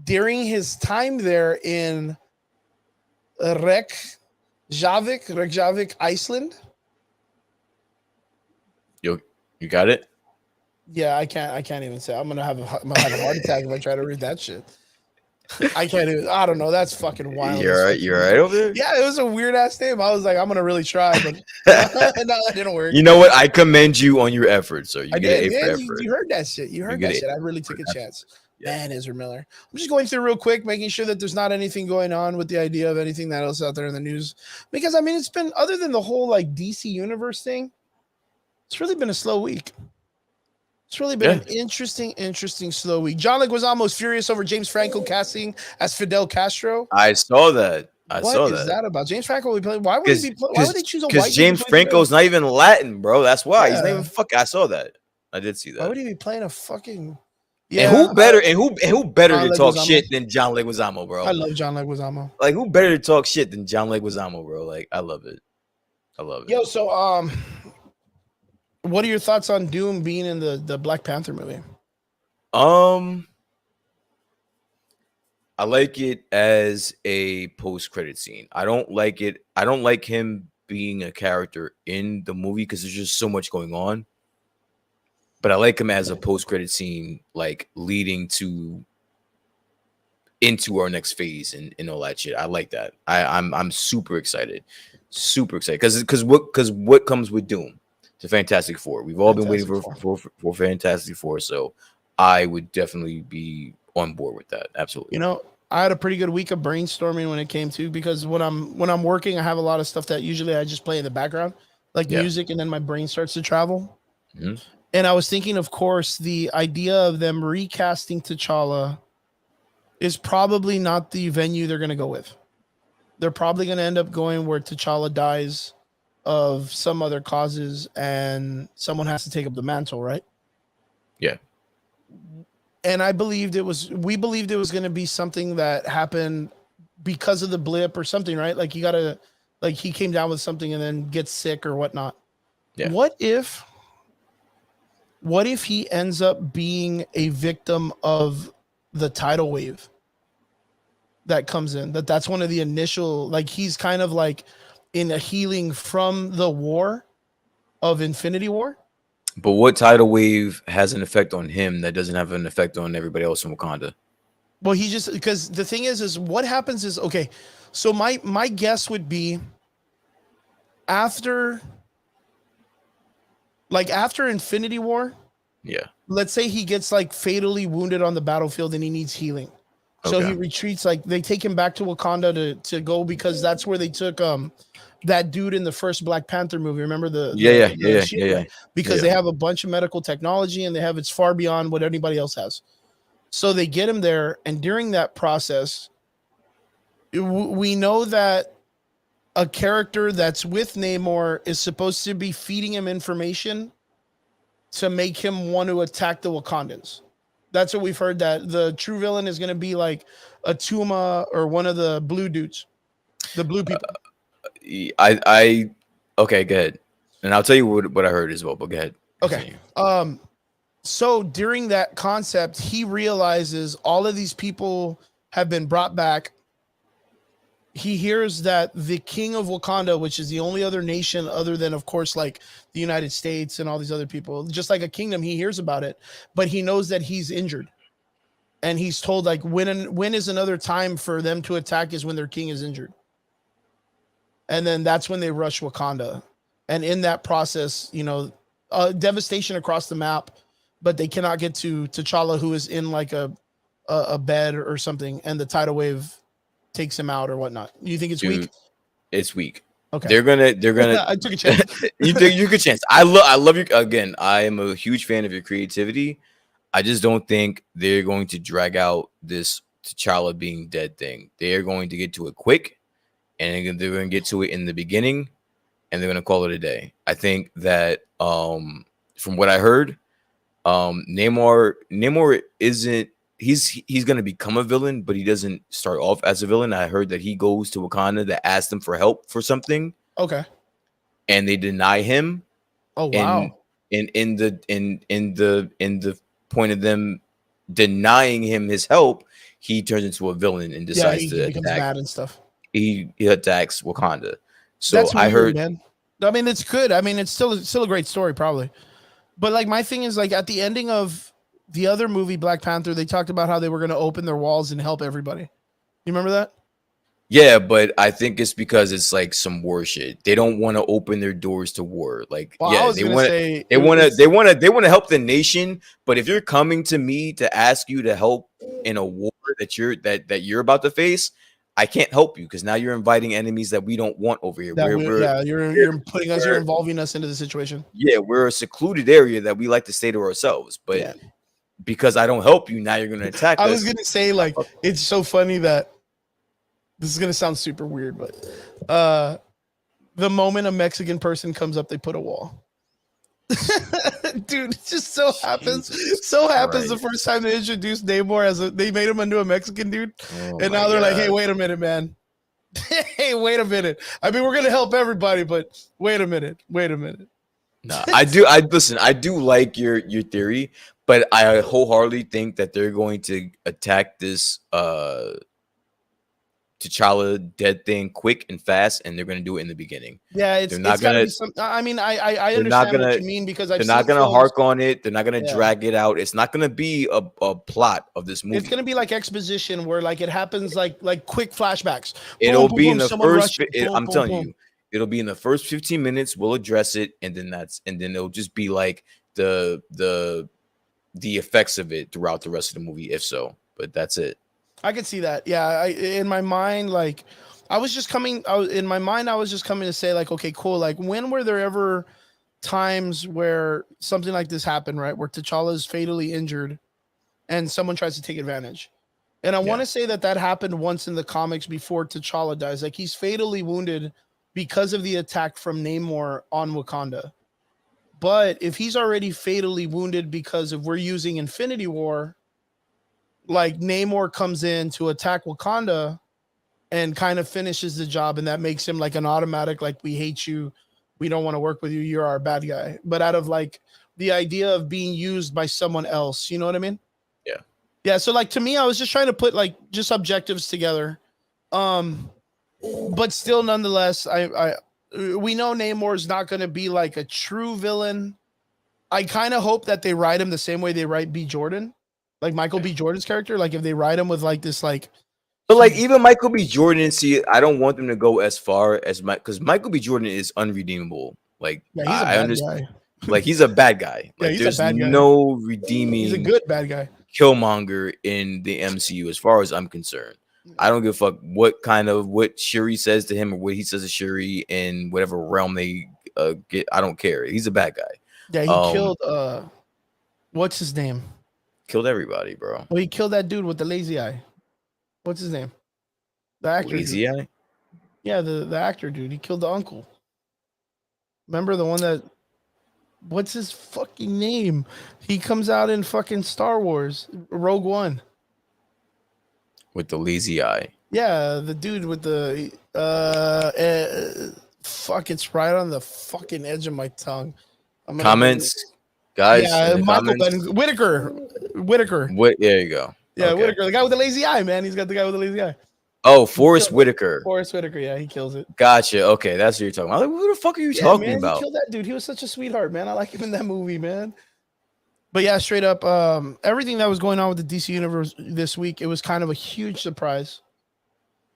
during his time there in Reykjavik, Iceland. You got it? Yeah, I can't even say. I'm gonna have a heart attack if I try to read that shit. I can't even. I don't know. That's fucking wild. You're right over there. Yeah, it was a weird ass name. I was like, I'm gonna really try, but no, that didn't work. You know what? I commend you on your efforts, sir. You get an an A for effort. You heard that shit. You heard that shit. I really took a chance. Yeah. Man, Ezra Miller. I'm just going through real quick, making sure that there's not anything going on with the idea of anything that else out there in the news. Because I mean, it's been, other than the whole like DC Universe thing, it's really been a slow week. It's really been an interesting slow week. John Leguizamo is furious over James Franco casting as Fidel Castro. I saw that. What is that about? James Franco will be playing. Why would they choose a white? Because James Franco's not even Latin, bro. That's why he's not even fucking. I saw that. I did see that. Why would he be playing a fucking? Yeah, and who better to talk shit than John Leguizamo, bro? I love John Leguizamo. Like, who better to talk shit than John Leguizamo, bro? Like, I love it. Yo, so what are your thoughts on Doom being in the Black Panther movie? I like it as a post-credit scene. I don't like it. I don't like him being a character in the movie because there's just so much going on. But I like him as a post-credit scene, like leading into our next phase and all that shit. I like that. I'm super excited, because what comes with Doom? The Fantastic Four. We've all been waiting for Fantastic Four, so I would definitely be on board with that. Absolutely. You know, I had a pretty good week of brainstorming when it came to, because when I'm working, I have a lot of stuff that usually I just play in the background, like music, and then my brain starts to travel. Mm-hmm. And I was thinking, of course, the idea of them recasting T'Challa is probably not the venue they're going to go with. They're probably going to end up going where T'Challa dies of some other causes and someone has to take up the mantle, right? Yeah. And we believed it was going to be something that happened because of the blip or something, right? Like he came down with something and then gets sick or whatnot. Yeah. What if he ends up being a victim of the tidal wave that comes in? That's one of the initial, like, he's kind of like in a healing from the war of Infinity War. But what tidal wave has an effect on him that doesn't have an effect on everybody else in Wakanda? Well, because the thing is what happens is, okay, so my guess would be after Infinity War, Yeah. Let's say he gets like fatally wounded on the battlefield and he needs healing. So Okay. he retreats, like they take him back to Wakanda to go, because that's where they took that dude in the first Black Panther movie. Remember the shield guy? Because they have a bunch of medical technology and they have, it's far beyond what anybody else has. So they get him there, and during that process, we know that a character that's with Namor is supposed to be feeding him information to make him want to attack the Wakandans. That's what we've heard, that the true villain is going to be like a Tuma or one of the blue dudes, the blue people. I okay, go ahead. And I'll tell you what I heard as well, but go ahead. Okay. So during that concept, he realizes all of these people have been brought back. He hears that the king of Wakanda, which is the only other nation other than, of course, like the United States and all these other people, just like a kingdom, he hears about it, but he knows that he's injured. And he's told, like, when is another time for them to attack is when their king is injured. And then that's when they rush Wakanda. And in that process, devastation across the map, but they cannot get to T'Challa, who is in like a bed or something, and the tidal wave takes him out or whatnot. You think it's weak? It's weak. Okay. They're gonna I took a chance. you took a chance. I love you again. I am a huge fan of your creativity. I just don't think they're going to drag out this T'Challa being dead thing. They are going to get to it quick, and they're going to get to it in the beginning, and they're going to call it a day. I think that from what I heard, Namor isn't. He's going to become a villain, but he doesn't start off as a villain. I heard that he goes to Wakanda to ask them for help for something. Okay. And they deny him. Oh wow. And in the point of them denying him his help, he turns into a villain and decides to becomes attack. mad and stuff. He attacks Wakanda. So That's weird, I heard, man. I mean, it's good. I mean, it's still a great story, probably. But like my thing is, like, at the ending of the other movie, Black Panther, they talked about how they were going to open their walls and help everybody. You remember that? Yeah, but I think it's because it's like some war shit. They don't want to open their doors to war. Like, well, yeah, they want to help the nation. But if you're coming to me to ask you to help in a war that you're about to face, I can't help you because now you're inviting enemies that we don't want over here. You're putting us, you're involving us into the situation. Yeah, we're a secluded area that we like to stay to ourselves. But because I don't help you, now you're going to attack us. I was going to say, like, it's so funny that this is going to sound super weird, but the moment a Mexican person comes up, they put a wall. Dude, it just so happens the first time they introduced Namor they made him into a Mexican dude. And now they're like, hey, wait a minute, man. Hey, wait a minute. I mean, we're going to help everybody, but wait a minute. No, I do like your theory, but I wholeheartedly think that they're going to attack this T'Challa dead thing quick and fast, and they're going to do it in the beginning. Yeah, it's not going to be I mean, I understand what you mean, because they're not going to hark on it. They're not going to drag it out. It's not going to be a plot of this movie. It's going to be like exposition where like it happens like quick flashbacks. It'll be in the first. I'm telling you, it'll be in the first 15 minutes. We'll address it, and then it'll just be like the effects of it throughout the rest of the movie, if so. But that's it. I could see that. Yeah, in my mind, like I was just coming to say, like, okay, cool. Like, when were there ever times where something like this happened, right? Where T'Challa is fatally injured and someone tries to take advantage. And I want to say that happened once in the comics before T'Challa dies. Like, he's fatally wounded because of the attack from Namor on Wakanda. But if he's already fatally wounded because we're using Infinity War, like Namor comes in to attack Wakanda and kind of finishes the job, and that makes him like an automatic, like, we hate you, we don't want to work with you, you're our bad guy. But out of like the idea of being used by someone else, you know what I mean? Yeah. So like, to me, I was just trying to put like just objectives together. But still, nonetheless, we know Namor is not going to be like a true villain. I kind of hope that they write him the same way they write B. Jordan. Like Michael B. Jordan's character, like if they write him with like this, like, but like even Michael B. Jordan, see, I don't want them to go as far as because Michael B. Jordan is unredeemable. Like, yeah, he's a bad guy. Like he's a bad guy. Yeah, Like he's a there's bad guy. no He's a redeeming good bad guy. Killmonger in the MCU as far as I'm concerned. I don't give a fuck what Shuri says to him or what he says to Shuri in whatever realm they get. I don't care. He's a bad guy. Yeah, he killed what's his name? Killed everybody, bro. Well, he killed that dude with the lazy eye. What's his name? The actor. Lazy eye. Yeah, the actor dude. He killed the uncle. Remember the one that? What's his fucking name? He comes out in fucking Star Wars, Rogue One. With the lazy eye. Yeah, the dude with the fuck, it's right on the fucking edge of my tongue. Comments, guys. Yeah, Michael comments. Whitaker. What? There you go. Yeah, Okay. Whitaker, the guy with the lazy eye, man. He's got the guy with the lazy eye. Oh, Forrest Whitaker. Forrest Whitaker, yeah, he kills it. Gotcha. Okay, that's what you're talking about. I was like, who the fuck are you talking man, about? He killed that dude. He was such a sweetheart, man. I like him in that movie, man. But yeah, straight up, everything that was going on with the DC universe this week, it was kind of a huge surprise.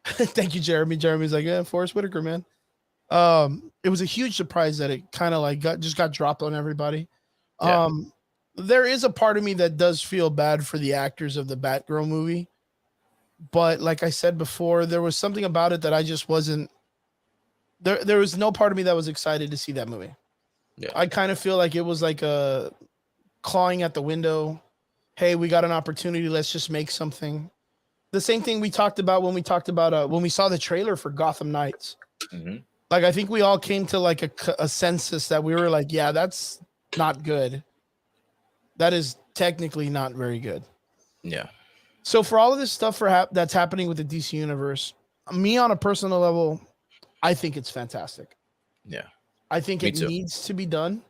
Thank you, Jeremy. Jeremy's like, yeah, Forrest Whitaker, man. It was a huge surprise that it kind of like got dropped on everybody. Yeah. There is a part of me that does feel bad for the actors of the Batgirl movie. But like I said before, there was something about it that I just wasn't there. There was no part of me that was excited to see that movie. Yeah. I kind of feel like it was like a clawing at the window. Hey, we got an opportunity. Let's just make something. The same thing we talked about when we saw the trailer for Gotham Knights. Mm-hmm. Like, I think we all came to like a census that we were like, yeah, that's not good. That is technically not very good. Yeah. So for all of this stuff that's happening with the DC universe, me on a personal level, I think it's fantastic. Yeah. I think it needs to be done.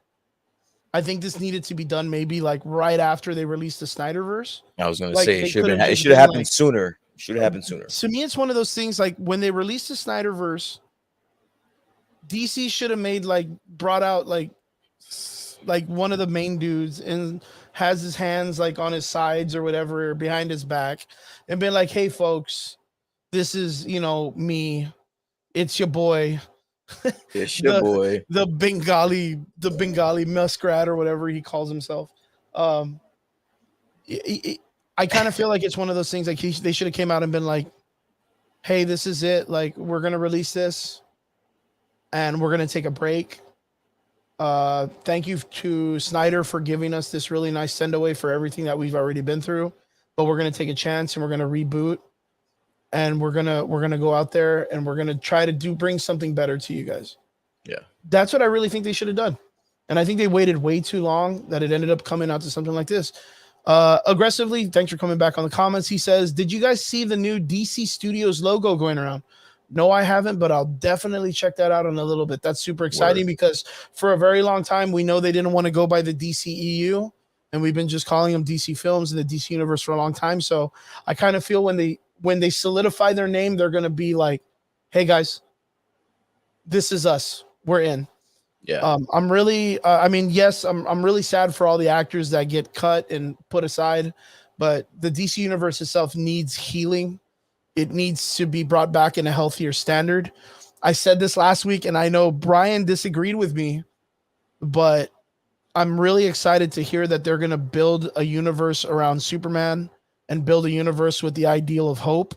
I think this needed to be done maybe like right after they released the Snyderverse. I was going to Like, say they it should could've have just happened been like- sooner. Should have happened sooner. To me, it's one of those things like when they released the Snyderverse, DC should have brought out like one of the main dudes and has his hands like on his sides or whatever, or behind his back, and been like, hey folks, this is, me. It's your boy. It's your boy. The Bengali muskrat or whatever he calls himself. I kind of feel like it's one of those things like they should have came out and been like, hey, this is it. Like, we're going to release this and we're going to take a break. Thank you to Snyder for giving us this really nice send away for everything that we've already been through, but we're going to take a chance and we're going to reboot and we're going to go out there and we're going to try to bring something better to you guys. Yeah. That's what I really think they should have done. And I think they waited way too long that it ended up coming out to something like this. Aggressively, thanks for coming back on the comments. He says, did you guys see the new DC Studios logo going around? No, I haven't, but I'll definitely check that out in a little bit. That's super exciting because for a very long time, we know they didn't want to go by the DCEU, and we've been just calling them DC Films and the DC Universe for a long time. So I kind of feel when they solidify their name, they're going to be like, hey guys, this is us. We're in. Yeah. I'm really, yes, I'm really sad for all the actors that get cut and put aside, but the DC Universe itself needs healing. It needs to be brought back in a healthier standard. I said this last week, and I know Brian disagreed with me, but I'm really excited to hear that they're going to build a universe around Superman and build a universe with the ideal of hope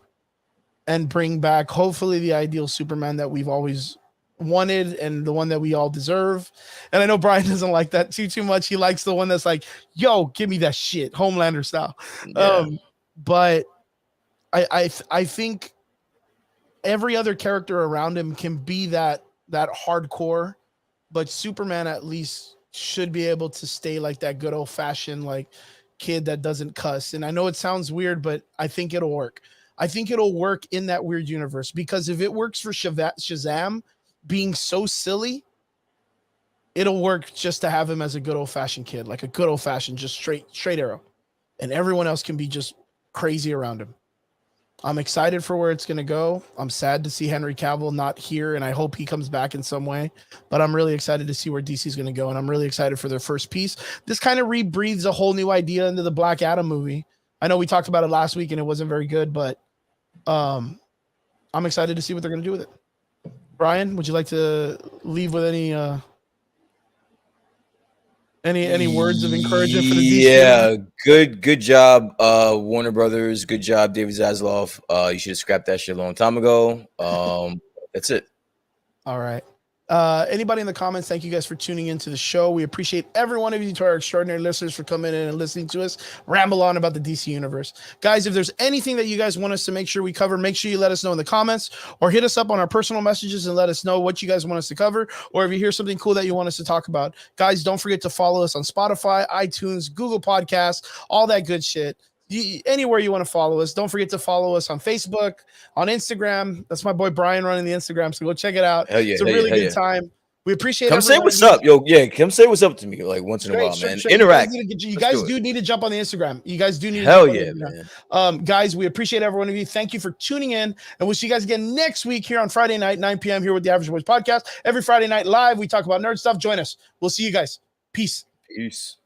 and bring back, hopefully, the ideal Superman that we've always wanted and the one that we all deserve. And I know Brian doesn't like that too much. He likes the one that's like, yo, give me that shit, Homelander style. Yeah. But I think every other character around him can be that hardcore, but Superman at least should be able to stay like that good old fashioned like kid that doesn't cuss. And I know it sounds weird, but I think it'll work. I think it'll work in that weird universe, because if it works for Shazam being so silly, it'll work just to have him as a good old fashioned kid, like a good old fashioned, just straight arrow, and everyone else can be just crazy around him. I'm excited for where it's going to go. I'm sad to see Henry Cavill not here, and I hope he comes back in some way. But I'm really excited to see where DC is going to go, and I'm really excited for their first piece. This kind of rebreathes a whole new idea into the Black Adam movie. I know we talked about it last week, and it wasn't very good, but I'm excited to see what they're going to do with it. Brian, would you like to leave with any Any words of encouragement for the DC? Yeah, good job, Warner Brothers. Good job, David Zaslav. You should have scrapped that shit a long time ago. That's it. All right. Anybody in the comments, thank you guys for tuning into the show. We appreciate every one of you, to our extraordinary listeners, for coming in and listening to us ramble on about the DC universe. Guys, if there's anything that you guys want us to make sure we cover, make sure you let us know in the comments, or hit us up on our personal messages and let us know what you guys want us to cover, or if you hear something cool that you want us to talk about. Guys, don't forget to follow us on Spotify, iTunes, Google Podcasts, all that good shit. Anywhere you want to follow us. Don't forget to follow us on Facebook, on Instagram. That's my boy Brian running the Instagram, so go check it out. Hell yeah, it's a really good time. We appreciate it. Come say what's up, yo. Yeah, come say what's up to me like once in a while, man. Interact. You guys do need to jump on the Instagram. You guys do need to Hell jump yeah, man. Guys, we appreciate every one of you. Thank you for tuning in, and we'll see you guys again next week here on Friday night, 9 p.m. here with the Average Boys Podcast. Every Friday night live, we talk about nerd stuff. Join us. We'll see you guys. Peace. Peace.